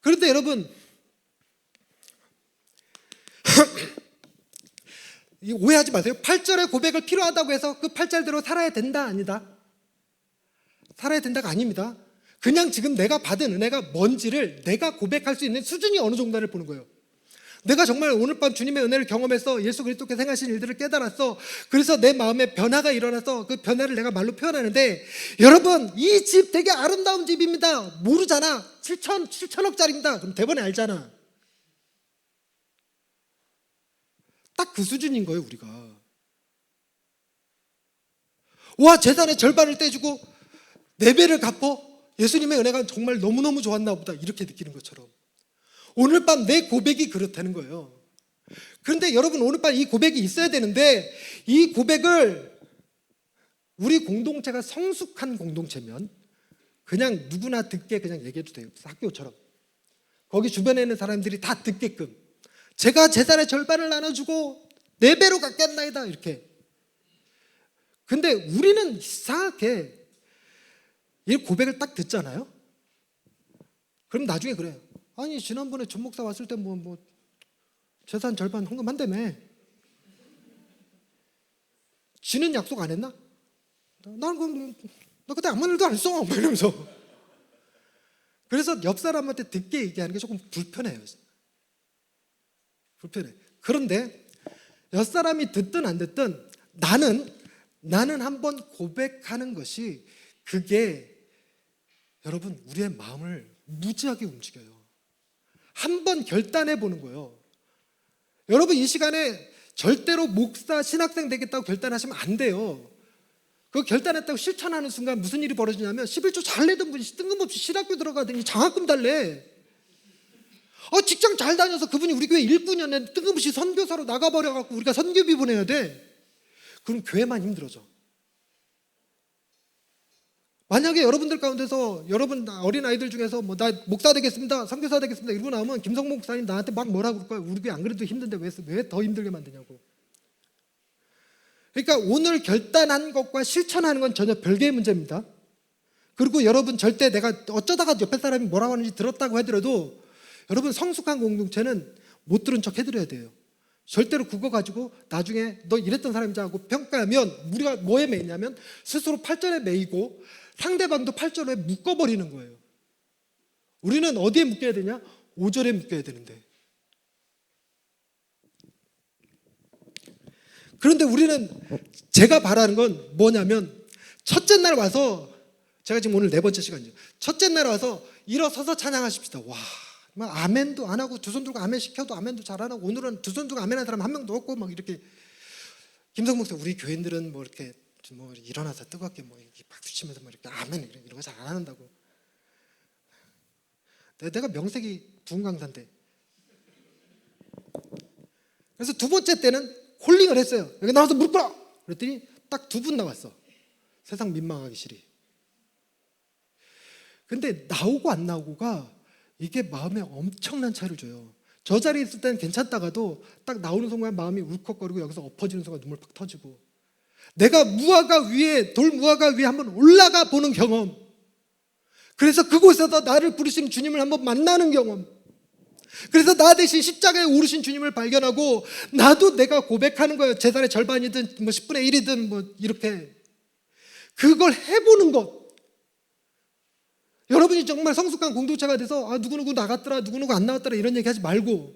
그런데 여러분, 오해하지 마세요. 8절의 고백을 필요하다고 해서 그 8절대로 살아야 된다, 아니다. 살아야 된다가 아닙니다. 그냥 지금 내가 받은 은혜가 뭔지를 내가 고백할 수 있는 수준이 어느 정도를 보는 거예요. 내가 정말 오늘 밤 주님의 은혜를 경험해서 예수 그리스도께서 행하신 일들을 깨달았어. 그래서 내 마음에 변화가 일어나서 그 변화를 내가 말로 표현하는데, 여러분, 이 집 되게 아름다운 집입니다. 모르잖아. 7천억짜리입니다. 그럼 대번에 알잖아. 딱 그 수준인 거예요, 우리가. 와, 재산의 절반을 떼주고 4배를 갚어? 예수님의 은혜가 정말 너무너무 좋았나 보다, 이렇게 느끼는 것처럼 오늘 밤 내 고백이 그렇다는 거예요. 그런데 여러분, 오늘 밤 이 고백이 있어야 되는데, 이 고백을 우리 공동체가 성숙한 공동체면 그냥 누구나 듣게 그냥 얘기해도 돼요. 학교처럼 거기 주변에 있는 사람들이 다 듣게끔, 제가 재산의 절반을 나눠주고 4배로 갚겠나이다, 이렇게. 근데 우리는 이상하게 이 고백을 딱 듣잖아요. 그럼 나중에 그래요. 아니, 지난번에 전 목사 왔을 때 재산 절반 헌금한다며. 지는 약속 안 했나? 나 그때 아무 일도 안 했어, 이러면서. 그래서 옆 사람한테 듣게 얘기하는 게 조금 불편해요. 그런데 옆 사람이 듣든 안 듣든 나는 한번 고백하는 것이, 그게 여러분 우리의 마음을 무지하게 움직여요. 한번 결단해 보는 거예요. 여러분, 이 시간에 절대로 목사 신학생 되겠다고 결단하시면 안 돼요. 그 결단했다고 실천하는 순간 무슨 일이 벌어지냐면, 11조 잘 내던 분이 뜬금없이 신학교 들어가더니 장학금 달래. 직장 잘 다녀서 그분이 우리 교회 일꾼이었는데 뜬금없이 선교사로 나가버려갖고 우리가 선교비 보내야 돼. 그럼 교회만 힘들어져. 만약에 여러분들 가운데서 여러분 어린아이들 중에서 나 목사 되겠습니다, 선교사 되겠습니다 이러고 나오면 김성목 목사님 나한테 막 뭐라 그럴 거야. 우리 교회 안 그래도 힘든데 왜 더 힘들게 만드냐고. 그러니까 오늘 결단한 것과 실천하는 건 전혀 별개의 문제입니다. 그리고 여러분, 절대 내가 어쩌다가 옆에 사람이 뭐라고 하는지 들었다고 하더라도 여러분, 성숙한 공동체는 못 들은 척 해드려야 돼요. 절대로 그거 가지고 나중에 너 이랬던 사람이자 하고 평가하면 우리가 뭐에 매이냐면 스스로 8절에 매이고 상대방도 8절에 묶어버리는 거예요. 우리는 어디에 묶여야 되냐? 5절에 묶여야 되는데. 그런데 우리는, 제가 바라는 건 뭐냐면, 첫째 날 와서 제가 지금 오늘 네 번째 시간이죠. 첫째 날 와서 일어서서 찬양하십시다. 와, 막 아멘도 안 하고 두 손 들고 아멘 시켜도 아멘도 잘 안 하고 오늘은 두 손 들고 아멘하는 사람 한 명도 없고 막 이렇게 김성 목사 우리 교인들은 뭐 이렇게 뭐 일어나서 뜨겁게 뭐 이렇게 박수 치면서 뭐 이렇게 아멘 이런 거 잘 안 한다고. 내가 명색이 부흥 강사인데. 그래서 두 번째 때는 홀링을 했어요. 여기 나와서 무릎 꿇어. 그랬더니 딱 두 분 나왔어. 세상 민망하기 싫이. 근데 나오고 안 나오고가 이게 마음에 엄청난 차이를 줘요. 저 자리에 있을 때는 괜찮다가도 딱 나오는 순간 마음이 울컥거리고 여기서 엎어지는 순간 눈물 팍 터지고 내가 무화과 위에 돌 무화과 위에 한번 올라가 보는 경험, 그래서 그곳에서 나를 부르신 주님을 한번 만나는 경험, 그래서 나 대신 십자가에 오르신 주님을 발견하고 나도 내가 고백하는 거예요. 재산의 절반이든 뭐 10분의 1이든 뭐 이렇게 그걸 해보는 것. 여러분이 정말 성숙한 공동체가 돼서 누구누구 나갔더라 누구누구 안 나왔더라 이런 얘기 하지 말고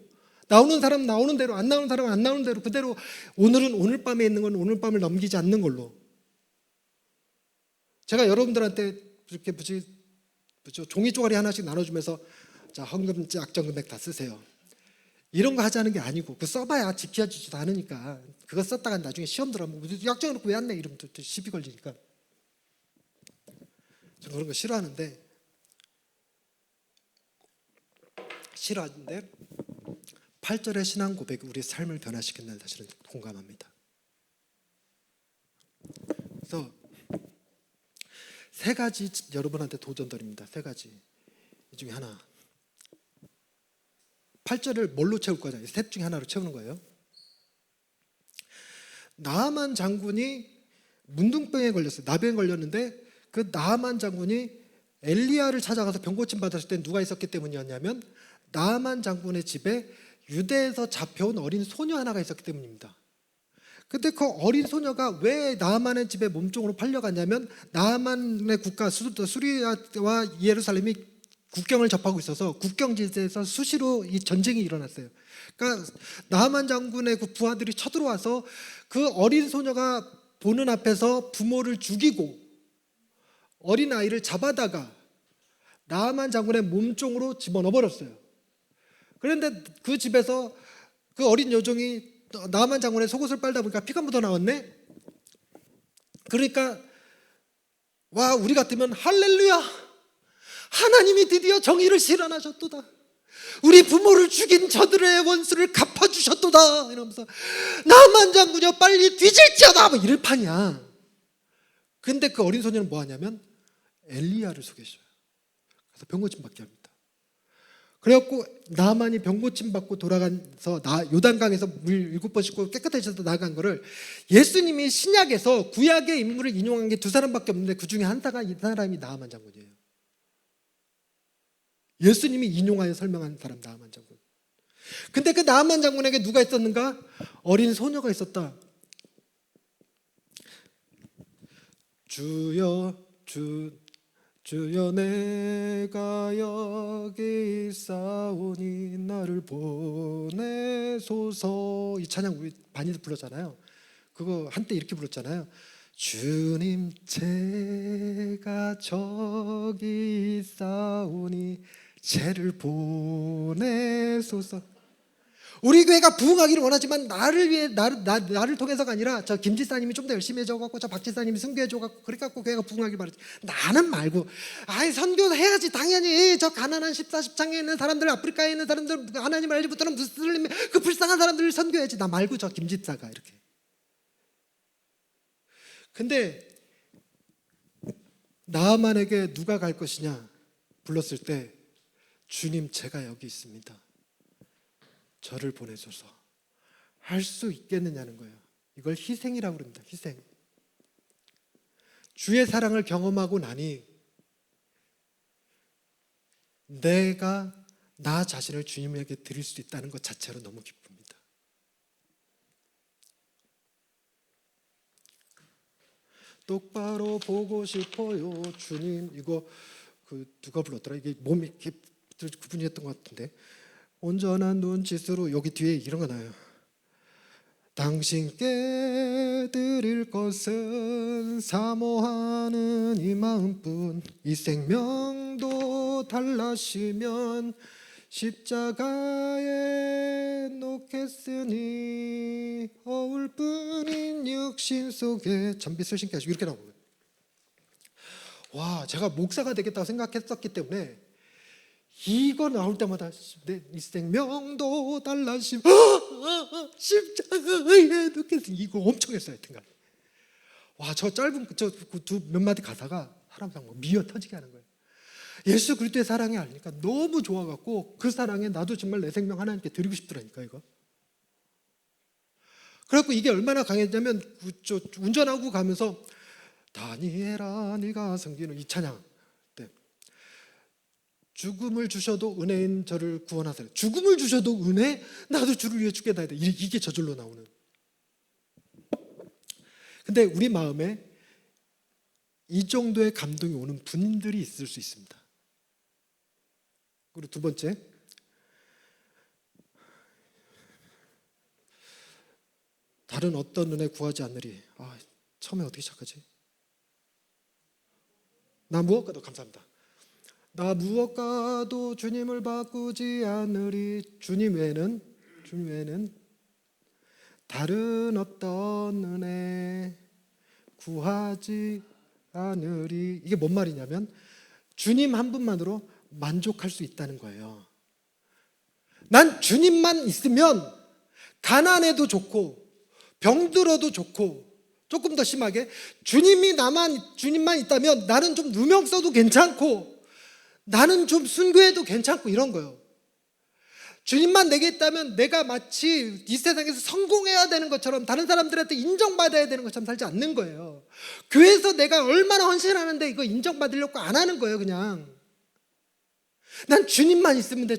나오는 사람 나오는 대로 안 나오는 사람은 안 나오는 대로 그대로 오늘은 오늘 밤에 있는 건 오늘 밤을 넘기지 않는 걸로. 제가 여러분들한테 이렇게 종이 쪼가리 하나씩 나눠주면서 자 헌금지 악정금액 다 쓰세요 이런 거 하자는 게 아니고 그 써봐야 지켜주지도 않으니까 그거 썼다가 나중에 시험 들어가면 약정해 놓고 왜 안 내? 이러면 또 시비 걸리니까 저는 그런 거 싫어하는데 8절의 신앙 고백이 우리의 삶을 변화시킨다는 사실은 공감합니다. 그래서 세 가지 여러분한테 도전드립니다. 세 가지. 이 중에 하나. 8절을 뭘로 채울 거냐? 셋 중에 하나로 채우는 거예요. 나아만 장군이 문둥병에 걸렸어요. 나병에 걸렸는데 그 나아만 장군이 엘리야를 찾아가서 병고침 받았을 때 누가 있었기 때문이었냐면 나아만 장군의 집에 유대에서 잡혀온 어린 소녀 하나가 있었기 때문입니다. 근데 그 어린 소녀가 왜 나아만의 집에 몸종으로 팔려갔냐면 나아만의 국가 수리아와 예루살렘이 국경을 접하고 있어서 국경지대에서 수시로 이 전쟁이 일어났어요. 그러니까 나아만 장군의 그 부하들이 쳐들어와서 그 어린 소녀가 보는 앞에서 부모를 죽이고 어린 아이를 잡아다가 나아만 장군의 몸종으로 집어넣어 버렸어요. 그런데 그 집에서 그 어린 여종이 나아만 장군의 속옷을 빨다 보니까 피가 묻어 나왔네. 그러니까 와 우리 같으면 할렐루야, 하나님이 드디어 정의를 실현하셨도다. 우리 부모를 죽인 저들의 원수를 갚아주셨도다. 이러면서 나아만 장군이여 빨리 뒤질지어다 뭐 이럴 판이야. 근데 그 어린 소녀는 뭐 하냐면 엘리야를 소개해줘요. 그래서 병고침 받게 합니다. 그래갖고 나만이 병고침 받고 돌아가서 요단강에서 물 7번 씻고 깨끗해져서 나간 거를 예수님이 신약에서 구약의 인물을 인용한 게 두 사람밖에 없는데 그 중에 한 사람이 나아만 장군이에요. 예수님이 인용하여 설명한 사람 나아만 장군. 근데 그 나아만 장군에게 누가 있었는가? 어린 소녀가 있었다. 주여 내가 여기 있사오니 나를 보내소서. 이 찬양 우리 많이들 불렀잖아요. 그거 한때 이렇게 불렀잖아요. 주님 제가 저기 있사오니 쟤를 보내소서. 우리 교회가 부흥하기를 원하지만 나를 위해 나를 통해서가 아니라 저 김 지사님이 좀 더 열심히 해줘갖고 저 박 지사님이 순교해줘갖고 그래갖고 교회가 부흥하길 바라지. 나는 말고 선교 해야지 당연히. 저 가난한 14, 10창에 있는 사람들, 아프리카에 있는 사람들, 하나님을 알지 못하는 무슬림 그 불쌍한 사람들을 선교해야지. 나 말고 저 김 지사가 이렇게. 근데 나아만에게 누가 갈 것이냐 불렀을 때 주님 제가 여기 있습니다. 저를 보내소서. 할 수 있겠느냐는 거예요. 이걸 희생이라고 그럽니다. 희생. 주의 사랑을 경험하고 나니 내가 나 자신을 주님에게 드릴 수 있다는 것 자체로 너무 기쁩니다. 똑바로 보고 싶어요 주님. 이거 누가 불렀더라? 이게 몸이 이렇게 그분이 했던 것 같은데. 온전한 눈짓으로 여기 뒤에 이런 거 나와요. 당신께 드릴 것은 사모하는 이 마음뿐. 이 생명도 달라시면 십자가에 놓겠으니 허울뿐인 육신 속에 잔빛을 신게 하시고, 이렇게 나오는 거예요. 와, 제가 목사가 되겠다고 생각했었기 때문에 이거 나올 때마다 내 이 생명도 달라심 십자가에 놓겠으니, 이거 엄청 했어요. 하여튼간 와, 저 짧은 저 두 몇 마디 가사가 사람상 뭐 미어 터지게 하는 거예요. 예수 그리스도의 사랑이 아니까 너무 좋아갖고 그 사랑에 나도 정말 내 생명 하나님께 드리고 싶더라니까 이거. 그래갖고 이게 얼마나 강했냐면 운전하고 가면서 다니엘아 네가 섬기는 이 찬양 때, 죽음을 주셔도 은혜인 저를 구원하세요. 죽음을 주셔도 은혜? 나도 주를 위해 죽겠다. 이게 저절로 나오는. 근데 우리 마음에 이 정도의 감동이 오는 분들이 있을 수 있습니다. 그리고 두 번째, 다른 어떤 은혜 구하지 않으리. 처음에 어떻게 시작하지? 나 무엇과도, 감사합니다. 나 무엇과도 주님을 바꾸지 않으리. 주님 외에는 다른 어떤 은혜 구하지 않으리. 이게 뭔 말이냐면 주님 한 분만으로 만족할 수 있다는 거예요. 난 주님만 있으면 가난해도 좋고 병들어도 좋고, 조금 더 심하게 주님만 있다면 나는 좀 누명 써도 괜찮고 나는 좀 순교해도 괜찮고, 이런 거예요. 주님만 내게 있다면 내가 마치 이 세상에서 성공해야 되는 것처럼, 다른 사람들한테 인정받아야 되는 것처럼 살지 않는 거예요. 교회에서 내가 얼마나 헌신하는데 이거 인정받으려고 안 하는 거예요. 그냥 난 주님만 있으면 돼.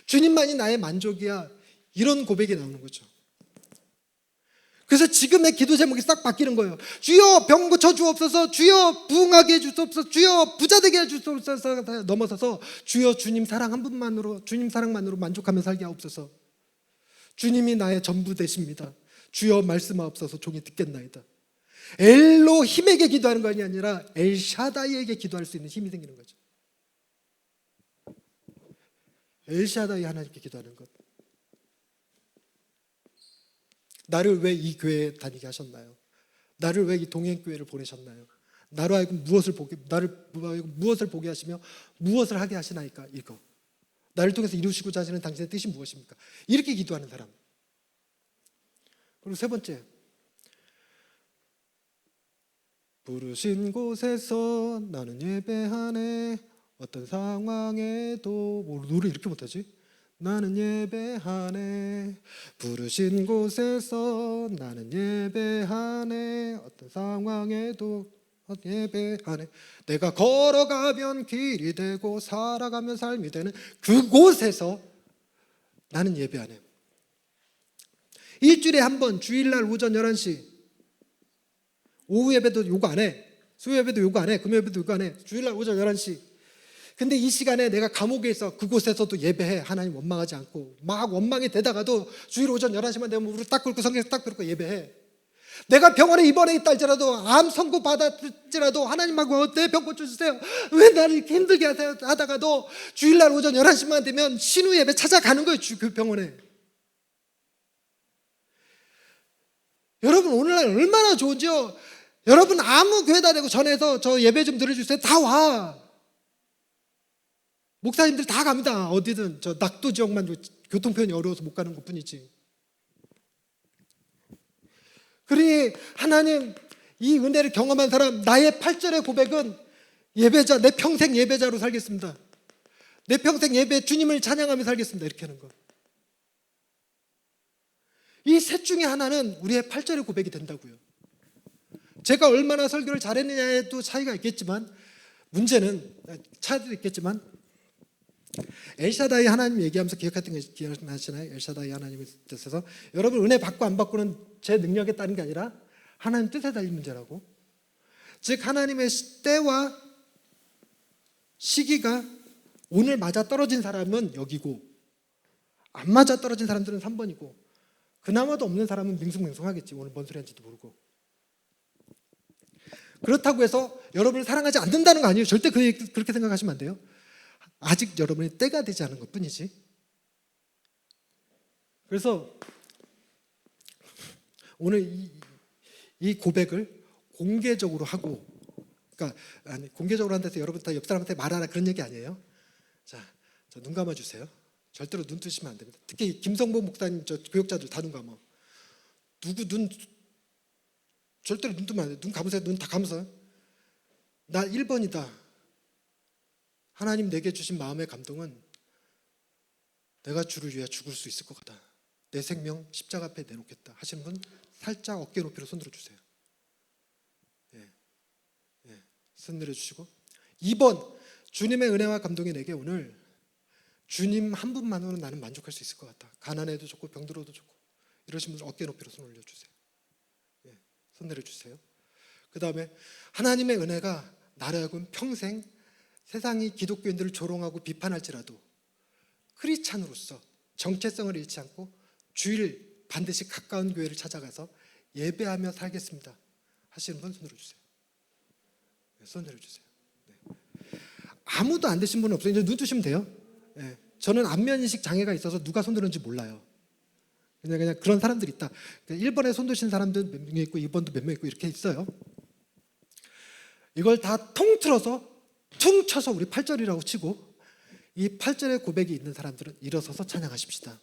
주님만이 나의 만족이야. 이런 고백이 나오는 거죠. 그래서 지금의 기도 제목이 싹 바뀌는 거예요. 주여 병 고쳐 주옵소서, 주여 부흥하게 해주옵소서, 주여 부자 되게 해주옵소서 넘어서서 주여 주님 사랑 한 분만으로, 주님 사랑만으로 만족하며 살게 하옵소서. 주님이 나의 전부 되십니다. 주여 말씀하옵소서, 종이 듣겠나이다. 엘로힘에게 기도하는 것이 아니라 엘샤다이에게 기도할 수 있는 힘이 생기는 거죠. 엘샤다이 하나님께 기도하는 것. 나를 왜 이 교회에 다니게 하셨나요? 나를 왜 이 동행교회를 보내셨나요? 나를 하여금 무엇을 보게 하시며 무엇을 하게 하시나이까? 이거. 나를 통해서 이루시고자 하시는 당신의 뜻이 무엇입니까? 이렇게 기도하는 사람. 그리고 세 번째, 부르신 곳에서 나는 예배하네. 어떤 상황에도, 노래 이렇게 못하지? 나는 예배하네. 부르신 곳에서 나는 예배하네. 어떤 상황에도 예배하네. 내가 걸어가면 길이 되고 살아가면 삶이 되는 그곳에서 나는 예배하네. 일주일에 한 번, 주일날 오전 11시, 오후 예배도 요구 안 해. 수요 예배도 요구 안 해. 금요 예배도 요구 안 해. 주일날 오전 11시. 근데 이 시간에 내가 감옥에 있어. 그곳에서도 예배해. 하나님 원망하지 않고. 막 원망이 되다가도 주일 오전 11시만 되면 무릎 딱 꿇고 성경 딱 들고 예배해. 내가 병원에 입원해 있다 할지라도, 암 선고 받았지라도 하나님하고 내 병 고쳐주세요. 왜 나를 이렇게 힘들게 하다가도 주일날 오전 11시만 되면 신우 예배 찾아가는 거예요. 그 병원에. 여러분 오늘날 얼마나 좋은지요. 여러분 아무 교회다 대고 전해서 저 예배 좀 드려주세요. 다 와. 목사님들 다 갑니다. 어디든. 저 낙도 지역만 교통편이 어려워서 못 가는 것뿐이지. 그러니 하나님 이 은혜를 경험한 사람, 나의 8절의 고백은 예배자, 내 평생 예배자로 살겠습니다. 내 평생 예배 주님을 찬양하며 살겠습니다. 이렇게 하는 거. 이 셋 중에 하나는 우리의 8절의 고백이 된다고요. 제가 얼마나 설교를 잘했느냐에도 차이가 있겠지만, 문제는 차이도 있겠지만, 엘샤다이 하나님 얘기하면서 기억했던 게 기억나시나요? 엘샤다이 하나님의 뜻에서 여러분 은혜 받고 안 받고는 제 능력에 따른 게 아니라 하나님 뜻에 달린 문제라고. 즉 하나님의 때와 시기가 오늘 맞아 떨어진 사람은 여기고 안 맞아 떨어진 사람들은 3번이고 그나마도 없는 사람은 밍숭맹숭하겠지. 오늘 뭔 소리 하는지도 모르고. 그렇다고 해서 여러분을 사랑하지 않는다는 거 아니에요. 절대 그렇게 생각하시면 안 돼요. 아직 여러분의 때가 되지 않은 것뿐이지. 그래서 오늘 이 고백을 공개적으로 하고, 그러니까 아니, 공개적으로 한다고 해서 여러분 다 옆 사람한테 말하라 그런 얘기 아니에요. 자, 눈 감아주세요. 절대로 눈 뜨시면 안 됩니다. 특히 김성보 목사님 저 교역자들 다 눈 감아. 누구 눈 절대로 눈 뜨면 안 돼. 눈 감으세요. 눈 다 감으세요. 나 1번이다. 하나님 내게 주신 마음의 감동은 내가 주를 위해 죽을 수 있을 것 같다. 내 생명 십자가 앞에 내놓겠다 하시는 분 살짝 어깨 높이로 손 들어주세요. 손 내려주시고 2번 주님의 은혜와 감동이 내게 오늘 주님 한 분만으로는 나는 만족할 수 있을 것 같다. 가난해도 좋고 병들어도 좋고 이러신 분들 어깨 높이로 손 올려주세요. 손 내려주세요. 그 다음에 하나님의 은혜가 나를 하여금 평생 세상이 기독교인들을 조롱하고 비판할지라도 크리스찬으로서 정체성을 잃지 않고 주일 반드시 가까운 교회를 찾아가서 예배하며 살겠습니다 하시는 분 손 들어주세요. 손 들어주세요. 아무도 안 되신 분은 없어요. 이제 눈 뜨시면 돼요. 저는 안면인식 장애가 있어서 누가 손 들었는지 몰라요. 그냥 그런 사람들이 있다. 1번에 손 드신 사람들 몇 명 있고 2번도 몇 명 있고 이렇게 있어요. 이걸 다 통틀어서 퉁 쳐서 우리 8절이라고 치고 이 8절의 고백이 있는 사람들은 일어서서 찬양하십시다.